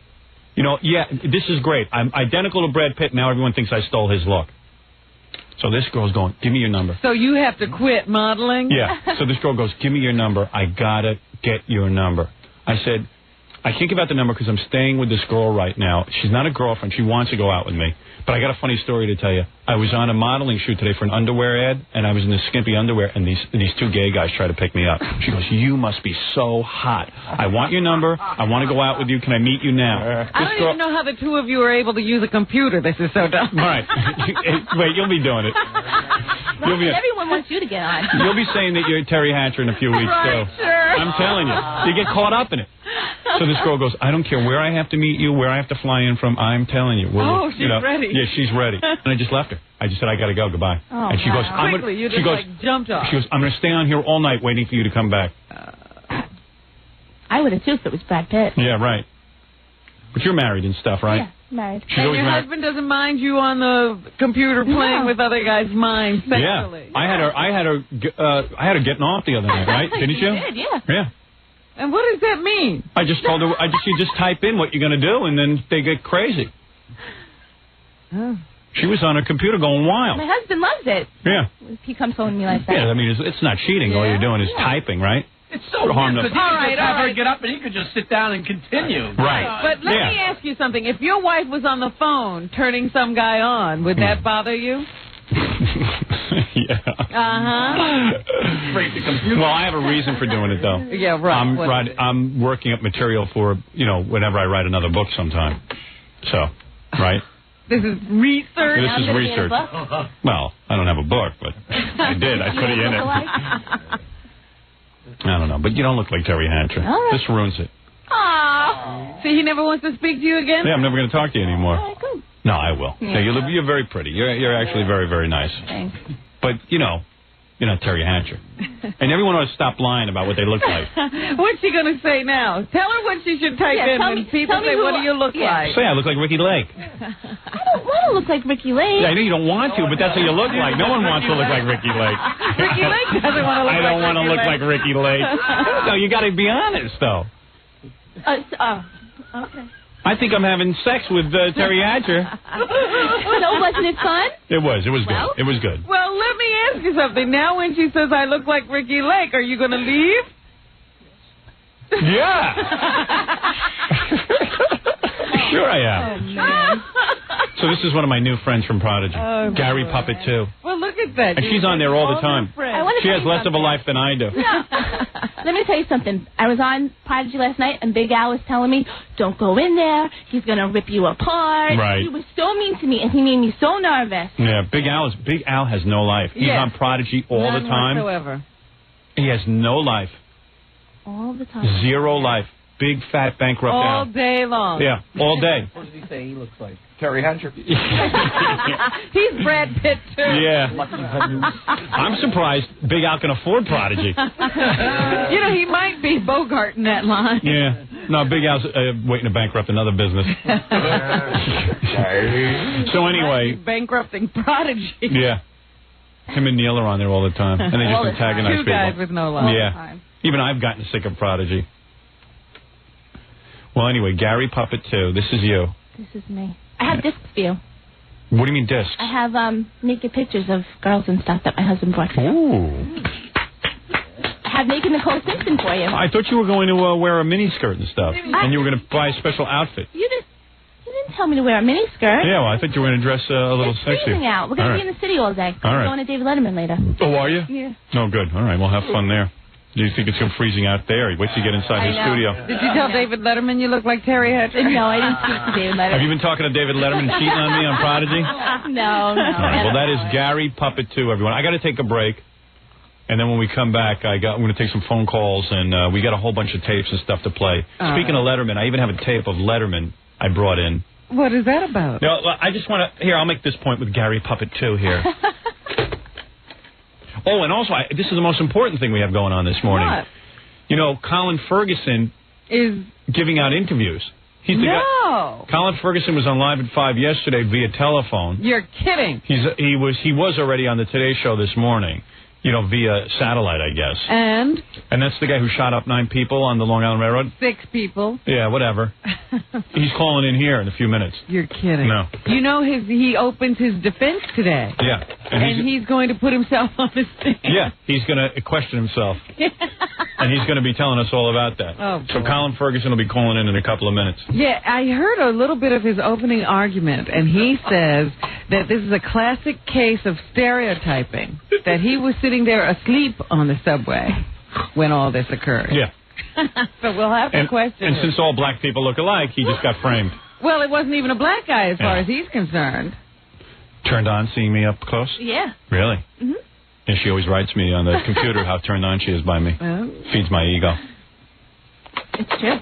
You know, yeah, this is great. I'm identical to Brad Pitt. Now everyone thinks I stole his look. So this girl's going, give me your number. So you have to quit modeling? Yeah. So this girl goes, give me your number. I got to get your number. I said, I can't give out the number because I'm staying with this girl right now. She's not a girlfriend. She wants to go out with me. But I got a funny story to tell you. I was on a modeling shoot today for an underwear ad, and I was in this skimpy underwear, and these 2 gay guys try to pick me up. She goes, you must be so hot. I want your number. I want to go out with you. Can I meet you now? I don't even know how the two of you are able to use a computer. This is so dumb. All right. Wait, you'll be doing it. Everyone wants you to get on. You'll be saying that you're Terry Hatcher in a few weeks, right, too. Sure. I'm telling you. You get caught up in it. So this girl goes, I don't care where I have to meet you, where I have to fly in from. I'm telling you. She's ready. Yeah, she's ready. And I just left her. I just said, I got to go. Goodbye. Oh, and she goes, jumped off. She goes, I'm going to stay on here all night waiting for you to come back. I would have too if it was Brad Pitt. Yeah, right. But you're married and stuff, right? Yeah, married. She's and always your married. husband doesn't mind you on the computer playing with other guys' minds sexually. Yeah. I had her getting off the other night, right? Didn't you? Did, yeah. Yeah. And what does that mean? I just told her, you just type in what you're going to do, and then they get crazy. Oh. She was on her computer going wild. My husband loves it. Yeah. If he comes home to me like that. Yeah, I mean, it's not cheating. All you're doing is typing, right? It's so weird because he could just have her get up and he could just sit down and continue. Right. But let me ask you something. If your wife was on the phone turning some guy on, would that bother you? Yeah. Uh-huh. Well, I have a reason for doing it, though. Yeah, right. I'm working up material for, whenever I write another book sometime. So, right? This is research? This is research. Well, I don't have a book, but I did. I put it in it. I don't know, but you don't look like Terry Hatcher. This ruins it. Aww. See, he never wants to speak to you again? Yeah, I'm never going to talk to you anymore. Good. No, I will. Yeah. No, you're very pretty. You're actually very, very nice. Thanks. But, you're not Terry Hatcher. And everyone ought to stop lying about what they look like. What's she going to say now? Tell her what she should type in when people say, what do you look like? Say, I look like Ricky Lake. I don't want to look like Ricky Lake. Yeah, I know you don't want to, but that's what you look like. No one wants to look like Ricky Lake. Ricky Lake doesn't want to look like Ricky Lake. I don't want to look like Ricky Lake. No, you got to be honest, though. Okay. I think I'm having sex with Terry Hatcher. So, wasn't it fun? It was good. It was good. Well, let me ask you something. Now when she says I look like Ricky Lake, are you going to leave? Yeah. Sure I am. Oh, man. So this is one of my new friends from Prodigy. Oh, Gary boy. Puppet, too. Well, look at that. And she's on there all the time. She has less of a life than I do. Let me tell you something. I was on Prodigy last night, and Big Al was telling me, don't go in there. He's going to rip you apart. Right. He was so mean to me, and he made me so nervous. Yeah, Big Al has no life. He's on Prodigy all the time. None whatsoever. He has no life. All the time. Zero life. Big, fat, bankrupt All Al. day long. Yeah, all day. What does he say he looks like? Terry Hatcher. He's Brad Pitt, too. Yeah. I'm surprised Big Al can afford Prodigy. He might be Bogart in that line. Yeah. No, Big Al's waiting to bankrupt another business. So anyway. Bankrupting Prodigy. Yeah. Him and Neil are on there all the time. And they just antagonize people. Two guys with no love. Yeah. Even I've gotten sick of Prodigy. Well, anyway, Gary Puppet 2. This is you. This is me. I have discs for you. What do you mean discs? I have naked pictures of girls and stuff that my husband brought for me. Ooh. I have naked Nicole Simpson for you. I thought you were going to wear a miniskirt and stuff. And you were going to buy a special outfit. You didn't tell me to wear a miniskirt. Yeah, well, I thought you were going to dress a little it's sexy. freezing out. We're going to be in the city all day. We're going to David Letterman later. Oh, are you? Yeah. Oh, good. All right, we'll have fun there. Do you think it's going freezing out there? Wait till you get inside his studio. Did you tell David Letterman you look like Terry Hatcher? No, I didn't speak to David Letterman. Have you been talking to David Letterman cheating on me on Prodigy? No. All right, well, that is Gary Puppet 2, everyone. I got to take a break. And then when we come back, I'm going to take some phone calls, and we got a whole bunch of tapes and stuff to play. Speaking of Letterman, I even have a tape of Letterman I brought in. What is that about? No, I just want to... Here, I'll make this point with Gary Puppet 2 here. Oh, and also, this is the most important thing we have going on this morning. What? Colin Ferguson is giving out interviews. He's the guy. Colin Ferguson was on Live at 5 yesterday via telephone. You're kidding. He was already on the Today Show this morning. Via satellite, I guess. And that's the guy who shot up 9 people on the Long Island Railroad? 6 people. Yeah, whatever. He's calling in here in a few minutes. You're kidding. No. He opens his defense today. Yeah. And he's going to put himself on the stand. Yeah, he's going to question himself. And he's going to be telling us all about that. Oh, so Colin Ferguson will be calling in a couple of minutes. Yeah, I heard a little bit of his opening argument, and he says that this is a classic case of stereotyping, that he was sitting there asleep on the subway when all this occurred. Yeah. So we'll have to question And it. since all black people look alike, he just got framed. Well, it wasn't even a black guy as far as he's concerned. Turned on seeing me up close? Yeah. Really? Mm-hmm. And she always writes me on the computer how turned on she is by me. Feeds my ego. It's true.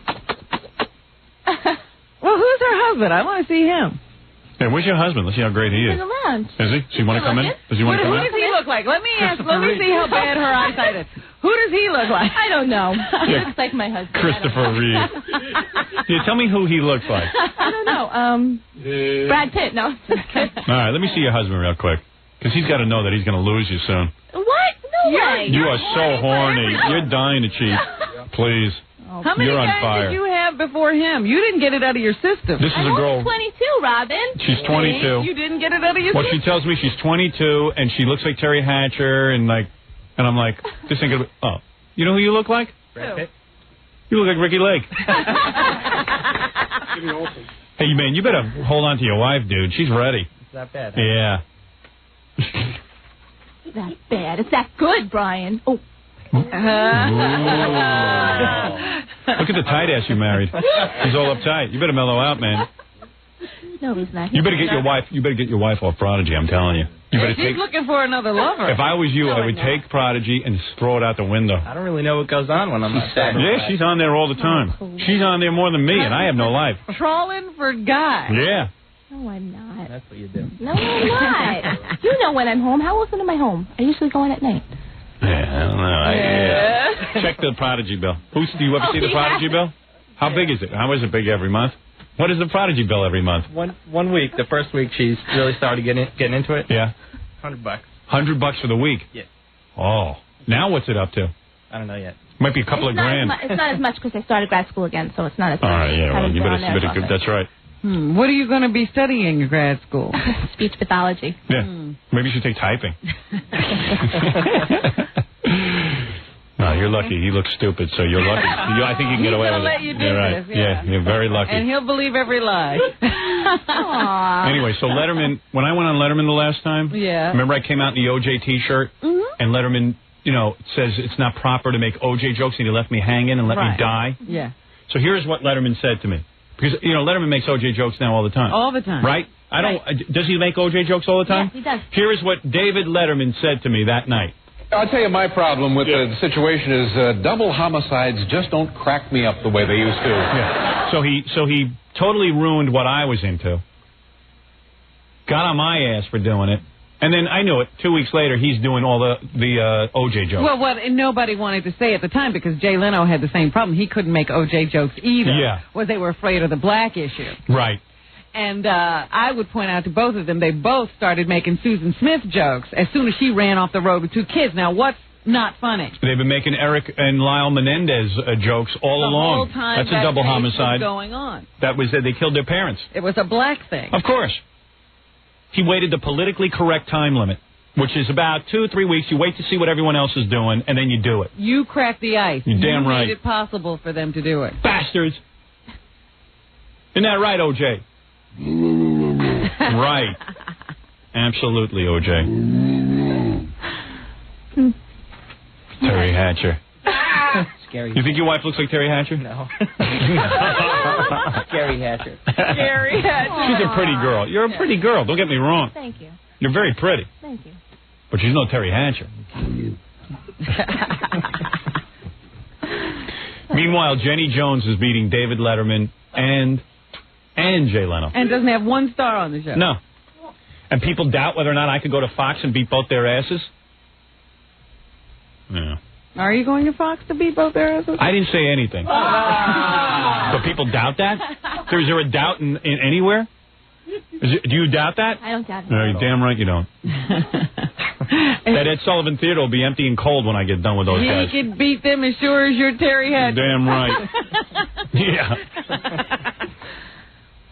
Well, who's her husband? I want to see him. Hey, where's your husband? Let's see how great he is. In the lounge. Is he? Does he want to come in? Does he want to come Who in? does he look like? Let me see how bad her eyesight is. Who does he look like? I don't know. He Yeah. looks like my husband. Christopher Reeve. Yeah, tell me who he looks like. I don't know. Brad Pitt, no. All right, let me see your husband real quick. Because he's got to know that he's going to lose you soon. What? No way. You are so horny. You're dying to cheat. Please. How many You're on guys fire. did you have before him? You didn't get it out of your system. This is a girl. I'm 22, Robin. She's 22. You didn't get it out of your Well, system? she tells me she's 22 and she looks like Terry Hatcher and I'm like, this ain't gonna be. Oh, you know who you look like? Brad Pitt. You look like Ricky Lake. Hey, man, you better hold on to your wife, dude. She's ready. It's that bad. Yeah. It's that bad. It's that good, Brian. Oh. Look at the tight ass you married. He's all uptight. You better mellow out, man. No, he's not. You better get your wife. You better get your wife off Prodigy. I'm telling you. You better She's looking for another lover. If I was you, I would take Prodigy and throw it out the window. I don't really know what goes on when I'm not sad. Yeah, she's on there all the time. She's on there more than me, and I have no life. Trawling for guys. Yeah. No, I'm not. That's what you do. No, I'm not. You know when I'm home. How often am I home? I usually go in at night. Yeah, I don't know. Check the Prodigy bill. Do you ever see the Prodigy bill? How big is it? How is it big every month? What is the Prodigy bill every month? One week. The first week she's really started getting into it. Yeah. $100. $100 for the week. Yeah. Oh, now what's it up to? I don't know yet. Might be a couple of grand. It's not as much because I started grad school again, so it's not as much. All right, yeah, well, you better that's right. What are you going to be studying in grad school? Speech pathology. Yeah. Maybe you should take typing. No, you're lucky. He looks stupid, so you're lucky. I think you can get away with it. Let you do you're right. this, yeah. You're very lucky. And he'll believe every lie. Anyway, so Letterman, when I went on Letterman the last time, remember I came out in the OJ T-shirt, and Letterman, says it's not proper to make OJ jokes, and he left me hanging and let me die. Yeah. So here's what Letterman said to me. Because, Letterman makes OJ jokes now all the time. All the time. Right? Does he make OJ jokes all the time? Yes, he does. Here is what David Letterman said to me that night. I'll tell you my problem with the situation is double homicides just don't crack me up the way they used to. Yeah. So he totally ruined what I was into. Got on my ass for doing it. And then I knew it. 2 weeks later, he's doing all the OJ jokes. Well, what nobody wanted to say at the time because Jay Leno had the same problem. He couldn't make OJ jokes either. Yeah. Was they were afraid of the black issue. Right. And I would point out to both of them, they both started making Susan Smith jokes as soon as she ran off the road with 2 kids. Now, what's not funny? They've been making Eric and Lyle Menendez jokes all along. The whole time that's a double homicide. Was going on. That was they killed their parents. It was a black thing. Of course. He waited the politically correct time limit, which is about 2 or 3 weeks. You wait to see what everyone else is doing, and then you do it. You cracked the ice. You're damn right. You made it possible for them to do it. Bastards. Isn't that right, O.J.? Right. Absolutely, O.J. Terry Hatcher. Scary. You think your wife looks like Terry Hatcher? No. Scary Hatcher. Scary Hatcher. She's a pretty girl. You're a pretty girl. Don't get me wrong. Thank you. You're very pretty. Thank you. But she's no Terry Hatcher. Meanwhile, Jenny Jones is beating David Letterman and Jay Leno. And doesn't have 1 star on the show. No. And people doubt whether or not I could go to Fox and beat both their asses. Yeah. Are you going to Fox to beat both their asses? I didn't say anything. But people doubt that? Is there a doubt in anywhere? Do you doubt that? I don't doubt it. No, you're damn right you don't. That Ed Sullivan Theater will be empty and cold when I get done with those guys. He could beat them as sure as you're Terry Hatcher. Damn right. Yeah.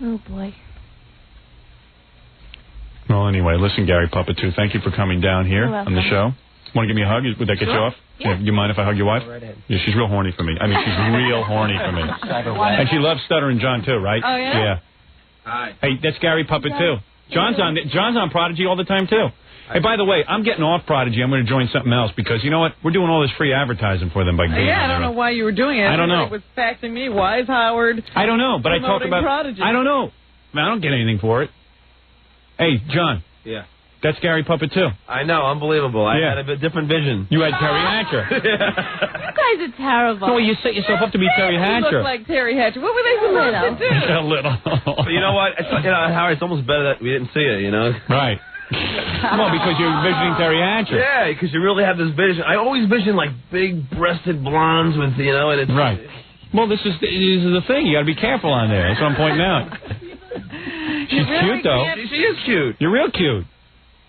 Oh, boy. Well, anyway, listen, Gary Puppet, too. Thank you for coming down here on the show. Want to give me a hug? Would that get you off? Yeah. You mind if I hug your wife? Right ahead. Yeah, she's real horny for me. I mean, she's real horny for me. And she loves Stuttering John, too, right? Oh, yeah? Yeah. Hi. Hey, that's Gary Puppet, too. John's on Prodigy all the time, too. Hey, by the way, I'm getting off Prodigy. I'm going to join something else because, you know what? We're doing all this free advertising for them by Goodman. Yeah, I don't know why you were doing it. I don't know. It was faxing me. Why is Howard I don't know, but I talk about... Prodigy? I don't know. I mean, I don't get anything for it. Hey, John. Yeah. That's Gary Puppet, too. I know, unbelievable. I had a different vision. You had Terry Hatcher. You guys are terrible. No, you set yourself up to be Terry Hatcher. You look like Terry Hatcher. What were they supposed to do? A little. But you know what? Howard, it's almost better that we didn't see it, Right. Well, because you're visioning Terry Hatcher. Yeah, because you really have this vision. I always vision, like, big-breasted blondes with, and it's... Right. Well, this is the thing. You got to be careful on there. That's what I'm pointing out. She's cute, though. She is cute. You're real cute.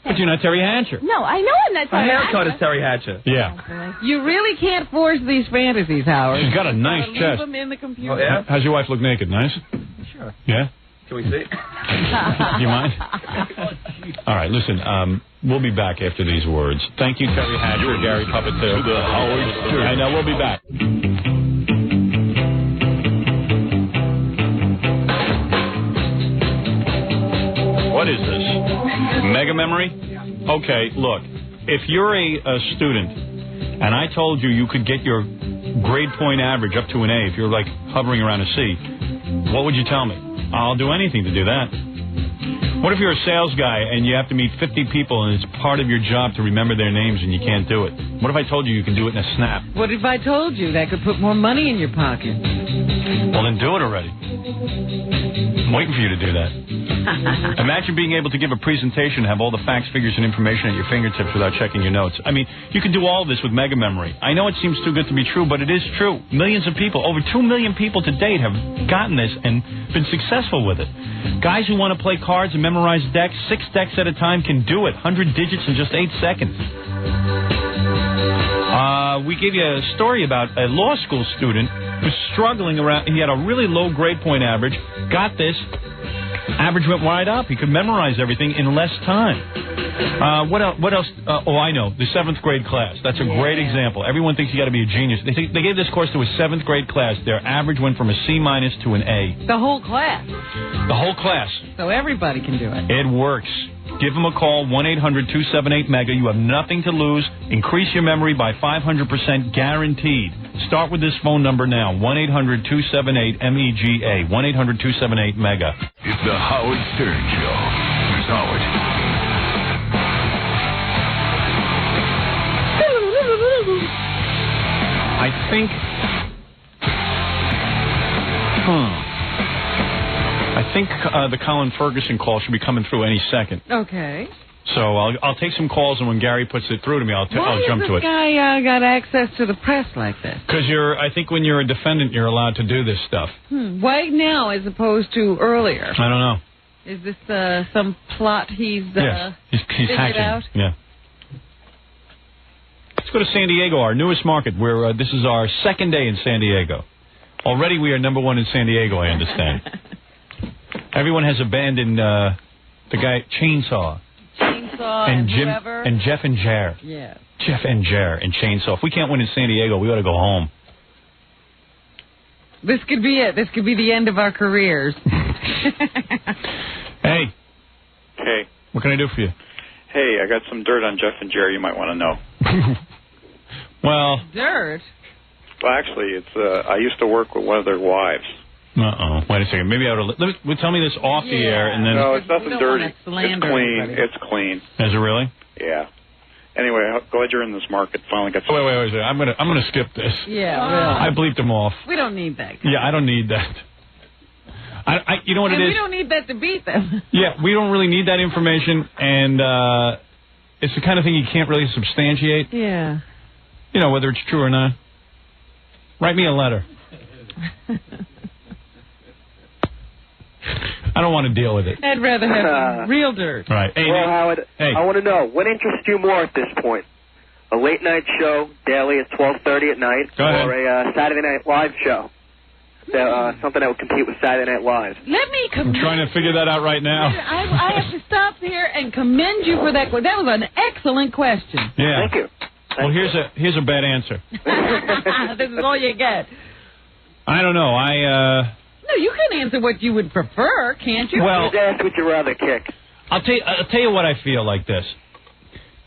But you're not Terry Hatcher. No, I know I'm not Her Terry haircut Hatcher. is Terry Hatcher. Yeah. You really can't force these fantasies, Howard. She's got a nice Leave chest. them in the computer. Oh, yeah? How's your wife look naked? Nice? Sure. Yeah? Can we see? You mind? All right, listen, we'll be back after these words. Thank you, Terry Hatcher, Gary Puppet, too. The Howard Stern. I know, we'll be back. What is this? Mega memory? Okay, look, if you're a student and I told you could get your grade point average up to an A if you're like hovering around a C, what would you tell me? I'll do anything to do that. What if you're a sales guy and you have to meet 50 people and it's part of your job to remember their names and you can't do it? What if I told you can do it in a snap? What if I told you that could put more money in your pocket? Well, then do it already. I'm waiting for you to do that. Imagine being able to give a presentation and have all the facts, figures, and information at your fingertips without checking your notes. I mean, you can do all this with mega memory. I know it seems too good to be true, but it is true. Millions of people, over 2 million people to date, have gotten this and been successful with it. Guys who want to play cards and memorize decks, 6 decks at a time, can do it. 100 digits in just 8 seconds. We gave you a story about a law school student who was struggling around. He had a really low grade point average. Got this. Average went right up. He could memorize everything in less time. What else? Oh, I know. The 7th grade class. That's a great example. Everyone thinks you got to be a genius. They gave this course to a 7th grade class. Their average went from a C- to an A. The whole class. The whole class. So everybody can do it. It works. Give them a call, 1-800-278-MEGA. You have nothing to lose. Increase your memory by 500% guaranteed. Start with this phone number now, 1-800-278-MEGA, 1-800-278-MEGA. It's the Howard Stern Show. Here's Howard. I think... I think the Colin Ferguson call should be coming through any second. Okay. So I'll take some calls, and when Gary puts it through to me, I'll jump to it. Why has this guy got access to the press like this? Because I think when you're a defendant, you're allowed to do this stuff. Why now as opposed to earlier? I don't know. Is this some plot he's hacking out? Yeah. Let's go to San Diego, our newest market, where this is our second day in San Diego. Already we are number 1 in San Diego, I understand. Everyone has abandoned the guy Chainsaw and Jim whoever. and Jeff and Jer. Yeah. Jeff and Jer and Chainsaw. If we can't win in San Diego, we ought to go home. This could be it. This could be the end of our careers. Hey. Hey. What can I do for you? Hey, I got some dirt on Jeff and Jerry you might want to know. Well. Dirt? Well, actually, it's I used to work with one of their wives. Uh-oh. Wait a second. Maybe I ought to... tell me this off the air, and then... No, it's nothing dirty. It's clean. Anybody. It's clean. Is it really? Yeah. Anyway, I'm glad you're in this market. Finally got some... Wait. I'm gonna skip this. Yeah, really. I bleeped him off. We don't need that. Yeah, I don't need that. You know what it is? We don't need that to beat them. Yeah, we don't really need that information, and it's the kind of thing you can't really substantiate. Yeah. You know, whether it's true or not. Write me a letter. I don't want to deal with it. I'd rather have real dirt. Right. Hey, well, Howard, hey. I want to know, what interests you more at this point? A late-night show, daily at 12:30 at night, or a Saturday Night Live show? Something that would compete with Saturday Night Live. Let me I'm trying to figure that out right now. I have to stop here and commend you for that question. That was an excellent question. Yeah. Thank you. Well, here's a bad answer. This is all you get. I don't know. No, you can answer what you would prefer, can't you? Well, just ask what you rather kick. I'll tell you what I feel like this.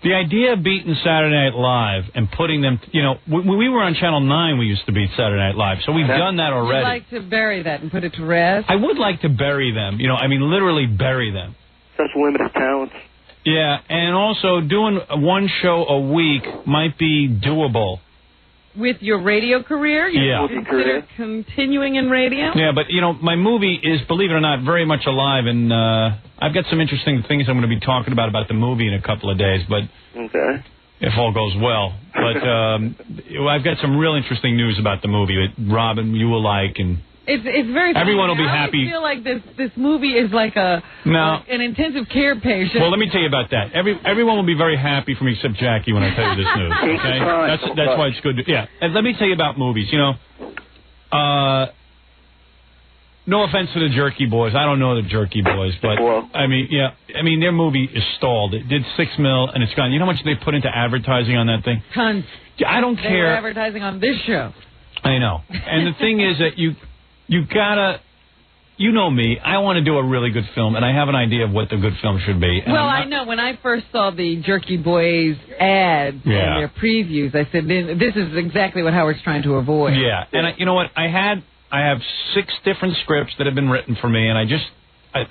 The idea of beating Saturday Night Live and putting them, when we were on Channel 9, we used to beat Saturday Night Live, so we've done that already. You'd like to bury that and put it to rest? I would like to bury them, literally bury them. Such limited talents. Yeah, and also doing one show a week might be doable. With your radio career? You consider continuing in radio? Yeah, but, my movie is, believe it or not, very much alive, and I've got some interesting things I'm going to be talking about the movie in a couple of days, but if all goes well. But I've got some real interesting news about the movie that Robin, you will like, and... It's very funny. Everyone will be happy. I feel like this movie is like an intensive care patient. Well, let me tell you about that. Everyone will be very happy for me except Jackie when I tell you this news. Okay, that's why it's good. And let me tell you about movies. No offense to the Jerky Boys. I don't know the Jerky Boys, but their movie is stalled. It did $6 million and it's gone. You know how much they put into advertising on that thing? Tons. I don't care. They were advertising on this show. I know. And the thing is that you gotta, know me, I want to do a really good film, and I have an idea of what the good film should be. And I know. When I first saw the Jerky Boys ads and their previews, I said, this is exactly what Howard's trying to avoid. Yeah, and you know what? I have 6 different scripts that have been written for me, and I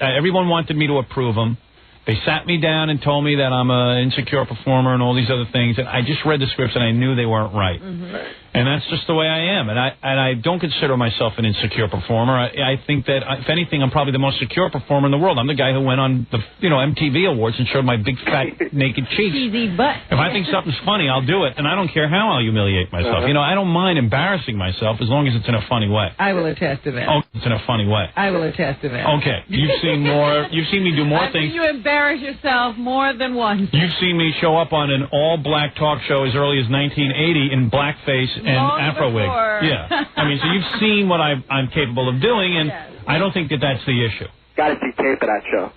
everyone wanted me to approve them. They sat me down and told me that I'm an insecure performer and all these other things. And I just read the scripts and I knew they weren't right. And that's just the way I am. And I don't consider myself an insecure performer. I think that, if anything, I'm probably the most secure performer in the world. I'm the guy who went on the MTV Awards and showed my big, fat, naked cheeks. Cheesy butt. If I think something's funny, I'll do it. And I don't care how I'll humiliate myself. I don't mind embarrassing myself as long as it's in a funny way. I will attest to that. Oh, it's in a funny way. I will attest to that. Okay. You've seen me do more things. You embarrass yourself more than once. You've seen me show up on an all-black talk show as early as 1980 in blackface and afro wig. Yeah. I mean, so you've seen what I'm capable of doing, and I don't think that that's the issue. Got to see tape of that show.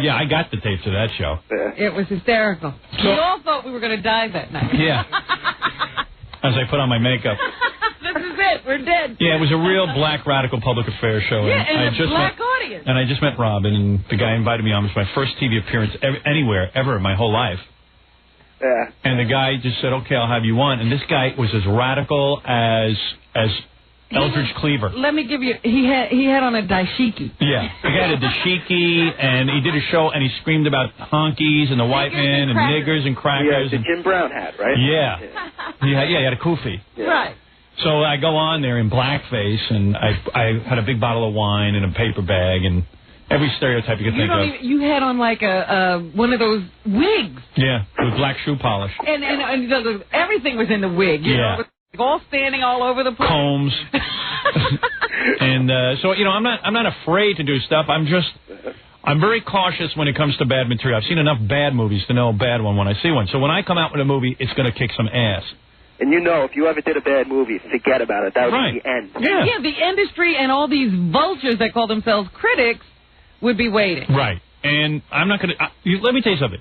Yeah, I got the tapes of that show. It was hysterical. We all thought we were going to die that night. Yeah. As I put on my makeup. This is it. We're dead. Yeah, it was a real black radical public affairs show. Yeah, and a black audience. And I just met Robin, and the guy invited me on. It was my first TV appearance anywhere, ever in my whole life. Yeah. And the guy just said, okay, I'll have you on. And this guy was as radical as Eldridge Cleaver. Let me give you, he had on a dashiki. Yeah. The guy had a dashiki, and he did a show, and he screamed about honkies and the white man and niggers and crackers. Yeah, the Jim Brown hat, right? Yeah. He had a kufi. Yeah. Right. So I go on there in blackface, and I had a big bottle of wine and a paper bag, and every stereotype you could think of. You had on like one of those wigs. Yeah, with black shoe polish. And everything was in the wig. You know, all standing all over the place. Combs. And so I'm not afraid to do stuff. I'm very cautious when it comes to bad material. I've seen enough bad movies to know a bad one when I see one. So when I come out with a movie, it's going to kick some ass. And if you ever did a bad movie, forget about it. That would be the end. Yeah, the industry and all these vultures that call themselves critics would be waiting. Right. And I'm not going to... Let me tell you something.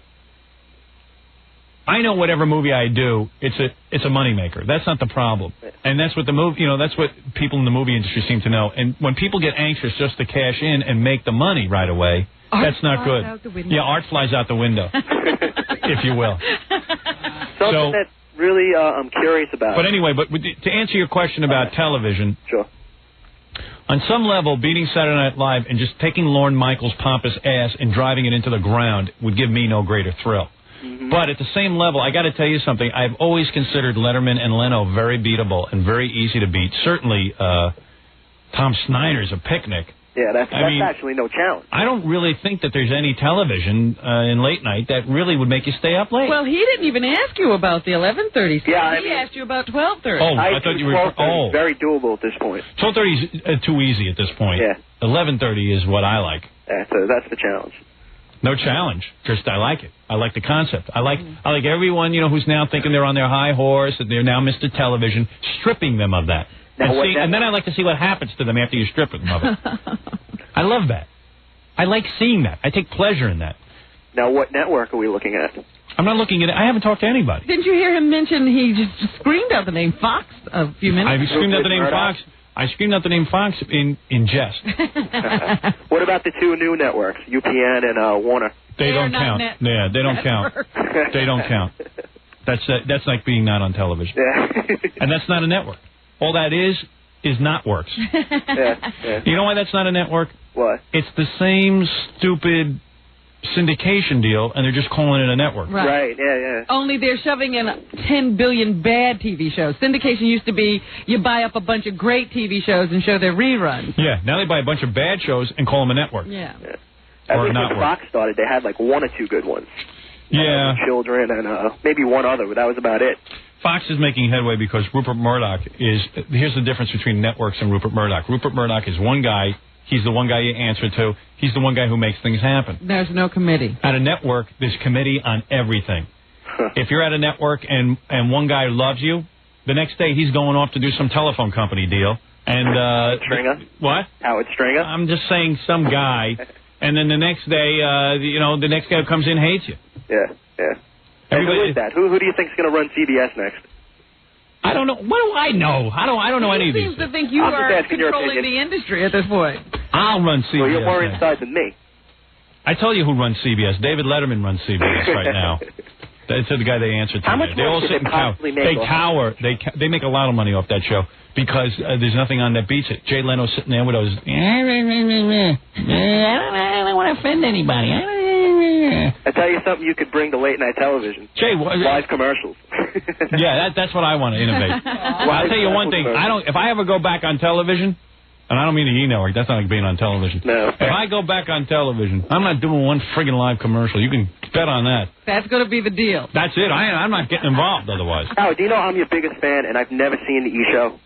I know whatever movie I do, it's a moneymaker. That's not the problem. And that's what that's what people in the movie industry seem to know. And when people get anxious just to cash in and make the money right away, that's not good. Out the window. Yeah, art flies out the window, if you will. Something that really I'm curious about. But anyway, to answer your question about television, sure. On some level, beating Saturday Night Live and just taking Lorne Michaels' pompous ass and driving it into the ground would give me no greater thrill. But at the same level, I got to tell you something. I've always considered Letterman and Leno very beatable and very easy to beat. Certainly, Tom Snyder's a picnic. Yeah, that's actually no challenge. I don't really think that there's any television in late night that really would make you stay up late. Well, he didn't even ask you about the 11:30. Yeah, he asked you about 12:30. Oh, I thought you were. Oh, very doable at this point. 12:30 is too easy at this point. Yeah. 11:30 is what I like. Yeah, so that's the challenge. No challenge. Just I like it. I like the concept. I like everyone who's now thinking they're on their high horse and they're now Mr. Television, stripping them of that. And then I like to see what happens to them after you strip them of it. I love that. I like seeing that. I take pleasure in that. Now, what network are we looking at? I'm not looking at it. I haven't talked to anybody. Didn't you hear him mention he just screamed out the name Fox a few minutes ago? I screamed out the name Fox. I screamed out the name Fox in jest. What about the two new networks, UPN and Warner? They don't count. Yeah, they don't count. They don't count. That's like being not on television. Yeah. And that's not a network. All that is not works. Yeah. You know why that's not a network? What? It's the same stupid syndication deal, and they're just calling it a network. Right, yeah. Only they're shoving in 10 billion bad TV shows. Syndication used to be you buy up a bunch of great TV shows and show their reruns. Yeah, now they buy a bunch of bad shows and call them a network. Yeah. At least when Fox started, they had like one or two good ones. Yeah. Children and maybe one other, but that was about it. Fox is making headway because Rupert Murdoch is... Here's the difference between networks and Rupert Murdoch. Rupert Murdoch is one guy. He's the one guy you answer to. He's the one guy who makes things happen. There's no committee. At a network, there's committee on everything. If you're at a network and one guy loves you, the next day he's going off to do some telephone company deal. And Stringer? What? Howard Stringer? I'm just saying some guy. And then the next day, the next guy who comes in hates you. Yeah. And who is that? Who do you think is going to run CBS next? I don't know. What do I know? I don't know any of these. He seems to think you are controlling the industry at this point. I'll run CBS. Well, you're more inside than me. I tell you who runs CBS. David Letterman runs CBS right now. That's the guy they answer to. How much they all money sit did they and possibly make? They cower. They make a lot of money off that show because there's nothing on that beats it. Jay Leno sitting there with those. I don't want to offend anybody. I tell you something you could bring to late night television. Jay, live commercials. Yeah, that's what I want to innovate. Well, I'll tell you one thing. If I ever go back on television, and I don't mean the E-Network, that's not like being on television. No. If I go back on television, I'm not doing one friggin' live commercial. You can bet on that. That's going to be the deal. That's it. I'm not getting involved otherwise. Oh, do you know I'm your biggest fan, and I've never seen the E! Show?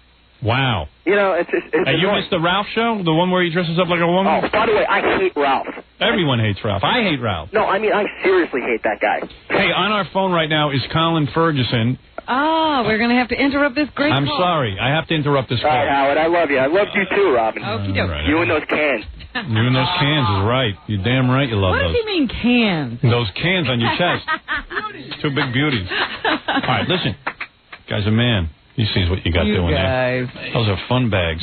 Wow. You know, it's Hey, you missed the Ralph show? The one where he dresses up like a woman? Oh, by the way, I hate Ralph. Everyone hates Ralph. I hate Ralph. No, I mean, I seriously hate that guy. Hey, on our phone right now is Colin Ferguson. Oh, we're going to have to interrupt this great I'm call. sorry. I have to interrupt this call. All right, Howard, I love you. I loved you too, Robin. Okey-doke. You and those cans. You and those cans is right. You're damn right you love What those. does he mean cans? Those cans on your chest. Two big beauties. All right, listen. Guy's a man. He sees what you got doing there. Those are fun bags.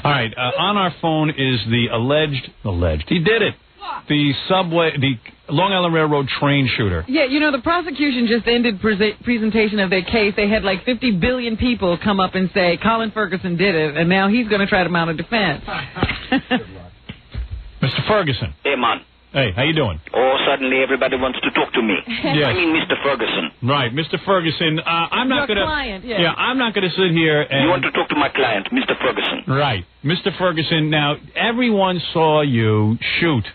All right, on our phone is the alleged, he did it, the Long Island Railroad train shooter. Yeah, you know, the prosecution just ended presentation of their case. They had like 50 billion people come up and say Colin Ferguson did it, and now he's going to try to mount a defense. Mr. Ferguson. Hey, man. Hey, how you doing? Oh, suddenly everybody wants to talk to me. Yes. I mean, Mr. Ferguson. Right, Mr. Ferguson. I'm not going to. Client, yeah, I'm not going to sit here and. You want to talk to my client, Mr. Ferguson? Right, Mr. Ferguson. Now, everyone saw you shoot.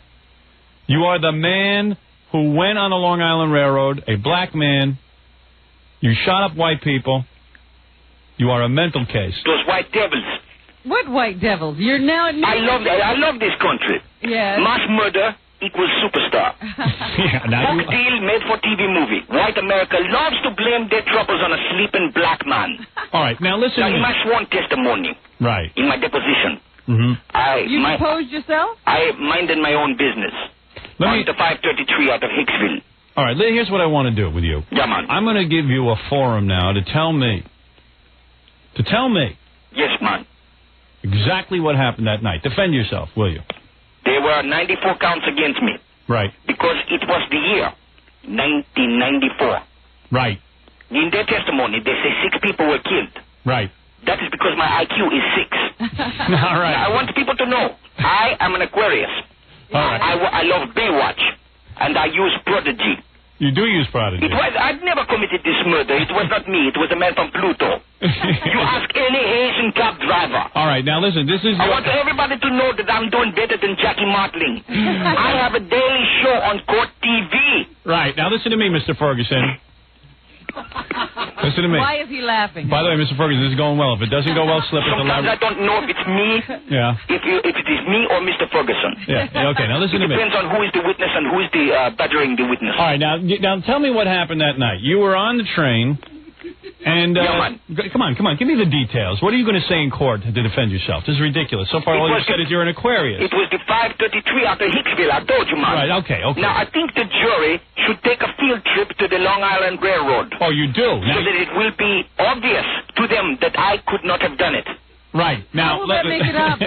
You are the man who went on the Long Island Railroad, a black man. You shot up white people. You are a mental case. Those white devils. What white devils? You're now admitting. I love this country. Yes. Mass murder equals superstar. Yeah, now Book deal made for TV movie. White America loves to blame their troubles on a sleeping black man. All right, now listen. Now, in my sworn testimony, right, in my deposition, You deposed yourself? I minded my own business. On the 533 out of Hicksville. All right, here's what I want to do with you. Yeah, man. I'm going to give you a forum now to tell me. Yes, man. Exactly what happened that night. Defend yourself, will you? There were 94 counts against me. Right. Because it was the year 1994. Right. In their testimony, they say 6 people were killed. Right. That is because my IQ is 6. All right. Now, I want people to know I am an Aquarius. All right. I love Baywatch, and I use Prodigy. You do use Prodigy. I'd never committed this murder. It was not me. It was a man from Pluto. You ask any Asian cab driver. All right, now listen, this is... I want everybody to know that I'm doing better than Jackie Martling. I have a daily show on Court TV. Right, now listen to me, Mr. Ferguson. Listen to me. Why is he laughing? By the way, Mr. Ferguson, this is going well. If it doesn't go well, slip it to Sometimes I don't know if it's me, yeah. if it is me or Mr. Ferguson. Yeah, okay, now listen to me. It depends on who is the witness and who is the badgering the witness. All right, now tell me what happened that night. You were on the train, and... Come on, give me the details. What are you going to say in court to defend yourself? This is ridiculous. So far, all you said is you're an Aquarius. It was the 533 out of Hicksville, I told you, man. Right, okay. Now, I think the jury should take a field trip to the Long Island Railroad. Oh, you do? So that it will be obvious to them that I could not have done it. Right. Now, how will that make it up?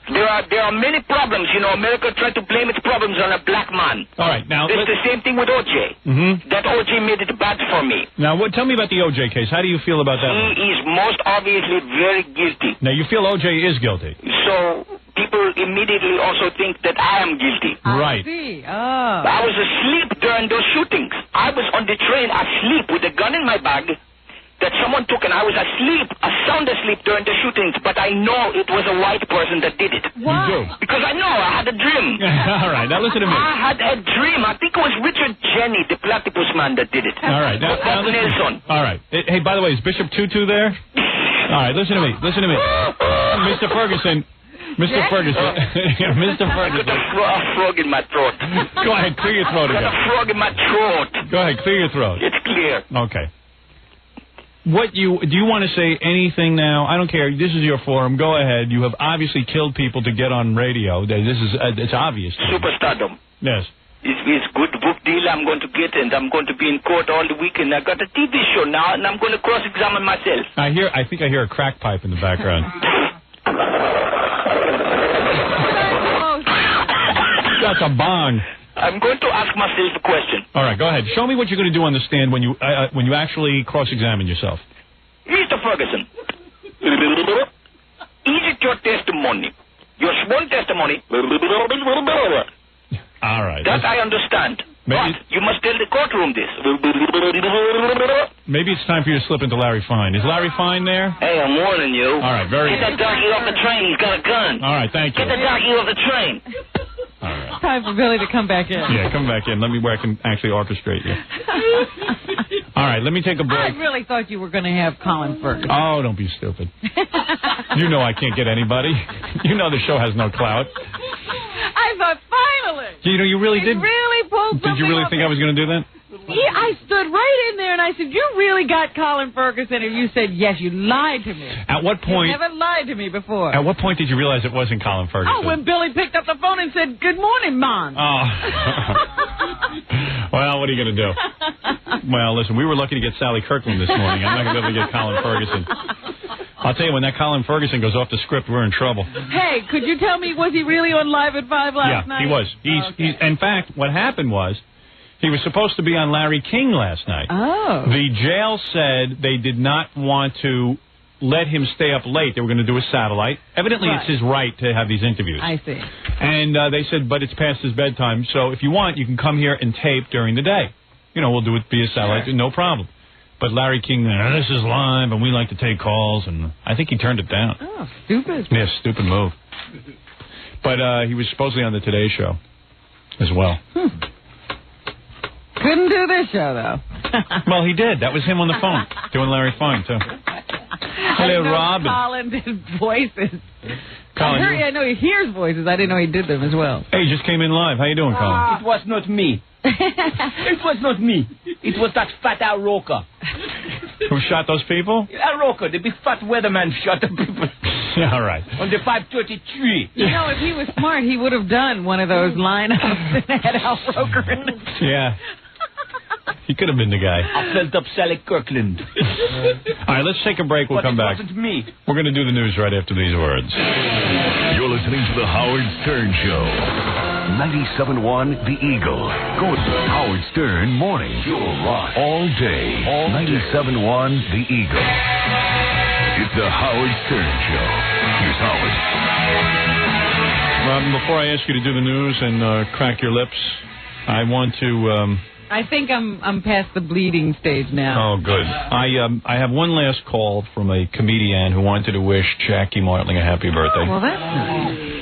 There are many problems. You know, America tried to blame its problems on a black man. All right, now... It's the same thing with O.J. Mm-hmm. That O.J. made it bad for me. Now, tell me about the O.J. case. How do you feel about that one? He is most obviously very guilty. Now, you feel O.J. is guilty? So, people immediately also think that I am guilty. Right. I see. Oh. I was asleep during those shootings. I was on the train asleep with a gun in my bag that someone took, and I was asleep, sound asleep during the shootings, but I know it was a white person that did it. Why? You do? Because I know, I had a dream. All right, now listen to me. I had a dream. I think it was Richard Jenny, the platypus man, that did it. All right, now listen. Nelson. All right. Hey, by the way, is Bishop Tutu there? All right, listen to me. Mr. Ferguson. Mr. Ferguson. Mr. Ferguson. I got a frog in my throat. Go ahead, clear your throat again. I got a frog in my throat. Go ahead, clear your throat. It's clear. Okay. Do you want to say anything now? I don't care. This is your forum. Go ahead. You have obviously killed people to get on radio. It's obvious. Superstardom. Yes. It's good book deal I'm going to get, and I'm going to be in court all the weekend. I got a TV show now, and I'm going to cross-examine myself. I think I hear a crack pipe in the background. That's a bong. I'm going to ask myself a question. All right, go ahead. Show me what you're going to do on the stand when you actually cross-examine yourself. Mr. Ferguson, is it your testimony? Your sworn testimony? All right. That I understand. But you must tell the courtroom this. Maybe it's time for you to slip into Larry Fine. Is Larry Fine there? Hey, I'm warning you. All right, very good. Get that darky off the train. He's got a gun. All right, thank you. Get the darky off the train. All right. It's time for Billy to come back in. Yeah, come back in. Let me where I can actually orchestrate you. All right, let me take a break. I really thought you were going to have Colin Ferguson. Oh, don't be stupid. You know I can't get anybody. You know the show has no clout. I thought finally. You know, you really did. Really pulled. Did you really think I was going to do that? Yeah, I stood right in there and I said, "You really got Colin Ferguson?" And you said, "Yes, you lied to me." At what point? You never lied to me before. At what point did you realize it wasn't Colin Ferguson? Oh, when Billy picked up the phone and said, "Good morning, man." Oh. Well, what are you going to do? Well, listen, we were lucky to get Sally Kirkland this morning. I'm not going to be able to get Colin Ferguson. I'll tell you, when that Colin Ferguson goes off the script, we're in trouble. Hey, could you tell me, was he really on Live at 5 last night? Yeah, he was. He's, in fact, what happened was, he was supposed to be on Larry King last night. Oh. The jail said they did not want to let him stay up late. They were going to do a satellite. Evidently, it's his right to have these interviews. I see. And they said, but it's past his bedtime, so if you want, you can come here and tape during the day. You know, we'll do it via satellite, no problem. But Larry King, this is live, and we like to take calls, and I think he turned it down. Oh, stupid. Yeah, stupid move. But he was supposedly on the Today Show as well. Couldn't do this show, though. Well, he did. That was him on the phone, doing Larry Fine, too. Hello, Robbins. Colin did voices. Colin, I know he hears voices. I didn't know he did them as well. Hey, you just came in live. How you doing, Colin? It was not me. It was not me. It was that fat Al Roker. Who shot those people? Al Roker, the big fat weatherman shot the people. Yeah, all right. On the 533. You know, if he was smart, he would have done one of those lineups and had Al Roker in it. Yeah. He could have been the guy. I felt up Sally Kirkland. All right, let's take a break. We'll come back. It wasn't me. We're going to do the news right after these words. You're listening to The Howard Stern Show. 97.1 The Eagle. Go to Howard Stern Morning. You'll rock all day. 97.1 The Eagle. It's The Howard Stern Show. Here's Howard. Robin, before I ask you to do the news and crack your lips, I want to... I think I'm past the bleeding stage now. Oh, good. I have one last call from a comedian who wanted to wish Jackie Martling a happy birthday. Oh, well, that's nice.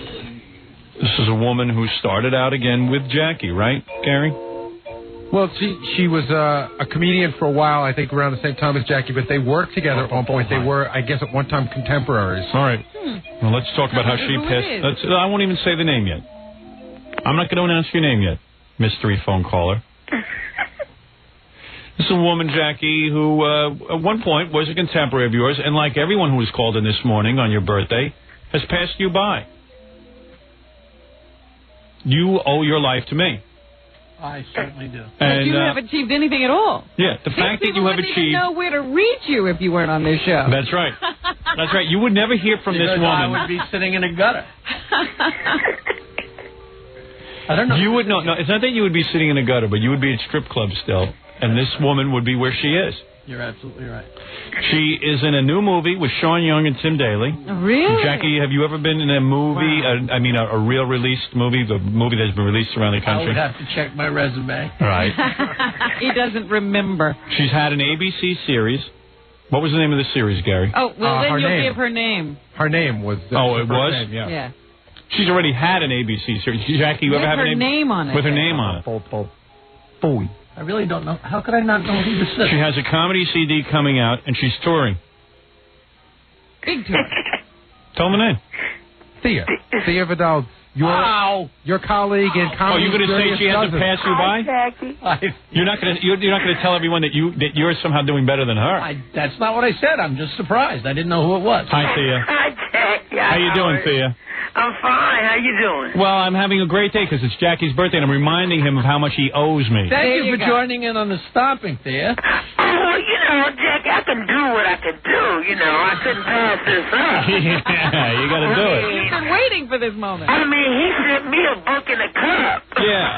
This is a woman who started out again with Jackie, right, Gary? Well, she was a comedian for a while, I think around the same time as Jackie, but they worked together at one point. They were, I guess, at one time contemporaries. All right. Well, let's talk about how she passed. I won't even say the name yet. I'm not going to announce your name yet, mystery phone caller. This is a woman, Jackie, who at one point was a contemporary of yours, and like everyone who was called in this morning on your birthday, has passed you by. You owe your life to me. I certainly do. And you haven't achieved anything at all. Yeah, the fact that you have achieved... People wouldn't even know where to reach you if you weren't on this show. That's right. That's right. You would never hear from this woman. I would be sitting in a gutter. I don't know. You would know. No, it's not that you would be sitting in a gutter, but you would be at strip clubs still, and this woman would be where she is. You're absolutely right. She is in a new movie with Sean Young and Tim Daly. Really? Jackie, have you ever been in a movie, a real released movie, the movie that's been released around the country? I would have to check my resume. Right. He doesn't remember. She's had an ABC series. What was the name of the series, Gary? Oh, well, then you'll give her name. Her name was... it was? Name, yeah. She's already had an ABC series. Jackie, you ever have a name on it? With her name on it. Bowie. I really don't know. How could I not know who this is? She has a comedy CD coming out, and she's touring. Big tour. Tell them the name. Thea Vidal. Your colleague in comedy. Oh, you're going to say she hasn't passed you by? Jackie. You're not going to tell everyone that you're somehow doing better than her. That's not what I said. I'm just surprised. I didn't know who it was. Hi, Thea. Hi, Jackie. How you doing, Thea? I'm fine. How you doing? Well, I'm having a great day because it's Jackie's birthday, and I'm reminding him of how much he owes me. Thank you for joining in on the stomping, Thea. Oh, Jackie, I can do what I could do, you know. I couldn't pass this up. Yeah, you got to do it. You've been waiting for this moment. I mean, he sent me a book and a cup. Yeah.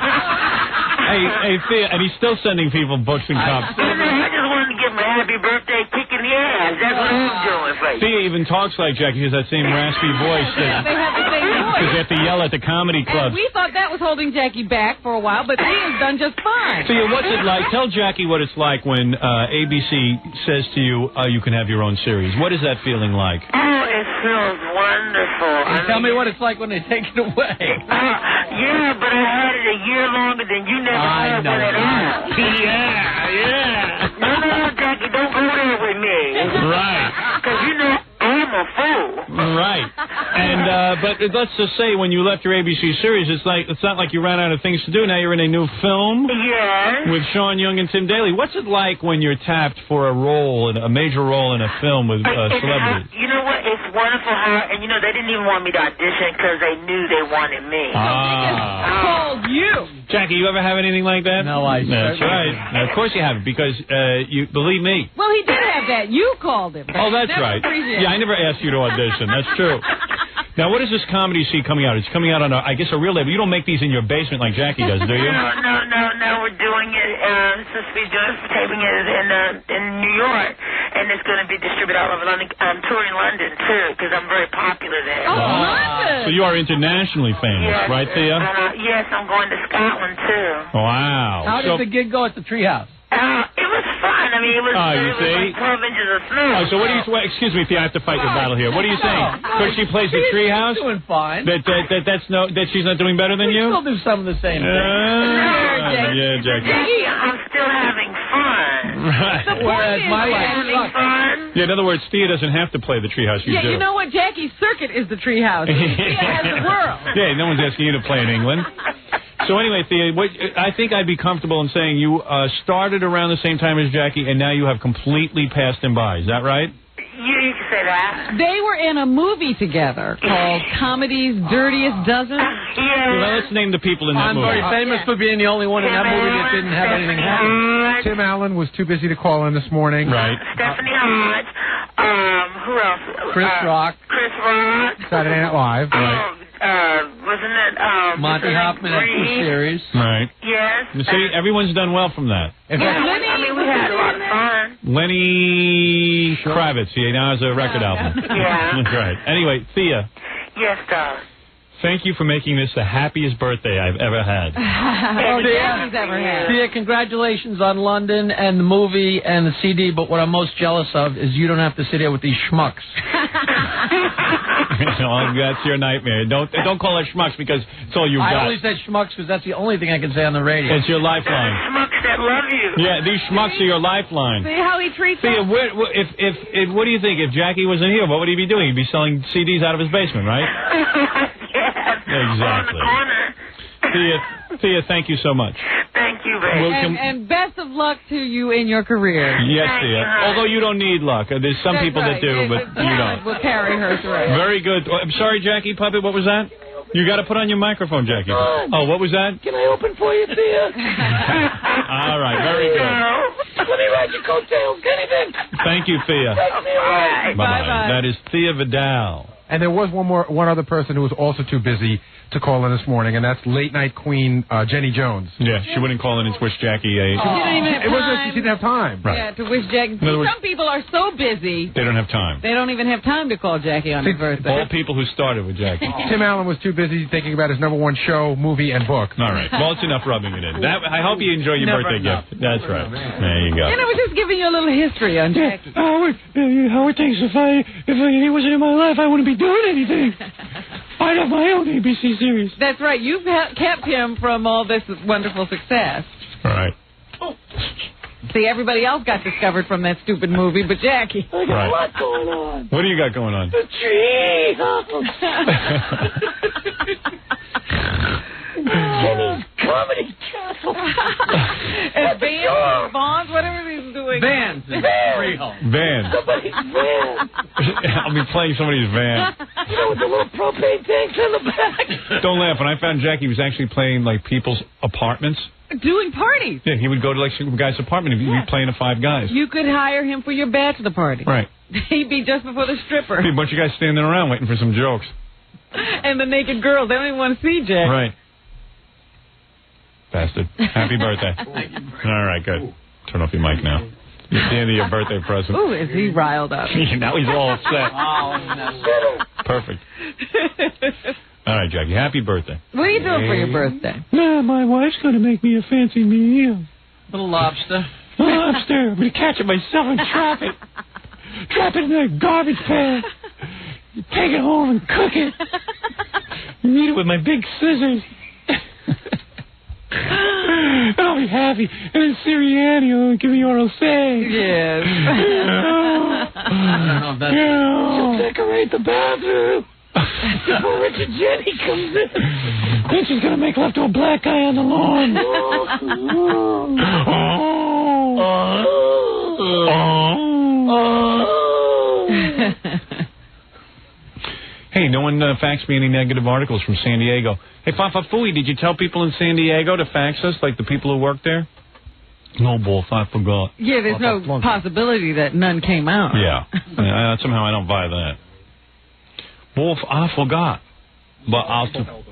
Hey, Thea, and he's still sending people books and cups. I just wanted to give him a happy birthday kick in the ass. That's what I'm doing for you. Thea even talks like Jackie. He has that same raspy voice. They have the same voice. Because they have to yell at the comedy clubs. And we thought that was holding Jackie back for a while, but Thea's done just fine. Thea, what's it like? Tell Jackie what it's like when ABC says to you, you can have your own series. What is that feeling like? Oh, it feels wonderful. Tell me what it's like when they take it away. Yeah, but I had it a year longer than you never had one at all. Yeah. No, Jackie, don't go there with me. Right. Because you know I'm a fool. Right. And but let's just say when you left your ABC series, it's not like you ran out of things to do. Now you're in a new film. Yes. With Sean Young and Tim Daly. What's it like when you're tapped for a major role in a film with celebrities? You know what? It's wonderful how, and you know, they didn't even want me to audition because they knew they wanted me. Called you. Jackie, you ever have anything like that? No, I That's right. Now, of course you haven't, because you believe me. Well, he did have that. You called him. Oh, that's right. Yeah, I never asked you to audition. That's true. Now, what is this comedy you see coming out? It's coming out on, I guess, a real label. You don't make these in your basement like Jackie does, do you? No. We're doing it. Supposed to be taping it in New York, and it's going to be distributed all over London. I'm touring London too because I'm very popular there. Oh, London! So you are internationally famous, right, Thea? Yes, I'm going to Scotland too. Wow. How did the gig go at the Treehouse? It was fun. I mean, it was, see? like 12 inches of snow. Oh, so what do you... Excuse me, Thea, I have to fight your battle here. What are you saying? Because she plays the Treehouse? She's doing fine. That she's not doing better than you? We still do some of the same things. Yeah, Jackie. I'm still having fun. Right. Whereas my having fun. Yeah, in other words, Thea doesn't have to play the Treehouse. You do. You know what? Jackie's circuit is the Treehouse. Thea has the world. Yeah, no one's asking you to play in England. So anyway, Thea, I think I'd be comfortable in saying you started around the same time as Jackie, and now you have completely passed him by. Is that right? You can say that. They were in a movie together called Comedy's Dirtiest Dozen. Well, let's name the people in that movie. I'm very famous for being the only one in that movie that didn't have anything happen. Tim Allen was too busy to call in this morning. Right. Stephanie Hodge. Who else? Chris Rock. Saturday Night Live. Right. Wasn't it Monty Hoffman had 2 series. Right. Yes. You see, everyone's done well from that. We had a lot of fun. Lenny Kravitz, he now has a record album. Yeah. That's right. Anyway, Thea. Yes, darling. Thank you for making this the happiest birthday I've ever had. Jackie's ever had. Thea, congratulations on London and the movie and the CD, but what I'm most jealous of is you don't have to sit here with these schmucks. Well, that's your nightmare. Don't call it schmucks because it's all you got. I only said schmucks because that's the only thing I can say on the radio. It's your lifeline. Schmucks that love you. Yeah, these schmucks are your lifeline. See how he treats Thea, us? if what do you think? If Jackie wasn't here, what would he be doing? He'd be selling CDs out of his basement, right? Yes. Exactly. Thea, thank you so much. Thank you, baby. And best of luck to you in your career. Yes, Thea. Although you don't need luck. There's some That's people right. that do, but you don't. We'll carry her through. Very good. I'm sorry, Jackie Puppet. What was that? You got to put on your microphone, Jackie. Oh, what was that? Can I open for you, Thea? All right. Very good. Let me ride your coattails. Anything. Thank you, Thea. Take me away. Bye-bye. That is Thea Vidal. And there was one other person who was also too busy to call in this morning, and that's late night queen Jenny Jones. Yeah, she wouldn't call in and wish Jackie a... She didn't even have time. She didn't have time. Right. Yeah, to wish Jackie... Some people are so busy, they don't have time. they don't even have time to call Jackie on her birthday. All people who started with Jackie. Tim Allen was too busy thinking about his #1 show, movie, and book. All right. Well, it's enough rubbing it in. I hope you enjoy your birthday gift. That's right. There you go. And I was just giving you a little history on Jackie. Howard thinks if he wasn't in my life, I wouldn't be doing anything. I'd have my own ABC series. That's right. You've kept him from all this wonderful success. All right. See, everybody else got discovered from that stupid movie, but Jackie. I got a lot going on. What do you got going on? The tree. Jenny's comedy castle. And Vans, whatever he's doing. Vans. Van. Somebody's van. I'll be playing somebody's van. You know, with the little propane tanks in the back. Don't laugh. When I found Jackie, he was actually playing, like, people's apartments. Doing parties. Yeah, he would go to, like, some guy's apartment and he'd be playing to 5 guys. You could hire him for your bachelor party. Right. He'd be just before the stripper. Be a bunch of guys standing around waiting for some jokes. And the naked girls. They don't even want to see Jack. Right. Bastard. Happy birthday. All right, good. Turn off your mic now. It's the end of your birthday present. Ooh, is he riled up? Now he's all upset. Perfect. All right, Jackie, happy birthday. What are you doing for your birthday? Nah, my wife's going to make me a fancy meal. Little lobster. Lobster. I'm going to catch it myself and trap it. Drop it in a garbage can. Take it home and cook it. And eat it with my big scissors. And I'll be happy. And then Sirianni will give me oral sex. Yes. She'll decorate the bathroom before Richard Jenny comes in. Then she's going to make love to a black guy on the lawn. Hey, no one faxed me any negative articles from San Diego. Hey, Fafafui, did you tell people in San Diego to fax us, like the people who work there? No, Wolf, I forgot. Yeah, there's no possibility that none came out. Yeah. Somehow I don't buy that. Wolf, I forgot. But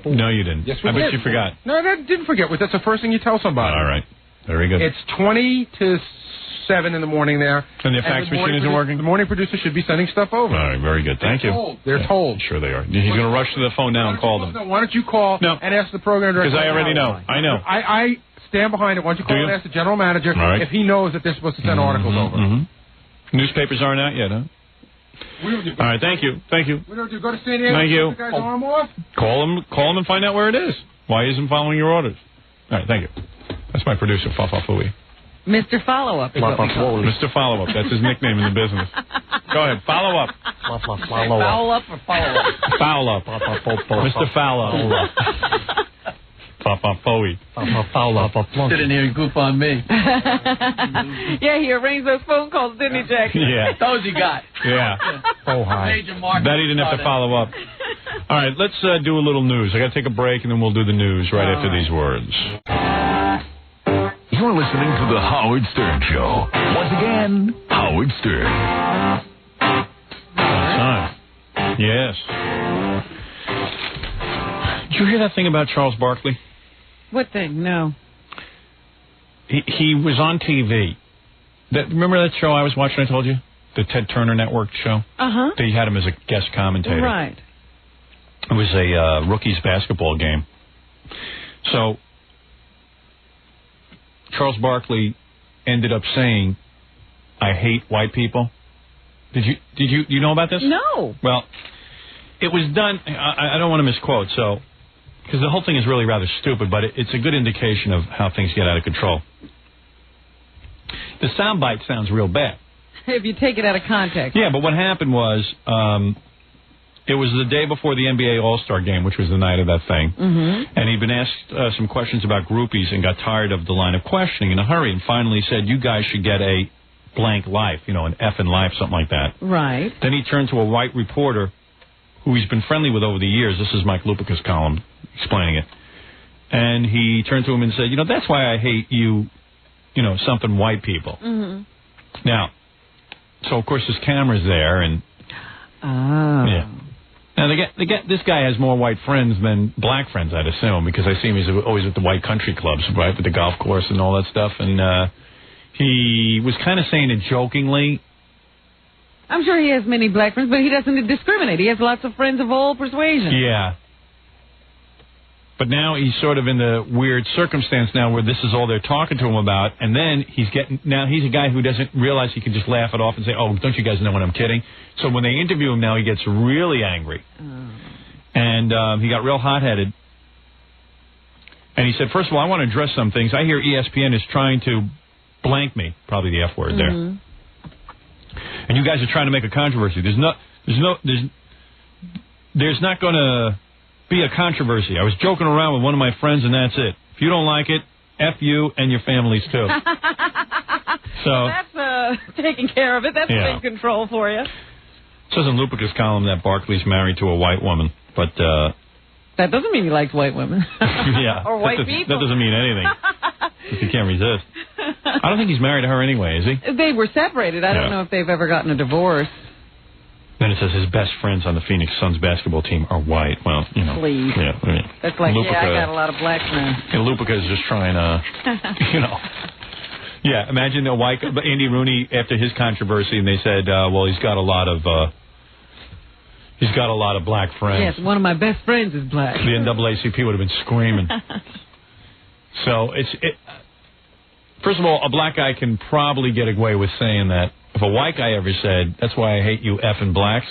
no, you didn't. Yes, I bet did. you forgot. No, I didn't forget. That's the first thing you tell somebody. All right. Very good. It's 20 to 7 in the morning there. And the fax machine isn't working? The morning producer should be sending stuff over. All right, very good. Thank you. They're told. Sure they are. He's going to rush to the phone now and call them. No, why don't you call and ask the program director? Because I already know. I know. I stand behind it. Why don't you call and ask the general manager if he knows that they're supposed to send articles over? Mm-hmm. Newspapers aren't out yet, huh? All right, thank you. Thank you. What do you go to San Diego? Thank you. The guy's arm off? Call him and find out where it is. Why he isn't following your orders? All right, thank you. That's my producer, Fafafui. Mr. Follow-Up. Mr. Follow-Up. That's his nickname in the business. Go ahead. Follow-Up. Foul-up or follow-up? Foul-up. Mr. Foul-up. Fafafui. Foul-up. Sit in here and goof on me. Yeah, he arranged those phone calls, didn't he, Jack? Yeah. Those he got. Yeah. Oh, hi. That he didn't have to follow up. All right, let's do a little news. I got to take a break, and then we'll do the news right after these words. You're listening to The Howard Stern Show. Once again, Howard Stern. Yes. Did you hear that thing about Charles Barkley? What thing? No. He was on TV. Remember that show I was watching, I told you? The Ted Turner Network show? Uh-huh. They had him as a guest commentator. Right. It was a rookies basketball game. So Charles Barkley ended up saying, "I hate white people." Did you know about this? No. Well, it was done. I don't want to misquote, so because the whole thing is really rather stupid, but it's a good indication of how things get out of control. The soundbite sounds real bad. If you take it out of context. Yeah, but what happened was it was the day before the NBA All-Star game, which was the night of that thing. Mm-hmm. And he'd been asked some questions about groupies and got tired of the line of questioning in a hurry and finally said, "You guys should get a blank life, an effing life," something like that. Right. Then he turned to a white reporter who he's been friendly with over the years. This is Mike Lupica's column explaining it. And he turned to him and said, "That's why I hate you, something white people." Mm-hmm. Now, so, of course, his camera's there, and... Yeah. Now, this guy has more white friends than black friends, I'd assume, because I see him, he's always at the white country clubs, right, with the golf course and all that stuff, and he was kind of saying it jokingly. I'm sure he has many black friends, but he doesn't discriminate. He has lots of friends of all persuasions. Yeah. But now he's sort of in the weird circumstance now where this is all they're talking to him about, and then he's a guy who doesn't realize he can just laugh it off and say, "Oh, don't you guys know when I'm kidding?" So when they interview him now, he gets really angry. And he got real hot-headed. And he said, "First of all, I want to address some things. I hear ESPN is trying to blank me," probably the F word there. "And you guys are trying to make a controversy. There's not going to be a controversy. I was joking around with one of my friends, and that's it. If you don't like it, F you and your families, too. So that's taking care of it. That's in control for you. It says in Lupica's column that Barkley's married to a white woman, but... that doesn't mean he likes white women. Yeah. Or white people. That doesn't mean anything. If you can't resist. I don't think he's married to her anyway, is he? They were separated. I don't know if they've ever gotten a divorce. Then it says his best friends on the Phoenix Suns basketball team are white. Well, you know. Please. Yeah, I mean, that's like, Lupica, I got a lot of black friends. And Lupica is just trying to, you know. Yeah, imagine a white Andy Rooney after his controversy, and they said, well, he's got a lot of black friends. Yes, one of my best friends is black. The NAACP would have been screaming. So first of all, a black guy can probably get away with saying that. If a white guy ever said, "That's why I hate you effing blacks,"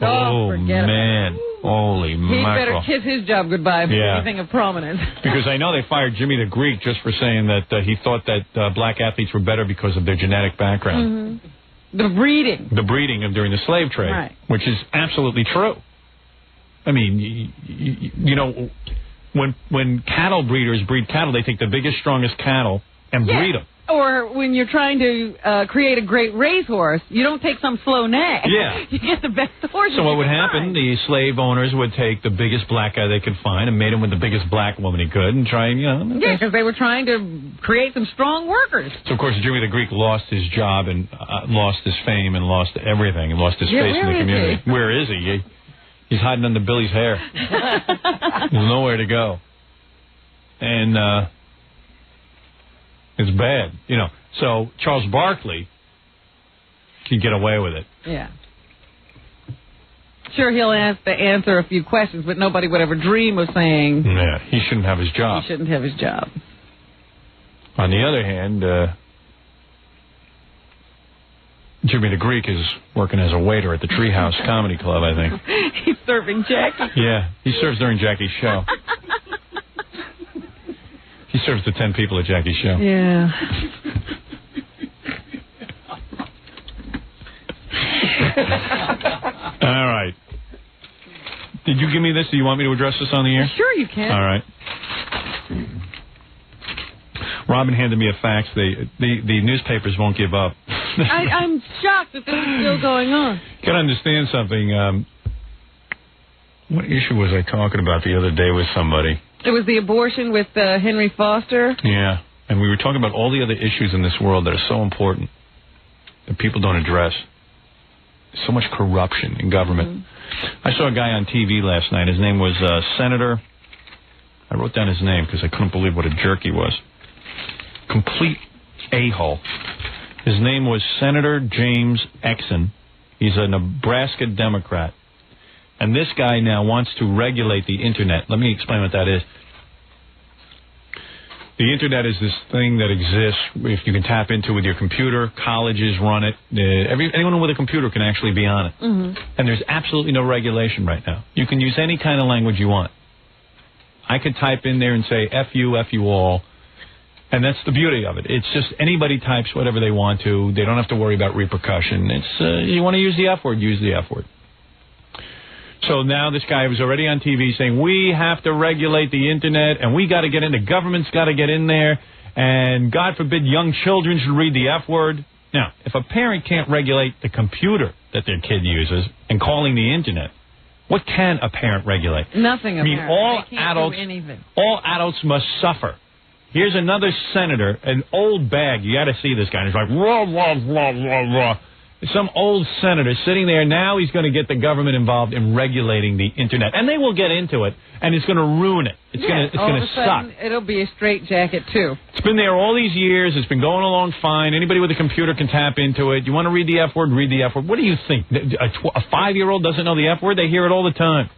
oh man, holy mackerel. He'd better kiss his job goodbye if anything of prominence. Because I know they fired Jimmy the Greek just for saying that he thought that black athletes were better because of their genetic background. Mm-hmm. The breeding. The breeding during the slave trade, which is absolutely true. I mean, you know, when cattle breeders breed cattle, they take the biggest, strongest cattle and breed them. Or when you're trying to create a great racehorse, you don't take some slow nag. Yeah. You get the best horse. So what would happen, the slave owners would take the biggest black guy they could find and mate him with the biggest black woman he could and try and, you know. Yeah, because they were trying to create some strong workers. So, of course, Jimmy the Greek lost his job and lost his fame and lost everything and lost his face in the community. Where is he? He's hiding under Billy's hair. There's nowhere to go. And, it's bad, you know. So Charles Barkley can get away with it. Yeah. Sure, he'll answer a few questions, but nobody would ever dream of saying... Yeah, he shouldn't have his job. He shouldn't have his job. On the other hand, Jimmy the Greek is working as a waiter at the Treehouse Comedy Club, I think. He's serving Jackie. Yeah, he serves during Jackie's show. He serves the 10 people at Jackie's show. Yeah. All right. Did you give me this? Do you want me to address this on the air? Sure you can. All right. Robin handed me a fax. The newspapers won't give up. I'm shocked that this is still going on. You got to understand something. What issue was I talking about the other day with somebody? It was the abortion with Henry Foster. Yeah, and we were talking about all the other issues in this world that are so important that people don't address. There's so much corruption in government. Mm-hmm. I saw a guy on TV last night. His name was Senator... I wrote down his name because I couldn't believe what a jerk he was. Complete a-hole. His name was Senator James Exon. He's a Nebraska Democrat. And this guy now wants to regulate the Internet. Let me explain what that is. The Internet is this thing that exists if you can tap into with your computer. Colleges run it. Anyone with a computer can actually be on it. Mm-hmm. And there's absolutely no regulation right now. You can use any kind of language you want. I could type in there and say, F you all. And that's the beauty of it. It's just anybody types whatever they want to. They don't have to worry about repercussion. It's you want to use the F word, use the F word. So now this guy was already on TV saying, we have to regulate the Internet, and we got to get in, the government's got to get in there, and God forbid young children should read the F word. Now, if a parent can't regulate the computer that their kid uses and calling the Internet, what can a parent regulate? Nothing. I mean, all adults must suffer. Here's another senator, an old bag. You got to see this guy. He's like, rah, rah, rah, rah, rah. Some old senator sitting there. Now he's going to get the government involved in regulating the Internet. And they will get into it, and it's going to ruin it. It's going to suck. It'll be a straitjacket, too. It's been there all these years. It's been going along fine. Anybody with a computer can tap into it. You want to read the F word? Read the F word. What do you think? A 5-year-old doesn't know the F word? They hear it all the time.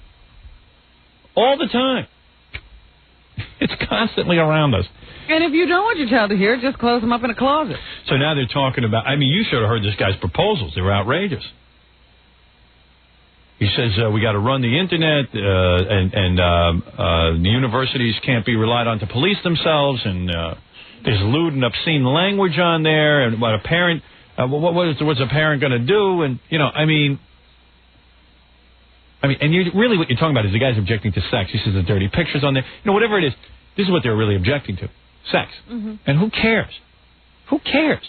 All the time. It's constantly around us. And if you don't want your child to hear it, just close them up in a closet. So now they're talking about... I mean, you should have heard this guy's proposals. They were outrageous. He says we got to run the Internet, and the universities can't be relied on to police themselves, and there's lewd and obscene language on there, and what a parent... what's a parent going to do? And, you know, I mean, and really what you're talking about is the guy's objecting to sex. He says the dirty pictures on there. You know, whatever it is. This is what they're really objecting to. Sex. Mm-hmm. And who cares? Who cares?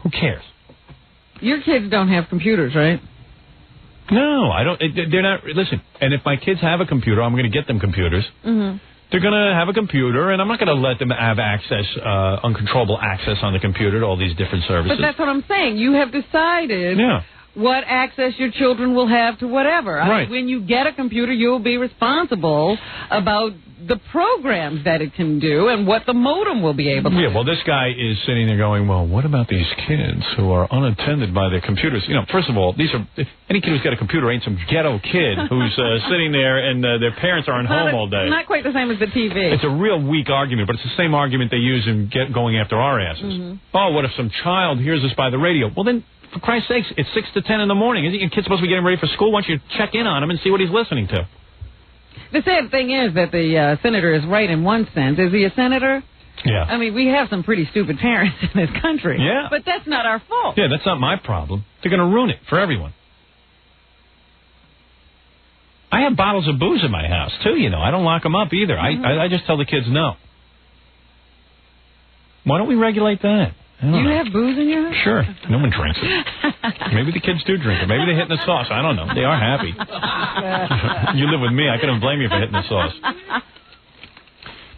Who cares? Your kids don't have computers, right? No, I don't. They're not. Listen, and if my kids have a computer, I'm going to get them computers. Mm-hmm. They're going to have a computer, and I'm not going to let them have access, uncontrollable access on the computer to all these different services. But that's what I'm saying. You have decided what access your children will have to whatever. Right. When you get a computer, you'll be responsible about the programs that it can do and what the modem will be able to do. Yeah, well, this guy is sitting there going, well, what about these kids who are unattended by their computers? You know, first of all, any kid who's got a computer ain't some ghetto kid who's sitting there and their parents aren't home all day. Not quite the same as the TV. It's a real weak argument, but it's the same argument they use in going after our asses. Mm-hmm. Oh, what if some child hears us by the radio? Well, then, for Christ's sakes, it's 6 to 10 in the morning. Isn't your kid supposed to be getting ready for school? Why don't you check in on him and see what he's listening to? The sad thing is that the senator is right in one sense. Is he a senator? Yeah. I mean, we have some pretty stupid parents in this country. Yeah. But that's not our fault. Yeah, that's not my problem. They're going to ruin it for everyone. I have bottles of booze in my house, too, you know. I don't lock them up either. Mm-hmm. I just tell the kids no. Why don't we regulate that? You have booze in your house? Sure. No one drinks it. Maybe the kids do drink it. Maybe they're hitting the sauce. I don't know. They are happy. You live with me. I couldn't blame you for hitting the sauce.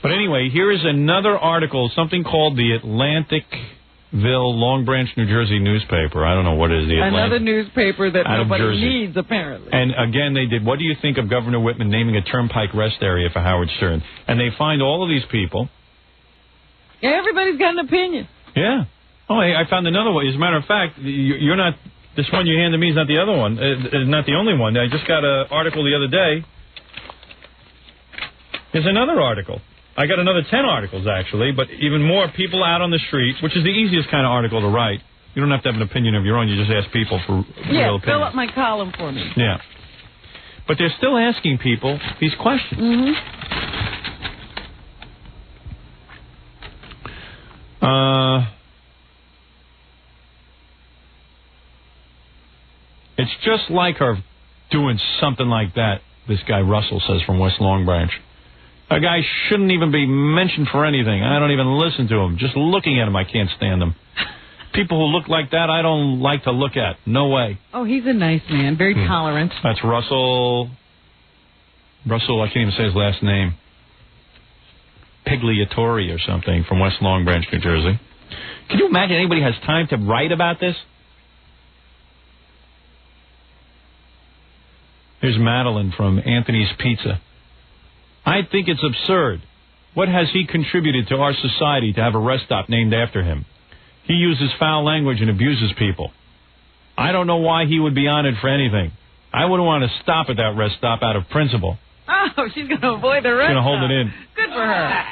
But anyway, here is another article, something called the Atlanticville, Long Branch, New Jersey newspaper. I don't know what it is. Another newspaper that out of nobody Jersey. needs, apparently. And again, they did, what do you think of Governor Whitman naming a turnpike rest area for Howard Stern? And they find all of these people. Everybody's got an opinion. Yeah. Oh, I found another one. As a matter of fact, you're not. This one you handed me is not the other one. Not the only one. I just got an article the other day. Here's another article. I got another 10 articles, actually, but even more people out on the street, which is the easiest kind of article to write. You don't have to have an opinion of your own. You just ask people for real opinions. Fill up my column for me. Yeah. But they're still asking people these questions. Mm-hmm. It's just like her doing something like that, this guy Russell says from West Long Branch. A guy shouldn't even be mentioned for anything. I don't even listen to him. Just looking at him, I can't stand him. People who look like that, I don't like to look at. No way. Oh, he's a nice man. Very tolerant. That's Russell, I can't even say his last name. Pigliatori or something from West Long Branch, New Jersey. Can you imagine anybody has time to write about this? Here's Madeline from Anthony's Pizza. I think it's absurd. What has he contributed to our society to have a rest stop named after him? He uses foul language and abuses people. I don't know why he would be honored for anything. I wouldn't want to stop at that rest stop out of principle. Oh, she's going to avoid the rest. She's going to hold it in. Good for her.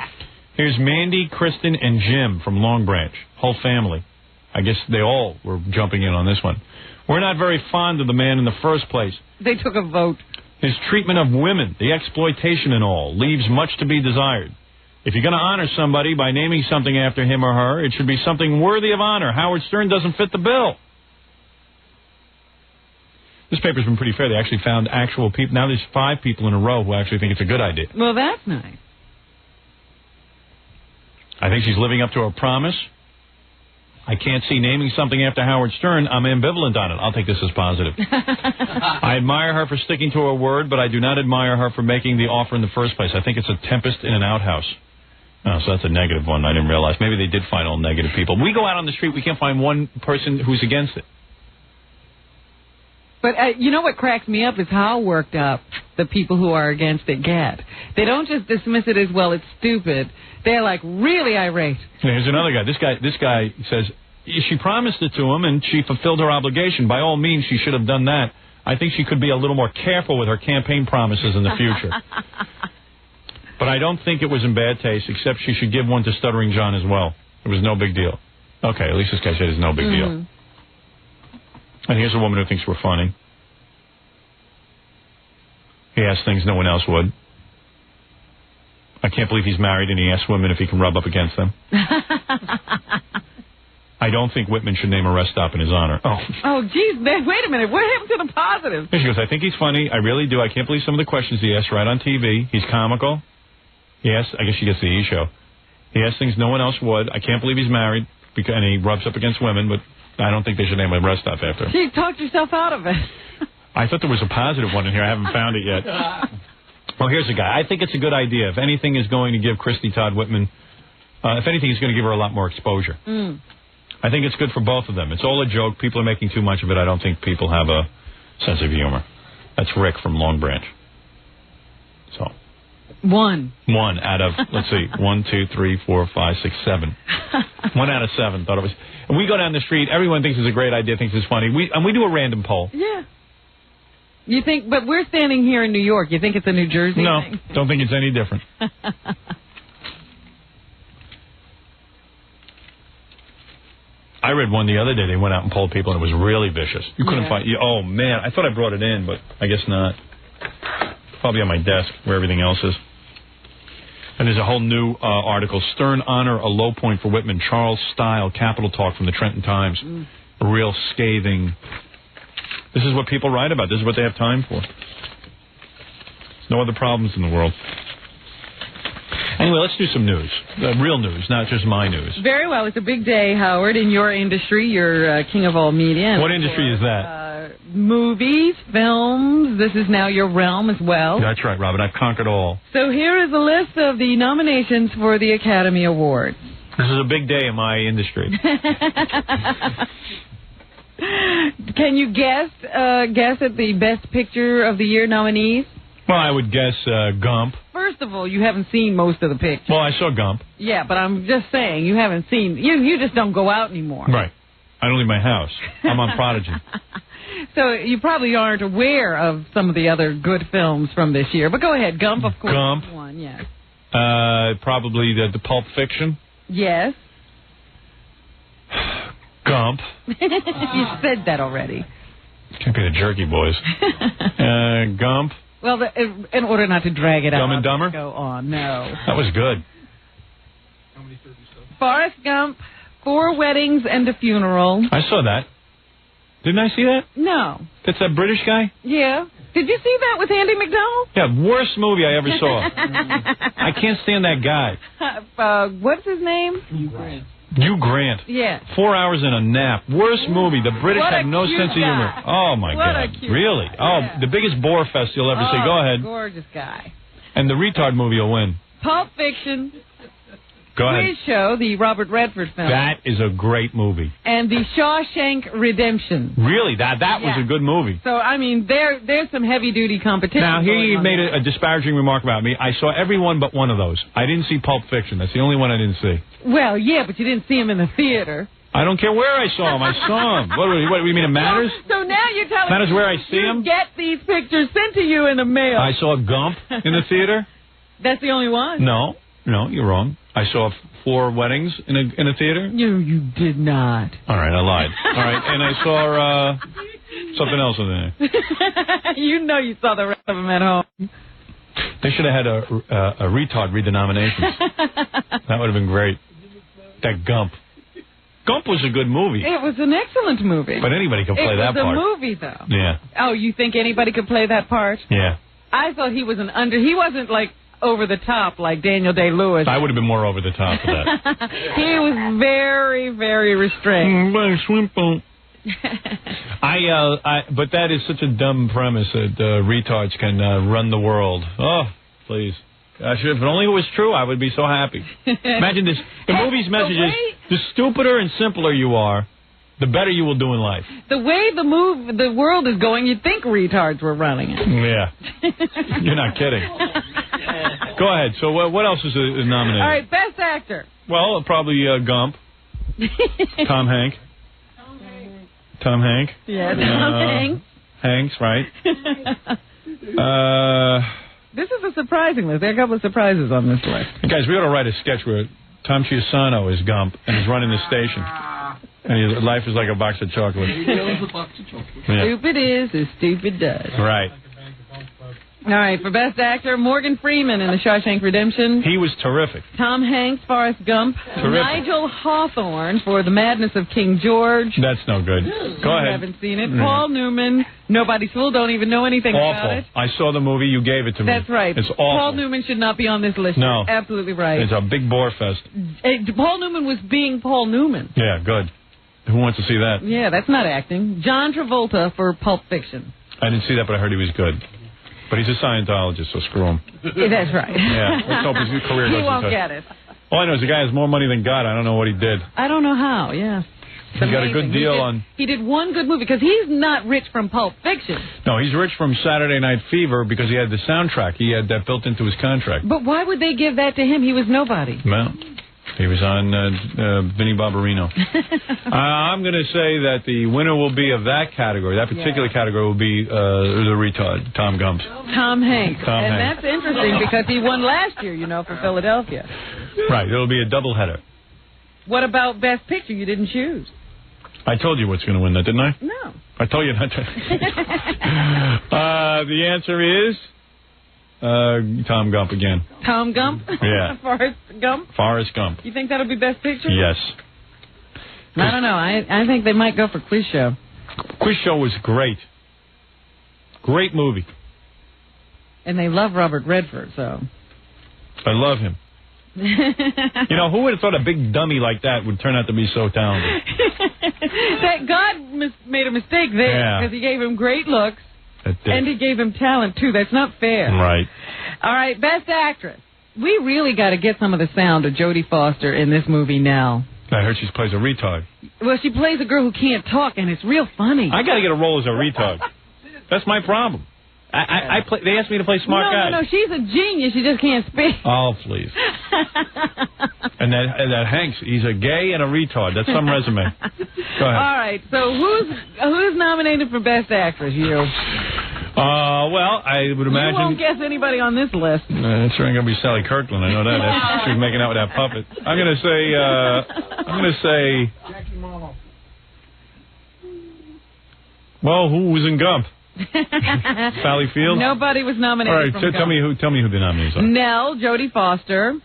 Here's Mandy, Kristen, and Jim from Long Branch. Whole family. I guess they all were jumping in on this one. We're not very fond of the man in the first place. They took a vote. His treatment of women, the exploitation and all, leaves much to be desired. If you're going to honor somebody by naming something after him or her, it should be something worthy of honor. Howard Stern doesn't fit the bill. This paper's been pretty fair. They actually found actual people. Now there's 5 people in a row who actually think it's a good idea. Well, that's nice. I think she's living up to her promise. I can't see naming something after Howard Stern. I'm ambivalent on it. I'll take this as positive. I admire her for sticking to her word, but I do not admire her for making the offer in the first place. I think it's a tempest in an outhouse. Oh, so that's a negative one. I didn't realize. Maybe they did find all negative people. We go out on the street, we can't find one person who's against it. But you know what cracks me up is how worked up the people who are against it get. They don't just dismiss it as, well, it's stupid. They're like really irate. Here's another guy. This guy says she promised it to him and she fulfilled her obligation. By all means, she should have done that. I think she could be a little more careful with her campaign promises in the future. But I don't think it was in bad taste, except she should give one to Stuttering John as well. It was no big deal. Okay, at least this guy said it's no big deal. And here's a woman who thinks we're funny. He asks things no one else would. I can't believe he's married and he asks women if he can rub up against them. I don't think Whitman should name a rest stop in his honor. Oh, geez, man, wait a minute. What happened to the positive? And she goes, I think he's funny. I really do. I can't believe some of the questions he asks right on TV. He's comical. Yes, I guess she gets the E show. He has things no one else would. I can't believe he's married, and he rubs up against women, but I don't think they should name a rest stop after him. You talked yourself out of it. I thought there was a positive one in here. I haven't found it yet. Well, here's a guy. I think it's a good idea. If anything is going to give Christy Todd Whitman, if anything, it's going to give her a lot more exposure. I think it's good for both of them. It's all a joke. People are making too much of it. I don't think people have a sense of humor. That's Rick from Long Branch. So. One out of, let's see, 1, 2, 3, 4, 5, 6, 7. 1 out of 7 thought it was. And we go down the street. Everyone thinks it's a great idea, thinks it's funny. We do a random poll. Yeah. You think, but we're standing here in New York. You think it's a New Jersey thing? No, don't think it's any different. I read one the other day. They went out and polled people, and it was really vicious. You couldn't find. Oh man, I thought I brought it in, but I guess not. Probably on my desk where everything else is. And there's a whole new article. Stern honor a low point for Whitman. Charles Style, Capital Talk from the Trenton Times. A real scathing. This is what people write about. This is what they have time for. There's no other problems in the world. Anyway, let's do some news. Real news, not just my news. Very well. It's a big day, Howard, in your industry. You're king of all media. What industry is that? Movies, films. This is now your realm as well. That's right, Robin. I've conquered all. So here is a list of the nominations for the Academy Awards. This is a big day in my industry. Can you guess at the Best Picture of the Year nominees? Well, I would guess Gump. First of all, you haven't seen most of the pictures. Well, I saw Gump. Yeah, but I'm just saying, you haven't seen... You just don't go out anymore. Right. I don't leave my house. I'm on Prodigy. So you probably aren't aware of some of the other good films from this year. But go ahead. Gump, of course. Gump. One, yes. Probably the Pulp Fiction. Yes. Gump. You said that already. Can't be the Jerky Boys. Gump. Well, in order not to drag it out. Dumb and Dumber? Go on. No. That was good. Forrest Gump, 4 Weddings and a Funeral. I saw that. Didn't I see that? No. That's that British guy? Yeah. Did you see that with Andy McDowell? Yeah, worst movie I ever saw. I can't stand that guy. What's his name? Hugh Grant. Yeah. 4 hours in a nap. Worst movie. The British have no sense of humor. Oh, my God. Really? Oh, the biggest bore fest you'll ever see. Go ahead. Gorgeous guy. And the retard movie will win. Pulp Fiction. Go ahead. Quiz Show, the Robert Redford film. That is a great movie. And the Shawshank Redemption. Really? That was a good movie. So, I mean, there's some heavy-duty competition. Now, here you made a disparaging remark about me. I saw every one but one of those. I didn't see Pulp Fiction. That's the only one I didn't see. Well, yeah, but you didn't see him in the theater. I don't care where I saw him. I saw him. What do you mean it matters? So now you're telling matters me where I see him? Get these pictures sent to you in the mail. I saw Gump in the theater. That's the only one? No, you're wrong. I saw 4 Weddings in a theater. You did not. All right, I lied. All right, and I saw something else in there. You saw the rest of them at home. They should have had a retard read the nominations. That would have been great. That Gump. Gump was a good movie. It was an excellent movie. But anybody could play that part. It was a movie, though. Yeah. Oh, you think anybody could play that part? Yeah. I thought he was he wasn't like over the top like Daniel Day-Lewis. I would have been more over the top for that. He was very, very restrained. But that is such a dumb premise that retards can run the world. Oh, please. Gosh, if only it was true, I would be so happy. Imagine this. The movie's message is, the stupider and simpler you are, the better you will do in life. The way the world is going, you'd think retards were running it. Yeah. You're not kidding. Go ahead. So what else is nominated? All right, Best Actor. Well, probably Gump. Tom Hanks. Yeah, Tom Hanks. Hanks, right. This is a surprising list. There are a couple of surprises on this list. Hey guys, we ought to write a sketch where Tom Chiusano is Gump and he's running the station. And his life is like a box of chocolate. Yeah. Stupid is as stupid does. Right. All right, for Best Actor, Morgan Freeman in The Shawshank Redemption. He was terrific. Tom Hanks, Forrest Gump. Terrific. Nigel Hawthorne for The Madness of King George. That's no good. Go ahead. You haven't seen it. Paul Newman, Nobody's Fool, don't even know anything about it. I saw the movie. You gave it to me. That's right. It's awful. Paul Newman should not be on this list. No. You're absolutely right. It's a big bore fest. Paul Newman was being Paul Newman. Yeah, good. Who wants to see that? Yeah, that's not acting. John Travolta for Pulp Fiction. I didn't see that, but I heard he was good. But he's a Scientologist, so screw him. That's right. Yeah, let's hope his career He goes won't into... get it. All I know is the guy has more money than God. I don't know what he did. I don't know how, yeah. He got a good deal on... He did one good movie, because he's not rich from Pulp Fiction. No, he's rich from Saturday Night Fever because he had the soundtrack. He had that built into his contract. But why would they give that to him? He was nobody. Well, he was on Vinnie Barbarino. I'm going to say that the winner will be of that category. That particular category will be the retard, Tom Gump. Tom Hanks. Tom Hanks. That's interesting because he won last year, for Philadelphia. Right, it'll be a doubleheader. What about Best Picture? You didn't choose. I told you what's going to win that, didn't I? No. I told you not to. The answer is Tom Gump again. Tom Gump? Yeah. Forrest Gump? Forrest Gump. You think that'll be Best Picture? Yes. I don't know. I think they might go for Quiz Show. Quiz Show was great. Great movie. And they love Robert Redford, so. I love him. Who would have thought a big dummy like that would turn out to be so talented? That God made a mistake there because he gave him great looks and he gave him talent, too. That's not fair. Right. All right, Best Actress. We really got to get some of the sound of Jodie Foster in this movie now. I heard she plays a retard. Well, she plays a girl who can't talk, and it's real funny. I got to get a role as a retard. That's my problem. They asked me to play smart guy. No, she's a genius. She just can't speak. Oh, please. and that Hanks, he's a gay and a retard. That's some resume. Go ahead. All right. So who's nominated for Best Actress? You. Well, I would imagine. You won't guess anybody on this list. It's going to be Sally Kirkland. I know that. She was making out with that puppet. I'm going to say. Jackie Marlowe. Well, who was in Gump? Sally Field? Nobody was nominated. All right, tell me who the nominees are. Nell, Jodie Foster,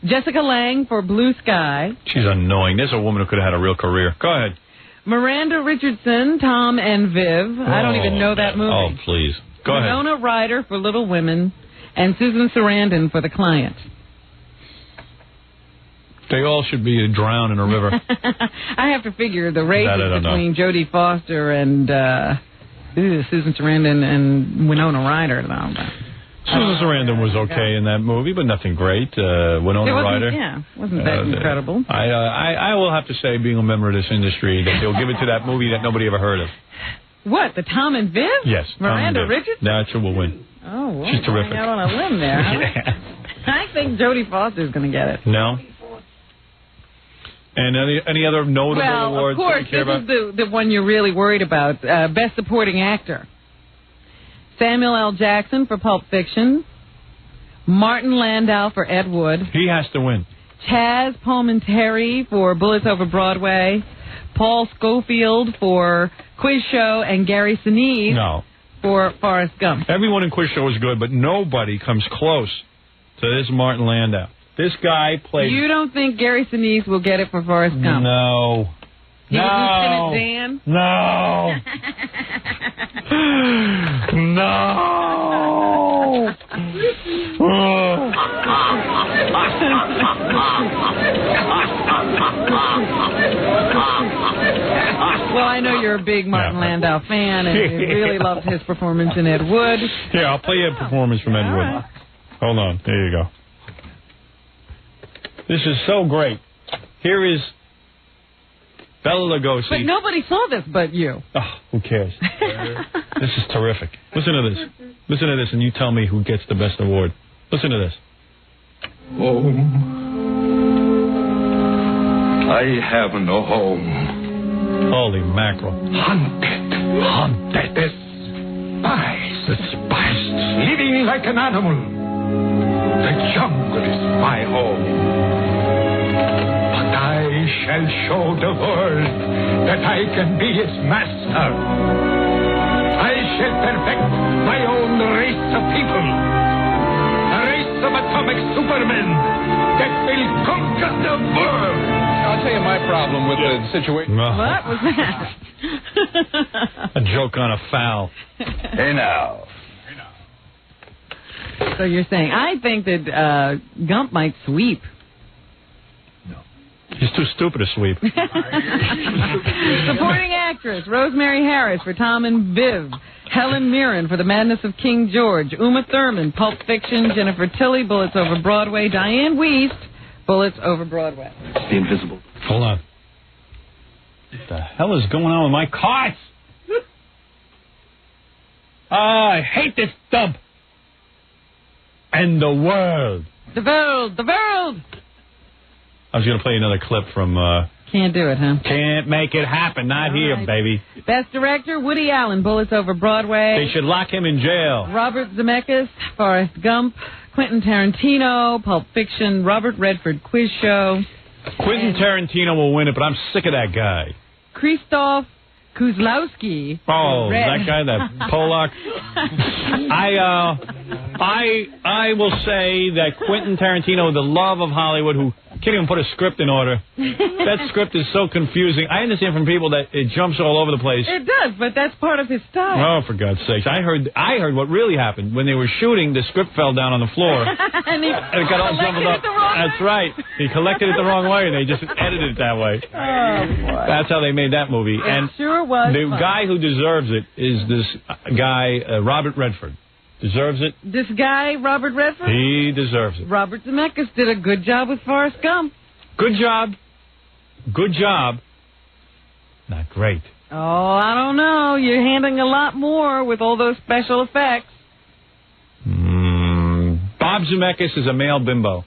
Jessica Lange for Blue Sky. She's annoying. There's a woman who could have had a real career. Go ahead. Miranda Richardson, Tom and Viv. I don't even know that movie. Oh, please. Go ahead. Winona Ryder for Little Women, and Susan Sarandon for The Client. They all should be drowned in a river. I have to figure the races between Jodie Foster and Susan Sarandon and Winona Ryder. Susan Sarandon was okay in that movie, but nothing great. Winona Ryder. Yeah, wasn't that incredible? I will have to say, being a member of this industry, that they'll give it to that movie that nobody ever heard of. What, the Tom and Viv? Yes. Miranda Richardson? That's who will win. Oh, well, she's terrific. Out on a limb there. Huh? Yeah. I think Jodie Foster's going to get it. No? And any other notable awards? Well, of course, this is the one you're really worried about. Best Supporting Actor. Samuel L. Jackson for Pulp Fiction. Martin Landau for Ed Wood. He has to win. Chaz Palminteri for Bullets Over Broadway. Paul Schofield for Quiz Show. And Gary Sinise for Forrest Gump. Everyone in Quiz Show is good, but nobody comes close to this Martin Landau. This guy plays... You don't think Gary Sinise will get it for Forrest Gump? No. He was Lieutenant Dan? No. No. Well, I know you're a big Martin Landau fan, and you really loved his performance in Ed Wood. Yeah, I'll play you a performance from Ed Wood. Right. Hold on. There you go. This is so great. Here is Bela Lugosi. But nobody saw this but you. Oh, who cares? This is terrific. Listen to this. Listen to this, and you tell me who gets the best award. Listen to this. Home. I have no home. Holy mackerel. Haunted. Despised. Living like an animal. The jungle is my home. But I shall show the world that I can be its master. I shall perfect my own race of people. A race of atomic supermen that will conquer the world. I'll tell you my problem with the situation. What was that? A joke on a foul. Hey now. So you're saying, I think that Gump might sweep. He's too stupid to sweep. Supporting actress, Rosemary Harris for Tom and Viv. Helen Mirren for The Madness of King George. Uma Thurman, Pulp Fiction. Jennifer Tilly, Bullets Over Broadway. Diane Wiest, Bullets Over Broadway. The Invisible. Hold on. What the hell is going on with my carts? I hate this dump. And the world. The world, the world. I was going to play another clip from... Can't do it, huh? Can't make it happen. Not here, baby. Best Director, Woody Allen, Bullets Over Broadway. They should lock him in jail. Robert Zemeckis, Forrest Gump. Quentin Tarantino, Pulp Fiction. Robert Redford, Quiz Show. Quentin Tarantino will win it, but I'm sick of that guy. Krzysztof Kozlowski. Oh, that guy, that Polak. I will say that Quentin Tarantino, the love of Hollywood, who can't even put a script in order. That script is so confusing. I understand from people that it jumps all over the place. It does, but that's part of his style. Oh, for God's sakes. I heard what really happened. When they were shooting, the script fell down on the floor. and it got all jumbled up. That's right. He collected it the wrong way, and they just edited it that way. Oh, boy. That's how they made that movie. It sure was the fun. guy who deserves it is this guy, Robert Redford. Deserves it. This guy, Robert Redford? He deserves it. Robert Zemeckis did a good job with Forrest Gump. Good job. Good job. Not great. Oh, I don't know. You're handling a lot more with all those special effects. Bob Zemeckis is a male bimbo.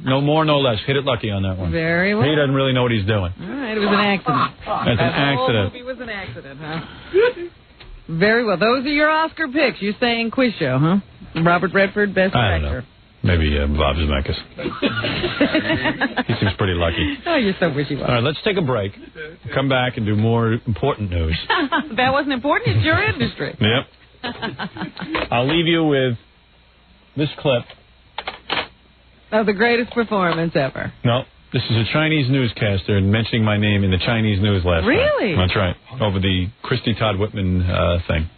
No more, no less. Hit it lucky on that one. Very well. He doesn't really know what he's doing. All right, it was an accident. That's an accident. The whole movie was an accident, huh? Very well. Those are your Oscar picks. You're saying Quiz Show, huh? Robert Redford, Best I don't Actor. know. Maybe Bob Zemeckis. He seems pretty lucky. Oh, you're so wishy-washy. All right, let's take a break. Come back and do more important news. That wasn't important. It's your industry. Yep. I'll leave you with this clip. Of the greatest performance ever. No, this is a Chinese newscaster mentioning my name in the Chinese news last night. Really? That's right. Over the Christy Todd Whitman thing.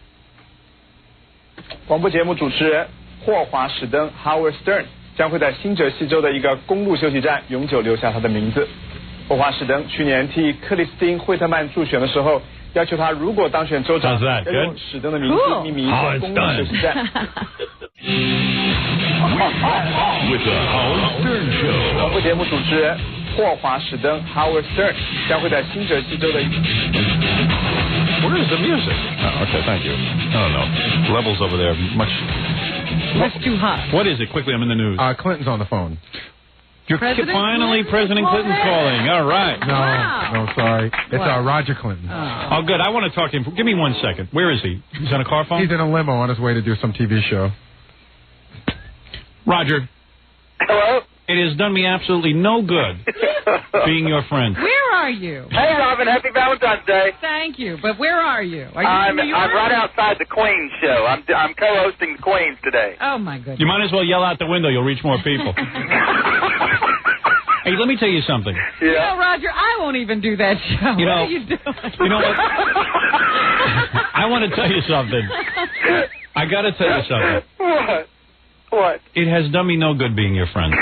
广播节目主持人霍华史登 Howard Stern 将会在新泽西州的一个公路休息站永久留下他的名字。霍华史登去年替克里斯汀惠特曼助选的时候，要求他如果当选州长，要用史登的名字命名一个公路休息站。With the Howard Stern Show. 广播节目主持人霍华史登 Howard Stern 将会在新泽西州的。Where is the music? Oh, okay, thank you. I don't know. Levels over there much too hot. What is it? Quickly, I'm in the news. Clinton's on the phone. Finally, President Clinton's calling. All right. No, sorry. It's Roger Clinton. Oh, good. I want to talk to him. Give me 1 second. Where is he? He's on a car phone? He's in a limo on his way to do some TV show. Roger. Hello? It has done me absolutely no good being your friend. Where are you? Hey, Robin. Happy Valentine's Day. Thank you. But where are you? Are you I'm in New York? I'm right outside the Queens show. I'm co-hosting the Queens today. Oh, my goodness. You might as well yell out the window. You'll reach more people. Hey, let me tell you something. Yeah. You know, Roger, I won't even do that show. You know, what are you doing? You know what? I want to tell you something. I got to tell you something. What? It has done me no good being your friend.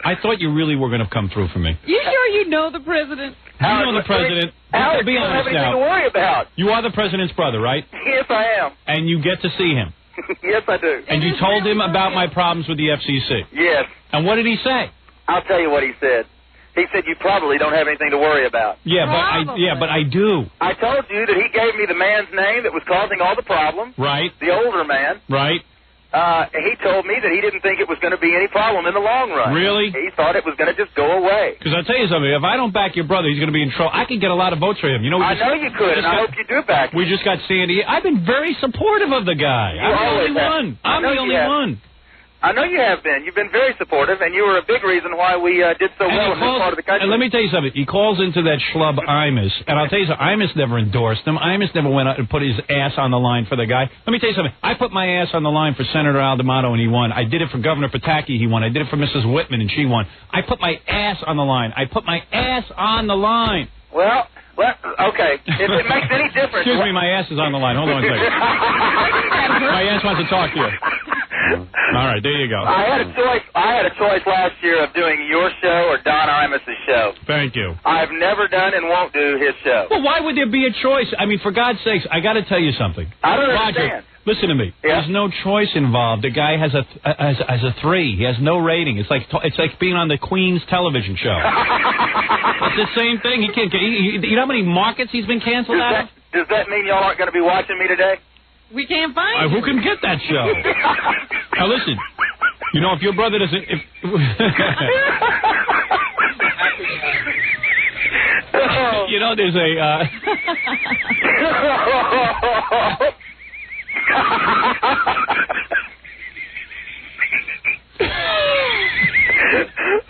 I thought you really were going to come through for me. You sure you know the president? You know the president. Howard, Be you don't have honest anything now. to worry about. You are the president's brother, right? Yes, I am. And you get to see him. Yes, I do. And you told him about my problems with the FCC. Yes. And what did he say? I'll tell you what he said. He said you probably don't have anything to worry about. Yeah, but I do. I told you that he gave me the man's name that was causing all the problems. Right. The older man. Right. He told me that he didn't think it was going to be any problem in the long run. Really? He thought it was going to just go away. Because I'll tell you something. If I don't back your brother, he's going to be in trouble. I could get a lot of votes for him. You know, I know you could, and I hope you do back him. We just got Sandy. I've been very supportive of the guy. I'm the only one. I'm the only one. I know you have been. You've been very supportive, and you were a big reason why we did so well in this part of the country. And let me tell you something. He calls into that schlub Imus, and I'll tell you something. Imus never endorsed him. Imus never went out and put his ass on the line for the guy. Let me tell you something. I put my ass on the line for Senator Aldamato, and he won. I did it for Governor Pataki, he won. I did it for Mrs. Whitman, and she won. I put my ass on the line. I put my ass on the line. Well, okay. If it makes any difference. Excuse me, my ass is on the line. Hold on a second. My ass wants to talk to you. All right, there you go. I had a choice last year of doing your show or Don Imus's show. Thank you. I've never done and won't do his show. Well, why would there be a choice? I mean, for God's sakes, I got to tell you something. I don't Roger, understand. listen to me. Yeah? There's no choice involved. The guy has a 3. He has no rating. It's like being on the Queen's television show. It's the same thing. He can't. You know how many markets he's been canceled out of? Does that mean y'all aren't going to be watching me today? We can't find Who can get that show? Now listen, you know, if your brother doesn't, you know, there's a.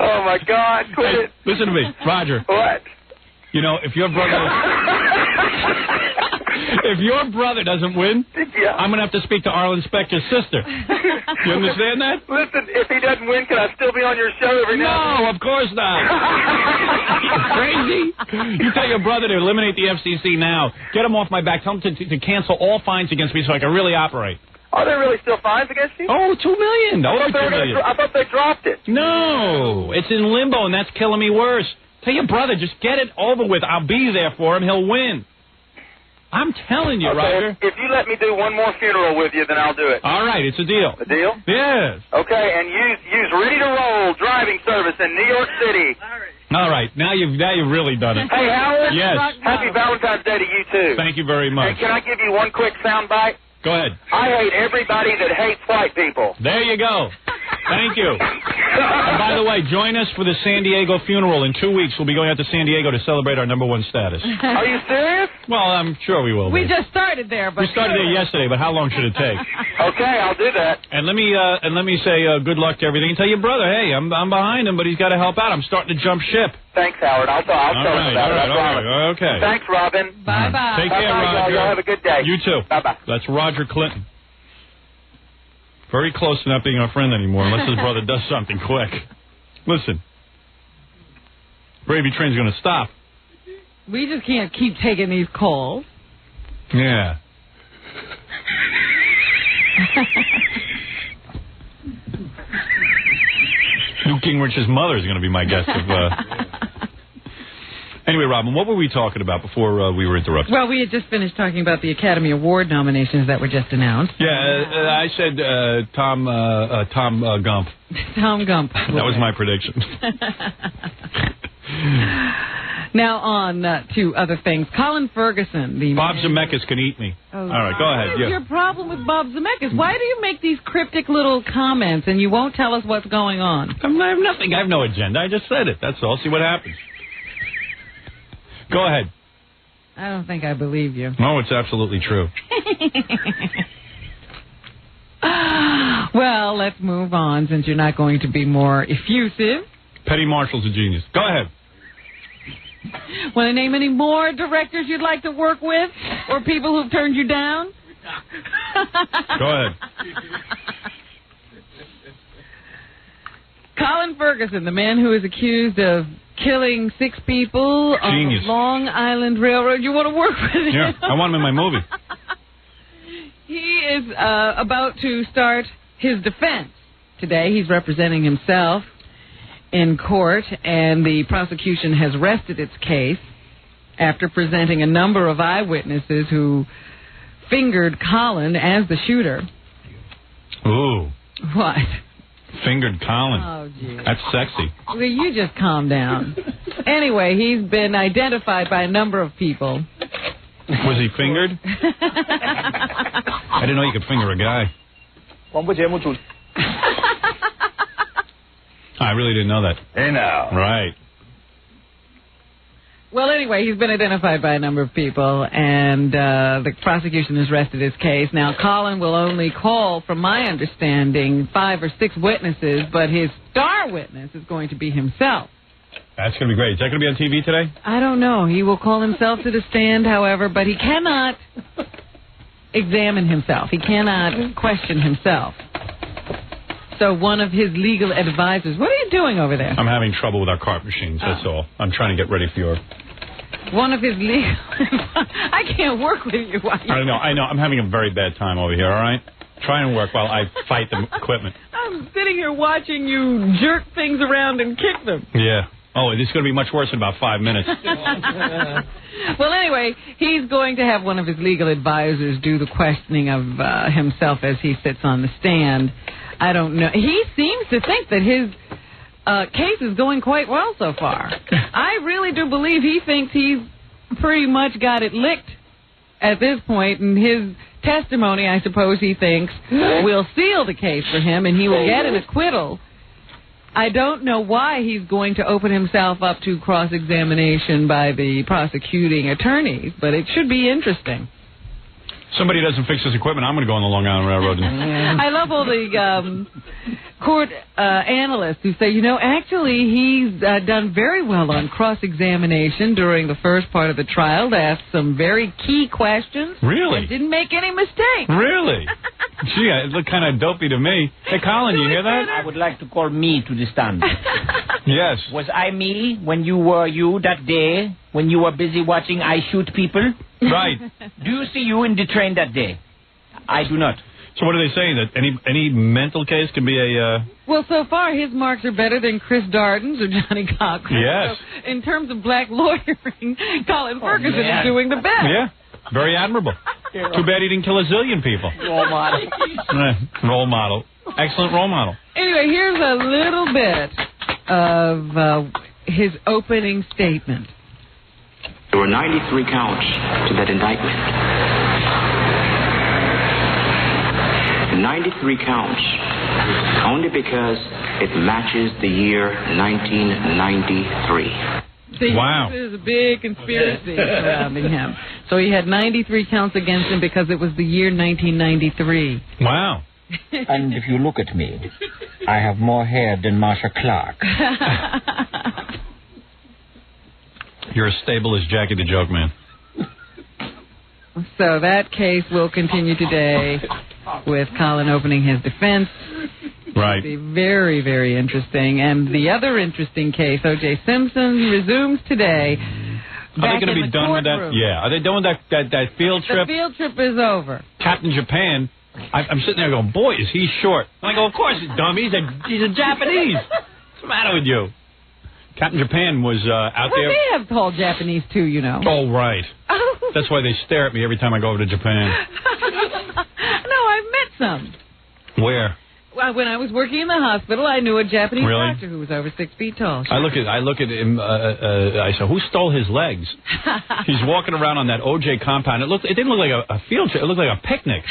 Oh my God! Quit it. Listen to me, Roger. What? You know, if your brother doesn't win, I'm going to have to speak to Arlen Specter's sister. You understand that? Listen, if he doesn't win, can I still be on your show every now and then? No, of course not. You crazy? You tell your brother to eliminate the FCC now. Get him off my back. Tell him to cancel all fines against me so I can really operate. Are there really still fines against you? Oh, $2 million. I thought they dropped it. No, it's in limbo, and that's killing me worse. Tell your brother, just get it over with. I'll be there for him. He'll win. I'm telling you, Roger. If you let me do one more funeral with you, then I'll do it. All right, it's a deal. A deal? Yes. Okay, and use Ready to Roll driving service in New York City. All right, now you've really done it. Hey, Howard. Yes. Happy Valentine's Day to you, too. Thank you very much. Hey, can I give you one quick sound bite? Go ahead. I hate everybody that hates white people. There you go. Thank you. And by the way, join us for the San Diego funeral. In 2 weeks, we'll be going out to San Diego to celebrate our #1 status. Are you serious? Well, I'm sure we will. We just started there, but we started there yesterday. But how long should it take? Okay, I'll do that. And let me say good luck to everything. And tell your brother, hey, I'm behind him, but he's got to help out. I'm starting to jump ship. Thanks, Howard. I'll tell him about it. All right. Okay. Thanks, Robin. Bye-bye. Take care, Roger. Y'all have a good day. You too. Bye-bye. That's Roger Clinton. Very close to not being our friend anymore, unless his brother does something quick. Listen, Gravy Train's going to stop. We just can't keep taking these calls. Yeah. Newt Gingrich's mother is going to be my guest. Anyway, Robin, what were we talking about before we were interrupted? Well, we had just finished talking about the Academy Award nominations that were just announced. Yeah, I said Tom Gump. Tom Gump. That was my prediction. Now on to other things. Colin Ferguson. Bob Zemeckis can eat me. Oh, all right, go ahead. What is your problem with Bob Zemeckis? Why do you make these cryptic little comments and you won't tell us what's going on? I have nothing. I have no agenda. I just said it. That's all. See what happens. Go ahead. I don't think I believe you. No, it's absolutely true. Well, let's move on since you're not going to be more effusive. Petty Marshall's a genius. Go ahead. Want to name any more directors you'd like to work with or people who've turned you down? Go ahead. Colin Ferguson, the man who is accused of killing 6 people on the Long Island Railroad. You want to work with him? Yeah, I want him in my movie. He is about to start his defense today. He's representing himself in court, and the prosecution has rested its case after presenting a number of eyewitnesses who fingered Colin as the shooter. Ooh. What? Fingered Colin. Oh, gee. That's sexy. Well, you just calm down. Anyway, he's been identified by a number of people. Was he fingered? I didn't know you could finger a guy. I really didn't know that. Hey, now. Right. Well, anyway, he's been identified by a number of people, and the prosecution has rested his case. Now, Colin will only call, from my understanding, 5 or 6 witnesses, but his star witness is going to be himself. That's going to be great. Is that going to be on TV today? I don't know. He will call himself to the stand, however, but he cannot examine himself. He cannot question himself. So one of his legal advisors... What are you doing over there? I'm having trouble with our cart machines, that's all. I'm trying to get ready for your... One of his legal... I can't work with you. I know. I'm having a very bad time over here, all right? Try and work while I fight the equipment. I'm sitting here watching you jerk things around and kick them. Yeah. Oh, this is going to be much worse in about 5 minutes. Well, anyway, he's going to have one of his legal advisors do the questioning of himself as he sits on the stand. I don't know. He seems to think that his case is going quite well so far. I really do believe he thinks he's pretty much got it licked at this point, and his testimony, I suppose he thinks, will seal the case for him, and he will get an acquittal. I don't know why he's going to open himself up to cross-examination by the prosecuting attorneys, but it should be interesting. Somebody doesn't fix this equipment, I'm going to go on the Long Island Railroad. I love all the court analysts who say, actually he's done very well on cross-examination during the first part of the trial to ask some very key questions. Really? And didn't make any mistakes. Really? Gee, it looked kind of dopey to me. Hey, Colin, you hear that? I would like to call me to the stand. Yes. Was I me when you were you that day, when you were busy watching I Shoot People? Right. Do you see you in the train that day? I do not. So what are they saying? That any mental case can be a... Well, so far his marks are better than Chris Darden's or Johnny Cochran. Yes. So in terms of black lawyering, Colin Ferguson is doing the best. Yeah. Very admirable. Too bad he didn't kill a zillion people. Role model. Role model. Excellent role model. Anyway, here's a little bit of his opening statement. There were 93 counts to that indictment. 93 counts, only because it matches the year 1993. See, wow. This is a big conspiracy surrounding him. So he had 93 counts against him because it was the year 1993. Wow. And if you look at me, I have more hair than Marsha Clark. You're as stable as Jackie the Joke Man. So that case will continue today with Colin opening his defense. Right. It'll be very, very interesting. And the other interesting case, O.J. Simpson, resumes today. Are they going to be done with that? Yeah. Are they done with that field trip? The field trip is over. Captain Japan, I'm sitting there going, boy, is he short. I go, of course he's dumb. He's a Japanese. What's the matter with you? Captain Japan was out there. They have tall Japanese, too, Oh, right. That's why they stare at me every time I go over to Japan. No, I've met some. Where? Well, when I was working in the hospital, I knew a Japanese Really? doctor who was over 6 feet tall. I look at him. I said, "Who stole his legs?" He's walking around on that OJ compound. It didn't look like a field trip. It looked like a picnic.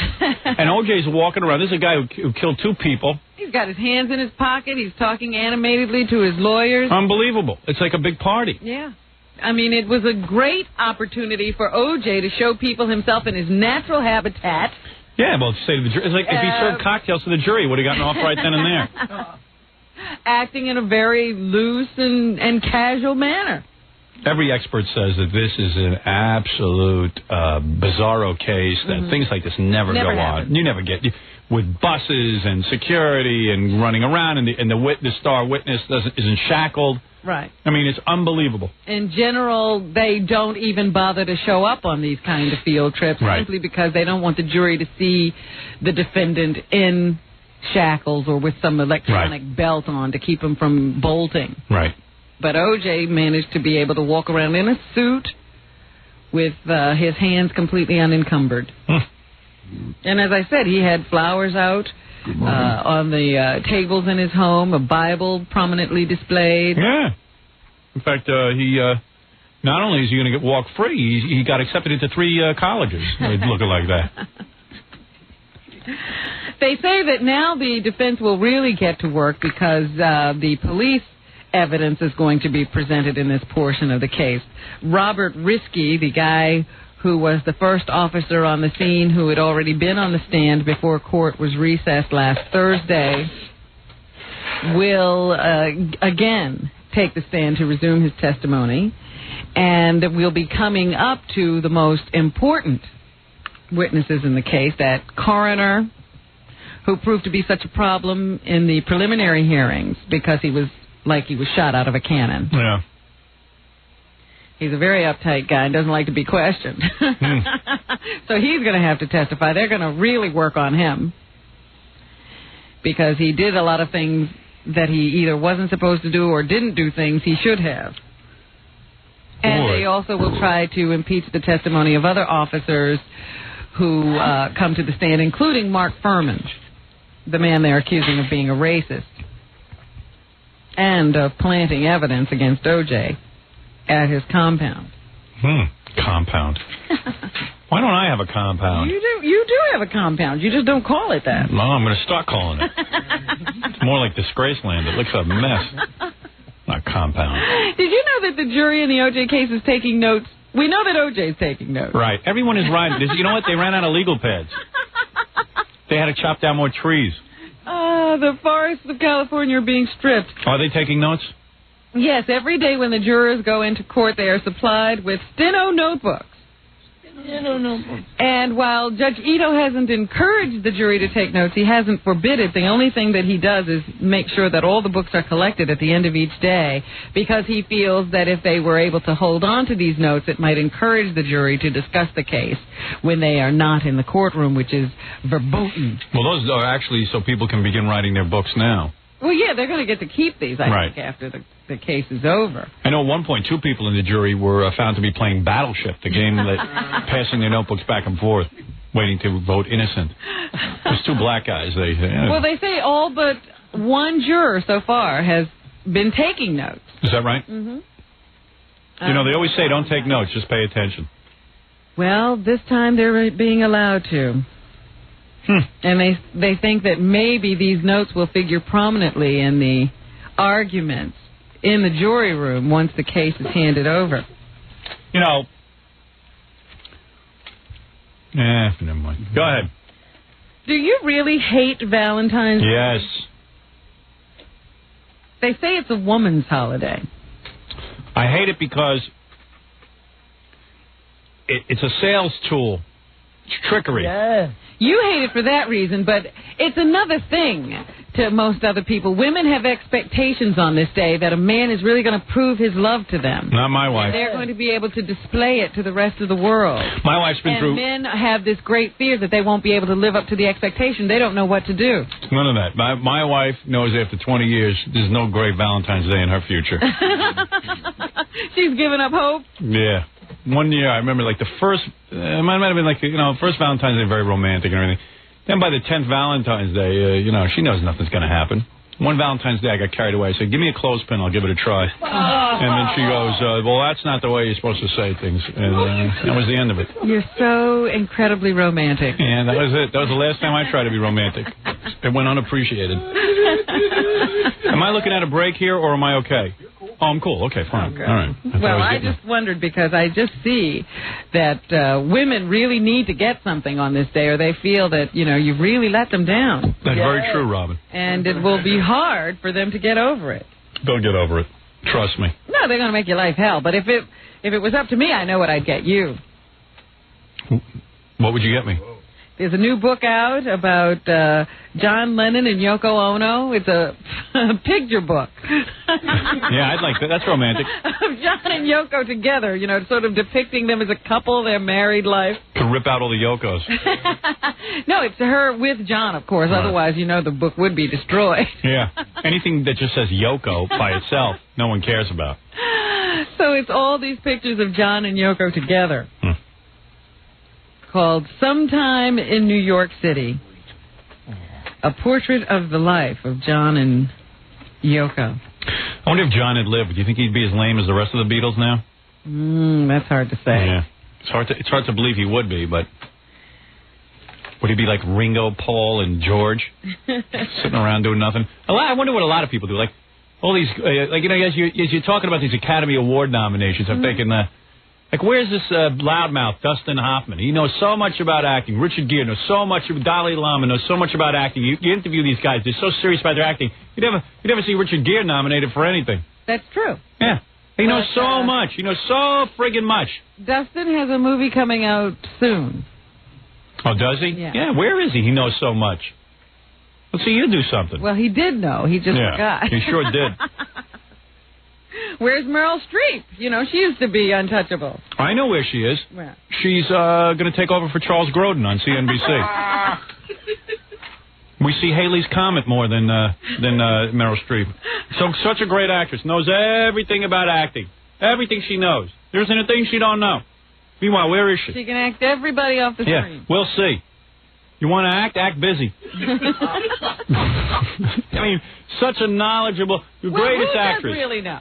And OJ's walking around. This is a guy who killed 2 people. He's got his hands in his pocket. He's talking animatedly to his lawyers. Unbelievable! It's like a big party. Yeah. I mean, it was a great opportunity for OJ to show people himself in his natural habitat. Yeah, well, say to the jury, it's like if he served cocktails to the jury, he would have gotten off right then and there. Acting in a very loose and casual manner. Every expert says that this is an absolute bizarro case, that things like this never go on. You never get... with buses and security and running around, and the star witness isn't shackled. Right. I mean, it's unbelievable. In general, they don't even bother to show up on these kind of field trips simply because they don't want the jury to see the defendant in shackles or with some electronic belt on to keep him from bolting. Right. But O.J. managed to be able to walk around in a suit with his hands completely unencumbered. And as I said, he had flowers out on the tables in his home, a Bible prominently displayed. Yeah. In fact, he not only is he going to walk free, he got accepted into 3 colleges looking like that. They say that now the defense will really get to work because the police evidence is going to be presented in this portion of the case. Robert Risky, the guy who was the first officer on the scene who had already been on the stand before court was recessed last Thursday, will again take the stand to resume his testimony, and we'll be coming up to the most important witnesses in the case, that coroner who proved to be such a problem in the preliminary hearings because he was shot out of a cannon. Yeah. He's a very uptight guy and doesn't like to be questioned. So he's going to have to testify. They're going to really work on him because he did a lot of things that he either wasn't supposed to do or didn't do things he should have. And they also will try to impeach the testimony of other officers who come to the stand, including Mark Foreman, the man they're accusing of being a racist and of planting evidence against O.J. at his compound. Compound. Why don't I have a compound? You do have a compound. You just don't call it that. No, I'm going to start calling it. It's more like Disgraceland. It looks a mess. Not compound. Did you know that the jury in the O.J. case is taking notes? We know that O.J. is taking notes. Right. Everyone is right. You know what? They ran out of legal pads. They had to chop down more trees. The forests of California are being stripped. Are they taking notes? Yes. Every day when the jurors go into court, they are supplied with steno notebooks. And while Judge Ito hasn't encouraged the jury to take notes, he hasn't forbid it. The only thing that he does is make sure that all the books are collected at the end of each day, because he feels that if they were able to hold on to these notes, it might encourage the jury to discuss the case when they are not in the courtroom, which is verboten. Well, those are actually so people can begin writing their books now. Well, yeah, they're going to get to keep these, I think, after the case is over. I know at one point 2 people in the jury were found to be playing Battleship, the game that passing their notebooks back and forth, waiting to vote innocent. There's 2 black guys. Well, they say all but 1 juror so far has been taking notes. Is that right? Mm-hmm. You know, they always say don't take notes, just pay attention. Well, this time they're being allowed to. And they think that maybe these notes will figure prominently in the arguments in the jury room once the case is handed over. You know, never mind. Go ahead. Do you really hate Valentine's Day? Yes. They say it's a woman's holiday. I hate it because it's a sales tool. It's trickery. Yeah. You hate it for that reason, but it's another thing to most other people. Women have expectations on this day that a man is really going to prove his love to them. Not my wife. They're going to be able to display it to the rest of the world. My wife's been through... And men have this great fear that they won't be able to live up to the expectation. They don't know what to do. None of that. My wife knows after 20 years there's no great Valentine's Day in her future. She's given up hope? Yeah. One year, I remember, like, the first... it might have been, like, first Valentine's Day, very romantic and everything. Then by the 10th Valentine's Day, she knows nothing's going to happen. One Valentine's Day, I got carried away. I said, give me a clothespin, I'll give it a try. And then she goes, well, that's not the way you're supposed to say things. And that was the end of it. You're so incredibly romantic. And that was it. That was the last time I tried to be romantic. It went unappreciated. Am I looking at a break here, or am I okay? Oh, I'm cool. Okay, fine. Okay. All right. Well, I just wondered because I just see that women really need to get something on this day, or they feel that, you really let them down. That's very true, Robin. And it will be hard for them to get over it. Don't get over it. Trust me. No, they're going to make your life hell. But if it was up to me, I know what I'd get you. What would you get me? There's a new book out about John Lennon and Yoko Ono. It's a picture book. Yeah, I'd like that. That's romantic. Of John and Yoko together, sort of depicting them as a couple, their married life. Could rip out all the Yokos. No, it's her with John, of course. Right. Otherwise, the book would be destroyed. Yeah. Anything that just says Yoko by itself, no one cares about. So it's all these pictures of John and Yoko together. Called Sometime in New York City. A portrait of the life of John and Yoko. I wonder if John had lived. Do you think he'd be as lame as the rest of the Beatles now? That's hard to say. Yeah. It's hard to believe he would be, but would he be like Ringo, Paul, and George? Sitting around doing nothing? I wonder what a lot of people do. Like, all these, like, you know, as you're talking about these Academy Award nominations, I'm thinking, like, where's this loudmouth, Dustin Hoffman? He knows so much about acting. Richard Gere knows so much. Dalai Lama knows so much about acting. You interview these guys; they're so serious about their acting. You never see Richard Gere nominated for anything. That's true. Yeah, he knows so much. He knows so friggin' much. Dustin has a movie coming out soon. Oh, does he? Yeah. Where is he? He knows so much. Let's see you do something. Well, he did know. He just forgot. He sure did. Where's Meryl Streep? You know, she used to be untouchable. I know where she is. Where? She's going to take over for Charles Grodin on CNBC. We see Haley's Comet more than Meryl Streep. Such a great actress. Knows everything about acting. Everything she knows. There isn't a thing she don't know. Meanwhile, where is she? She can act everybody off the screen. We'll see. You want to act? Act busy. I mean, such a knowledgeable, greatest actress. Who does really know?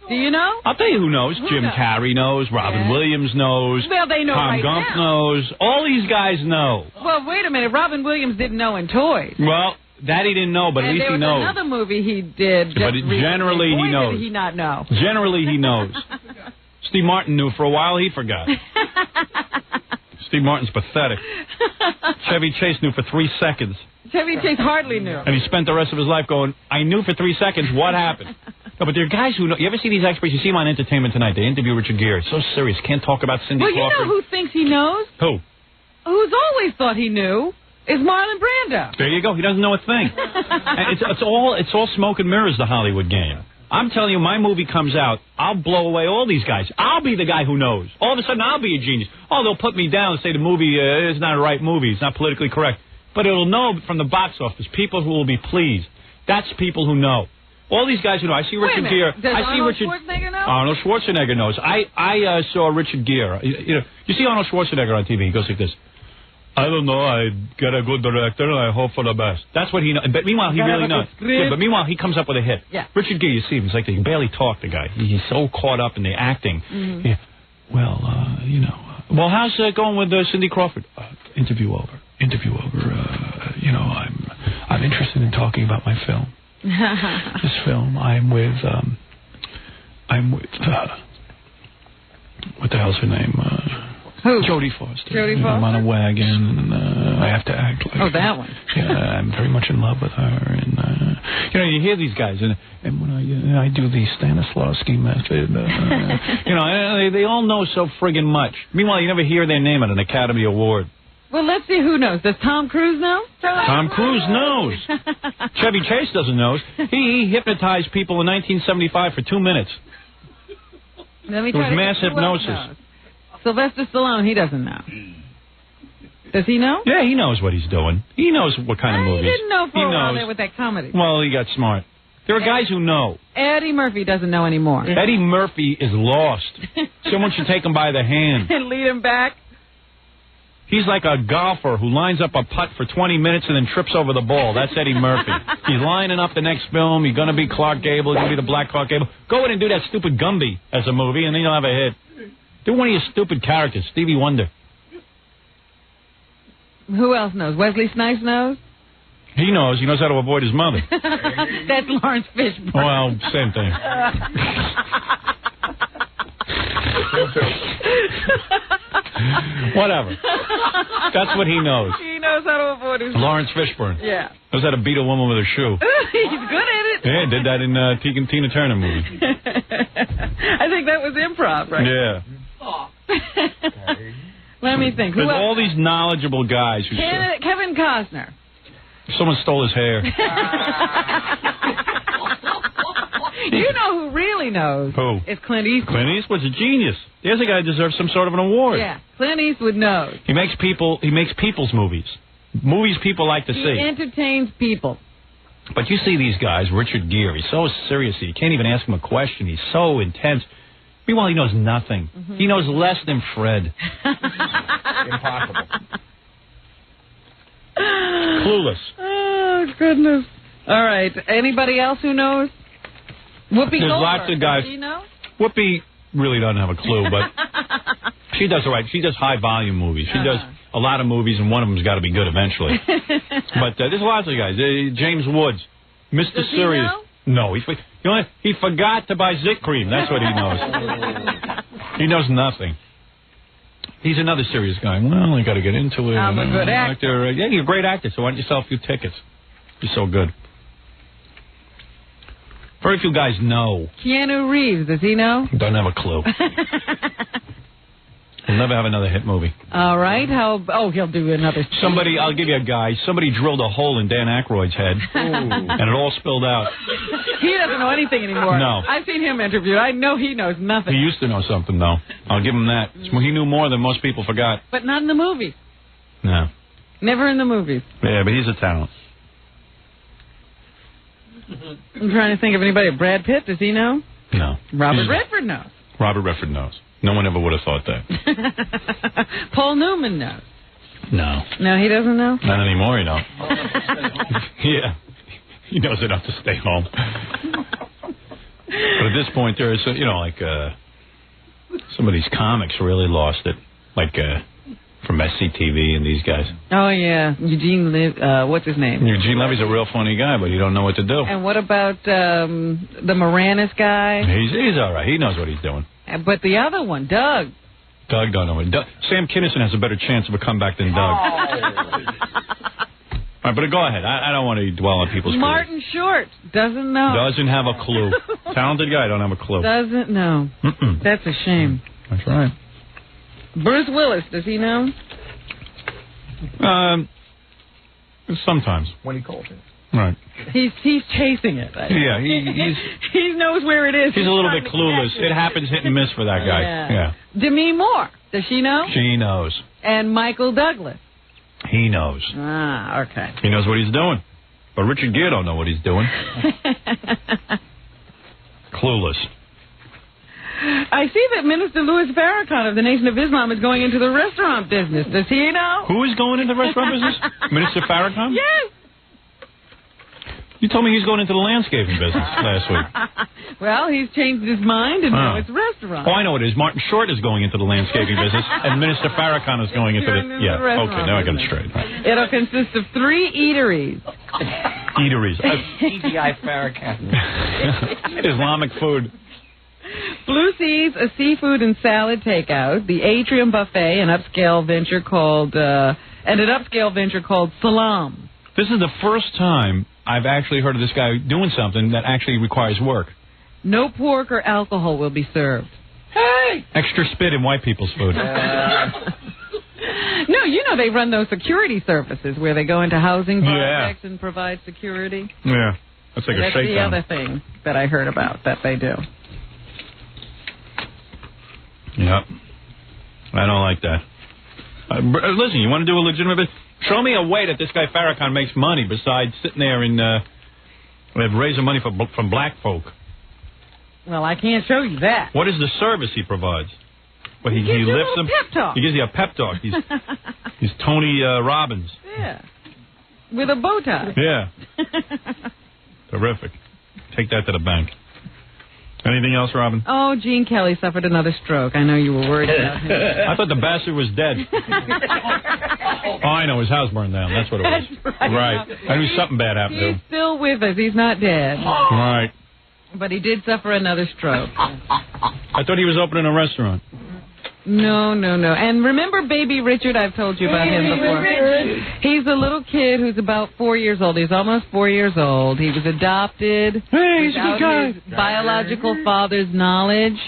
Do you know? I'll tell you who knows. Jim Carrey knows. Robin Williams knows. Well, they know Tom right Gump now. knows. All these guys know. Well, wait a minute. Robin Williams didn't know in Toys. Well, that he didn't know, but at least he knows. And there was another movie he did. But generally he knows. Did he not know? Generally he knows. Steve Martin knew for a while. He forgot. Steve Martin's pathetic. Chevy Chase knew for 3 seconds. Chevy Chase hardly knew. And he spent the rest of his life going, I knew for 3 seconds what happened. No, but there are guys who know. You ever see these experts? You see them on Entertainment Tonight. They interview Richard Gere. So serious. Can't talk about Cindy Crawford. Well, you know who thinks he knows? Who? Who's always thought he knew is Marlon Brando. There you go. He doesn't know a thing. And it's all smoke and mirrors, the Hollywood game. I'm telling you, my movie comes out, I'll blow away all these guys. I'll be the guy who knows. All of a sudden, I'll be a genius. Oh, they'll put me down and say the movie is not a right movie. It's not politically correct. But it'll know from the box office. People who will be pleased. That's people who know. All these guys who know. I see Richard Gere. Does Arnold Schwarzenegger know? Arnold Schwarzenegger knows. I saw Richard Gere. You see Arnold Schwarzenegger on TV. He goes like this. I don't know. I get a good director, and I hope for the best. That's what he knows. But meanwhile, he really knows. Yeah, but meanwhile, he comes up with a hit. Yeah. Richard Gere, you see him. He's like, he can barely talk, the guy. He's so caught up in the acting. Mm-hmm. Yeah. Well, Well, how's it going with Cindy Crawford? Interview over. I'm interested in talking about my film. This film, I'm with what the hell's her name? Who? Jodie Foster. Jodie Foster? I'm on a wagon, and I have to act like... Oh, that one. Yeah, I'm very much in love with her, and, you hear these guys, and when I do the Stanislavski method, they all know so friggin' much. Meanwhile, you never hear their name at an Academy Award. Well, let's see who knows. Does Tom Cruise know? Tom Cruise knows. Chevy Chase doesn't know. He hypnotized people in 1975 for 2 minutes. It was mass hypnosis. Sylvester Stallone, he doesn't know. Does he know? Yeah, he knows what he's doing. He knows what kind of movies. He didn't know for a while there with that comedy. Well, he got smart. There are guys who know. Eddie Murphy doesn't know anymore. Eddie Murphy is lost. Someone should take him by the hand. And lead him back. He's like a golfer who lines up a putt for 20 minutes and then trips over the ball. That's Eddie Murphy. He's lining up the next film. He's going to be Clark Gable. He's going to be the Black Clark Gable. Go in and do that stupid Gumby as a movie, and then you'll have a hit. Do one of your stupid characters, Stevie Wonder. Who else knows? Wesley Snipes knows? He knows. He knows how to avoid his mother. That's Lawrence Fishburne. Well, same thing. Whatever. That's what he knows. He knows how to avoid his Lawrence Fishburne. Yeah. Knows how to beat a woman with a shoe. He's good at it. Yeah, did that in Tina Turner movie. I think that was improv, right? Yeah. Let me think. There's all these knowledgeable guys who... Kevin Costner. Someone stole his hair. You know who really knows? Who? It's Clint Eastwood. Clint Eastwood's a genius. There's a guy who deserves some sort of an award. Yeah, Clint Eastwood knows. He makes people's movies. Movies people like to see. He entertains people. But you see these guys, Richard Gere, he's so serious, you can't even ask him a question. He's so intense. Meanwhile, he knows nothing. Mm-hmm. He knows less than Fred. Impossible. Clueless. Oh, goodness. All right. Anybody else who knows? Whoopi There's Goldberg. lots of guys. Does she know? Whoopi really doesn't have a clue, but she does all right. She does high-volume movies. She does a lot of movies, and one of them's got to be good eventually. But there's lots of guys. James Woods, Mr. Does Serious. He know? No, He forgot to buy Zit cream. That's what he knows. He knows nothing. He's another serious guy. Well, I got to get into it. I'm a good actor. Yeah, you're a great actor, so why don't you sell a few tickets? You're so good. Very few guys know. Keanu Reeves, does he know? Don't have a clue. He'll never have another hit movie. All right. He'll do another. I'll give you a guy. Somebody drilled a hole in Dan Aykroyd's head, and it all spilled out. He doesn't know anything anymore. No. I've seen him interviewed. I know he knows nothing. He used to know something, though. I'll give him that. He knew more than most people forgot. But not in the movies. No. Never in the movies. Yeah, but he's a talent. I'm trying to think of anybody. Brad Pitt, does he know? No. Robert Redford knows. Robert Redford knows. No one ever would have thought that. Paul Newman knows. No. No, he doesn't know? Not anymore, you know. Yeah. He knows enough to stay home. But at this point, there is, some of these comics really lost it. Like, from SCTV and these guys. Oh, yeah. Eugene what's his name? Eugene Levy's a real funny guy, but you don't know what to do. And what about the Moranis guy? He's all right. He knows what he's doing. But the other one, Doug. Doug don't know it. Sam Kinison has a better chance of a comeback than Doug. All right, but go ahead. I don't want to dwell on people's Martin Short doesn't know. Doesn't have a clue. Talented guy, don't have a clue. Doesn't know. That's a shame. That's right. Bruce Willis, does he know? Sometimes. When he calls it. Right. He's chasing it. Yeah, he knows where it is. He's a little bit clueless. It happens hit and miss for that guy. Yeah. Demi Moore, does she know? She knows. And Michael Douglas. He knows. Ah, okay. He knows what he's doing. But Richard Gere don't know what he's doing. Clueless. I see that Minister Louis Farrakhan of the Nation of Islam is going into the restaurant business. Does he know? Who is going into the restaurant business? Minister Farrakhan? Yes. You told me he's going into the landscaping business last week. Well, he's changed his mind, and now it's restaurant. Oh, I know what it is. Martin Short is going into the landscaping business, and Minister Farrakhan is going into the okay, now I got it straight. Right. It'll consist of 3 eateries. Eateries. EDI Farakhan. Islamic food. Blue Seas, a seafood and salad takeout. The Atrium Buffet, an upscale venture called Salam. This is the first time I've actually heard of this guy doing something that actually requires work. No pork or alcohol will be served. Hey! Extra spit in white people's food. No, they run those security services where they go into housing projects and provide security. Yeah. That's like a shakedown. That's the other thing that I heard about that they do. Yep. I don't like that. Listen, you want to do a legitimate business? Show me a way that this guy Farrakhan makes money besides sitting there and raising money from black folk. Well, I can't show you that. What is the service he provides? Well, he lifts them. Pep talk. He gives you a pep talk. He's Tony Robbins. Yeah. With a bow tie. Yeah. Terrific. Take that to the bank. Anything else, Robin? Oh, Gene Kelly suffered another stroke. I know you were worried about him. I thought the bastard was dead. Oh, I know. His house burned down. That's what it was. Right. I knew something bad happened to him. He's still with us. He's not dead. Right. But he did suffer another stroke. I thought he was opening a restaurant. No. And remember Baby Richard? I've told you about him before. He's a little kid who's about 4 years old. He's almost 4 years old. He was adopted without his biological father's knowledge.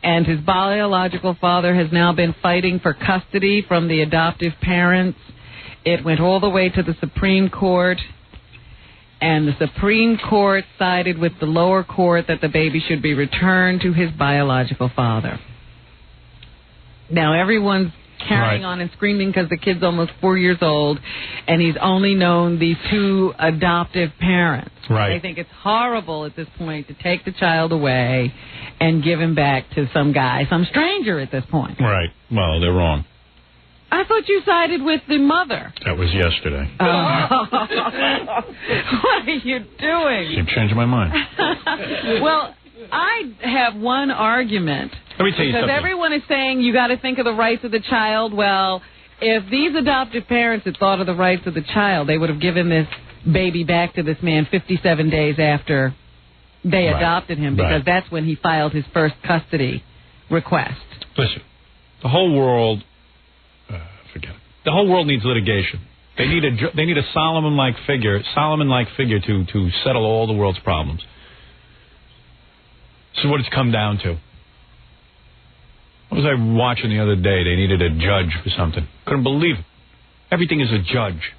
And his biological father has now been fighting for custody from the adoptive parents. It went all the way to the Supreme Court. And the Supreme Court sided with the lower court that the baby should be returned to his biological father. Now everyone's carrying on and screaming because the kid's almost 4 years old, and he's only known these 2 adoptive parents. Right. They think it's horrible at this point to take the child away and give him back to some guy, some stranger at this point. Right. Well, they're wrong. I thought you sided with the mother. That was yesterday. What are you doing? Keep changing my mind. Well, I have one argument. Let me tell you something. Because everyone is saying you got to think of the rights of the child. Well, if these adoptive parents had thought of the rights of the child, they would have given this baby back to this man 57 days after they adopted him, because that's when he filed his first custody request. Listen, the whole world, forget it. The whole world needs litigation. They need a Solomon-like figure to settle all the world's problems. This is what it's come down to. What was I watching the other day? They needed a judge for something. Couldn't believe it. Everything is a judge.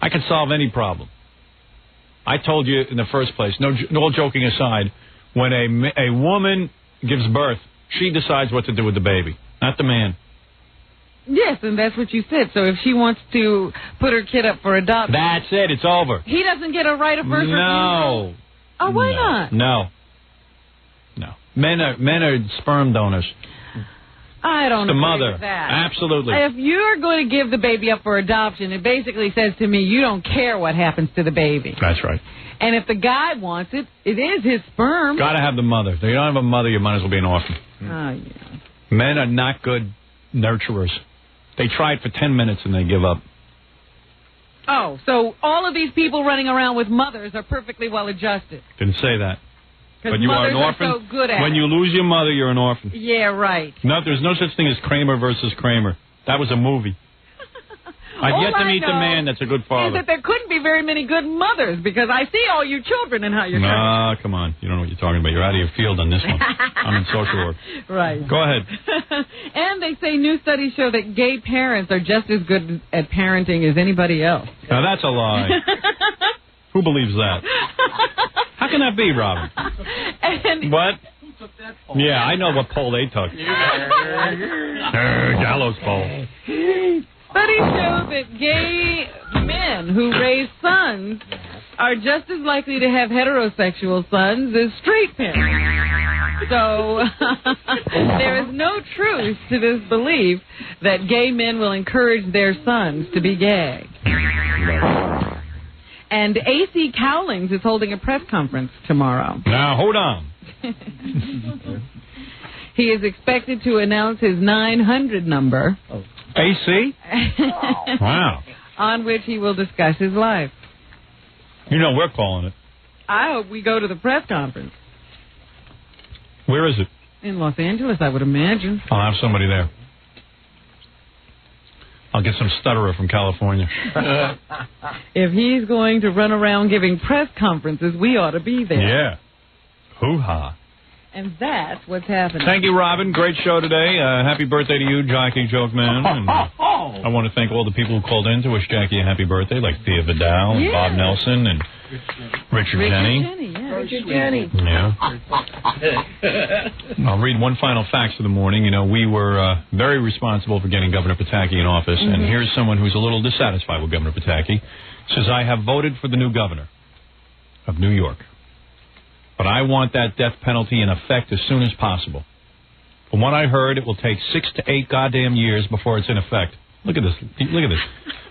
I can solve any problem. I told you in the first place, no all joking aside, when a woman gives birth, she decides what to do with the baby, not the man. Yes, and that's what you said. So if she wants to put her kid up for adoption... That's it. It's over. He doesn't get a right of first refusal? No. Oh, why not? No. Men are sperm donors. I don't know. The mother. With that. Absolutely. If you're going to give the baby up for adoption, it basically says to me you don't care what happens to the baby. That's right. And if the guy wants it, it is his sperm. Got to have the mother. If you don't have a mother, you might as well be an orphan. Oh, yeah. Men are not good nurturers. They try it for 10 minutes and they give up. Oh, so all of these people running around with mothers are perfectly well adjusted. Didn't say that. But you are an orphan. Are so good at when you lose your mother, you're an orphan. Yeah, right. No, there's no such thing as Kramer versus Kramer. That was a movie. I've yet to meet the man that's a good father. Is that there couldn't be very many good mothers, because I see all you children and how you're trying. Nah, come on. You don't know what you're talking about. You're out of your field on this one. I'm in social work. Right. Go ahead. And they say new studies show that gay parents are just as good at parenting as anybody else. Now, that's a lie. Who believes that? How can that be, Robin? What? Yeah, I know what poll they took. Gallows poll. Studies show that gay men who raise sons are just as likely to have heterosexual sons as straight parents. So there is no truth to this belief that gay men will encourage their sons to be gay. And A.C. Cowlings is holding a press conference tomorrow. Now, hold on. He is expected to announce his 900 number. A.C.? Wow. On which he will discuss his life. You know we're calling it. I hope we go to the press conference. Where is it? In Los Angeles, I would imagine. I'll have somebody there. I'll get some stutterer from California. If he's going to run around giving press conferences, we ought to be there. Yeah. Hoo-ha. And that's what's happening. Thank you, Robin. Great show today. Happy birthday to you, Jackie Joke Man. And, I want to thank all the people who called in to wish Jackie a happy birthday, like Thea Vidal and Bob Nelson and Richard Jenny. Richard Jenny. Yeah. I'll read one final fax of the morning. You know, we were very responsible for getting Governor Pataki in office, and here's someone who's a little dissatisfied with Governor Pataki. Says, I have voted for the new governor of New York, but I want that death penalty in effect as soon as possible. From what I heard, it will take 6 to 8 goddamn years before it's in effect. Look at this. Look at this.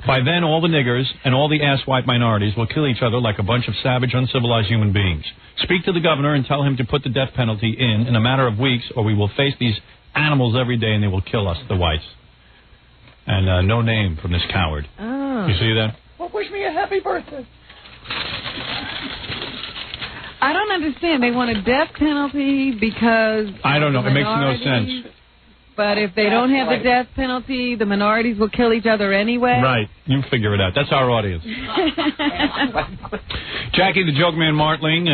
By then, all the niggers and all the ass-white minorities will kill each other like a bunch of savage, uncivilized human beings. Speak to the governor and tell him to put the death penalty in a matter of weeks, or we will face these animals every day and they will kill us, the whites. And no name from this coward. Oh. You see that? Well, wish me a happy birthday. I don't understand. They want a death penalty because... I don't know. It makes no sense. But if they don't have the death penalty, the minorities will kill each other anyway? Right. You figure it out. That's our audience. Jackie the Joke Man Martling.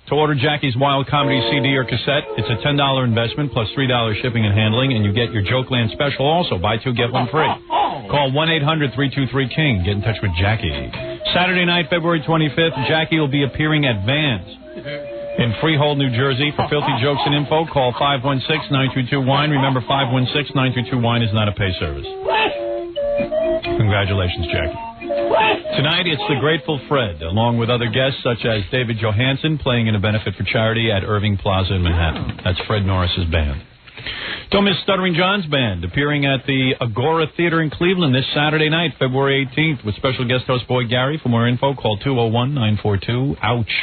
To order Jackie's Wild Comedy CD or cassette, it's a $10 investment plus $3 shipping and handling, and you get your Jokeland special also. Buy 2, get 1 free. Call 1-800-323-KING. Get in touch with Jackie. Saturday night, February 25th, Jackie will be appearing at Vans in Freehold, New Jersey. For filthy jokes and info, call 516-922-WINE. Remember, 516-922-WINE is not a pay service. Congratulations, Jackie. Tonight, it's the Grateful Fred, along with other guests such as David Johansen, playing in a benefit for charity at Irving Plaza in Manhattan. That's Fred Norris's band. Don't miss Stuttering John's band, appearing at the Agora Theater in Cleveland this Saturday night, February 18th, with special guest host Boyd Gary. For more info, call 201-942-OUCH.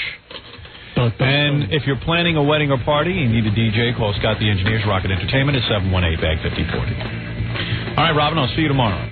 And if you're planning a wedding or party and you need a DJ, call Scott the Engineer's Rocket Entertainment at 718-BAG-5040. All right, Robin, I'll see you tomorrow.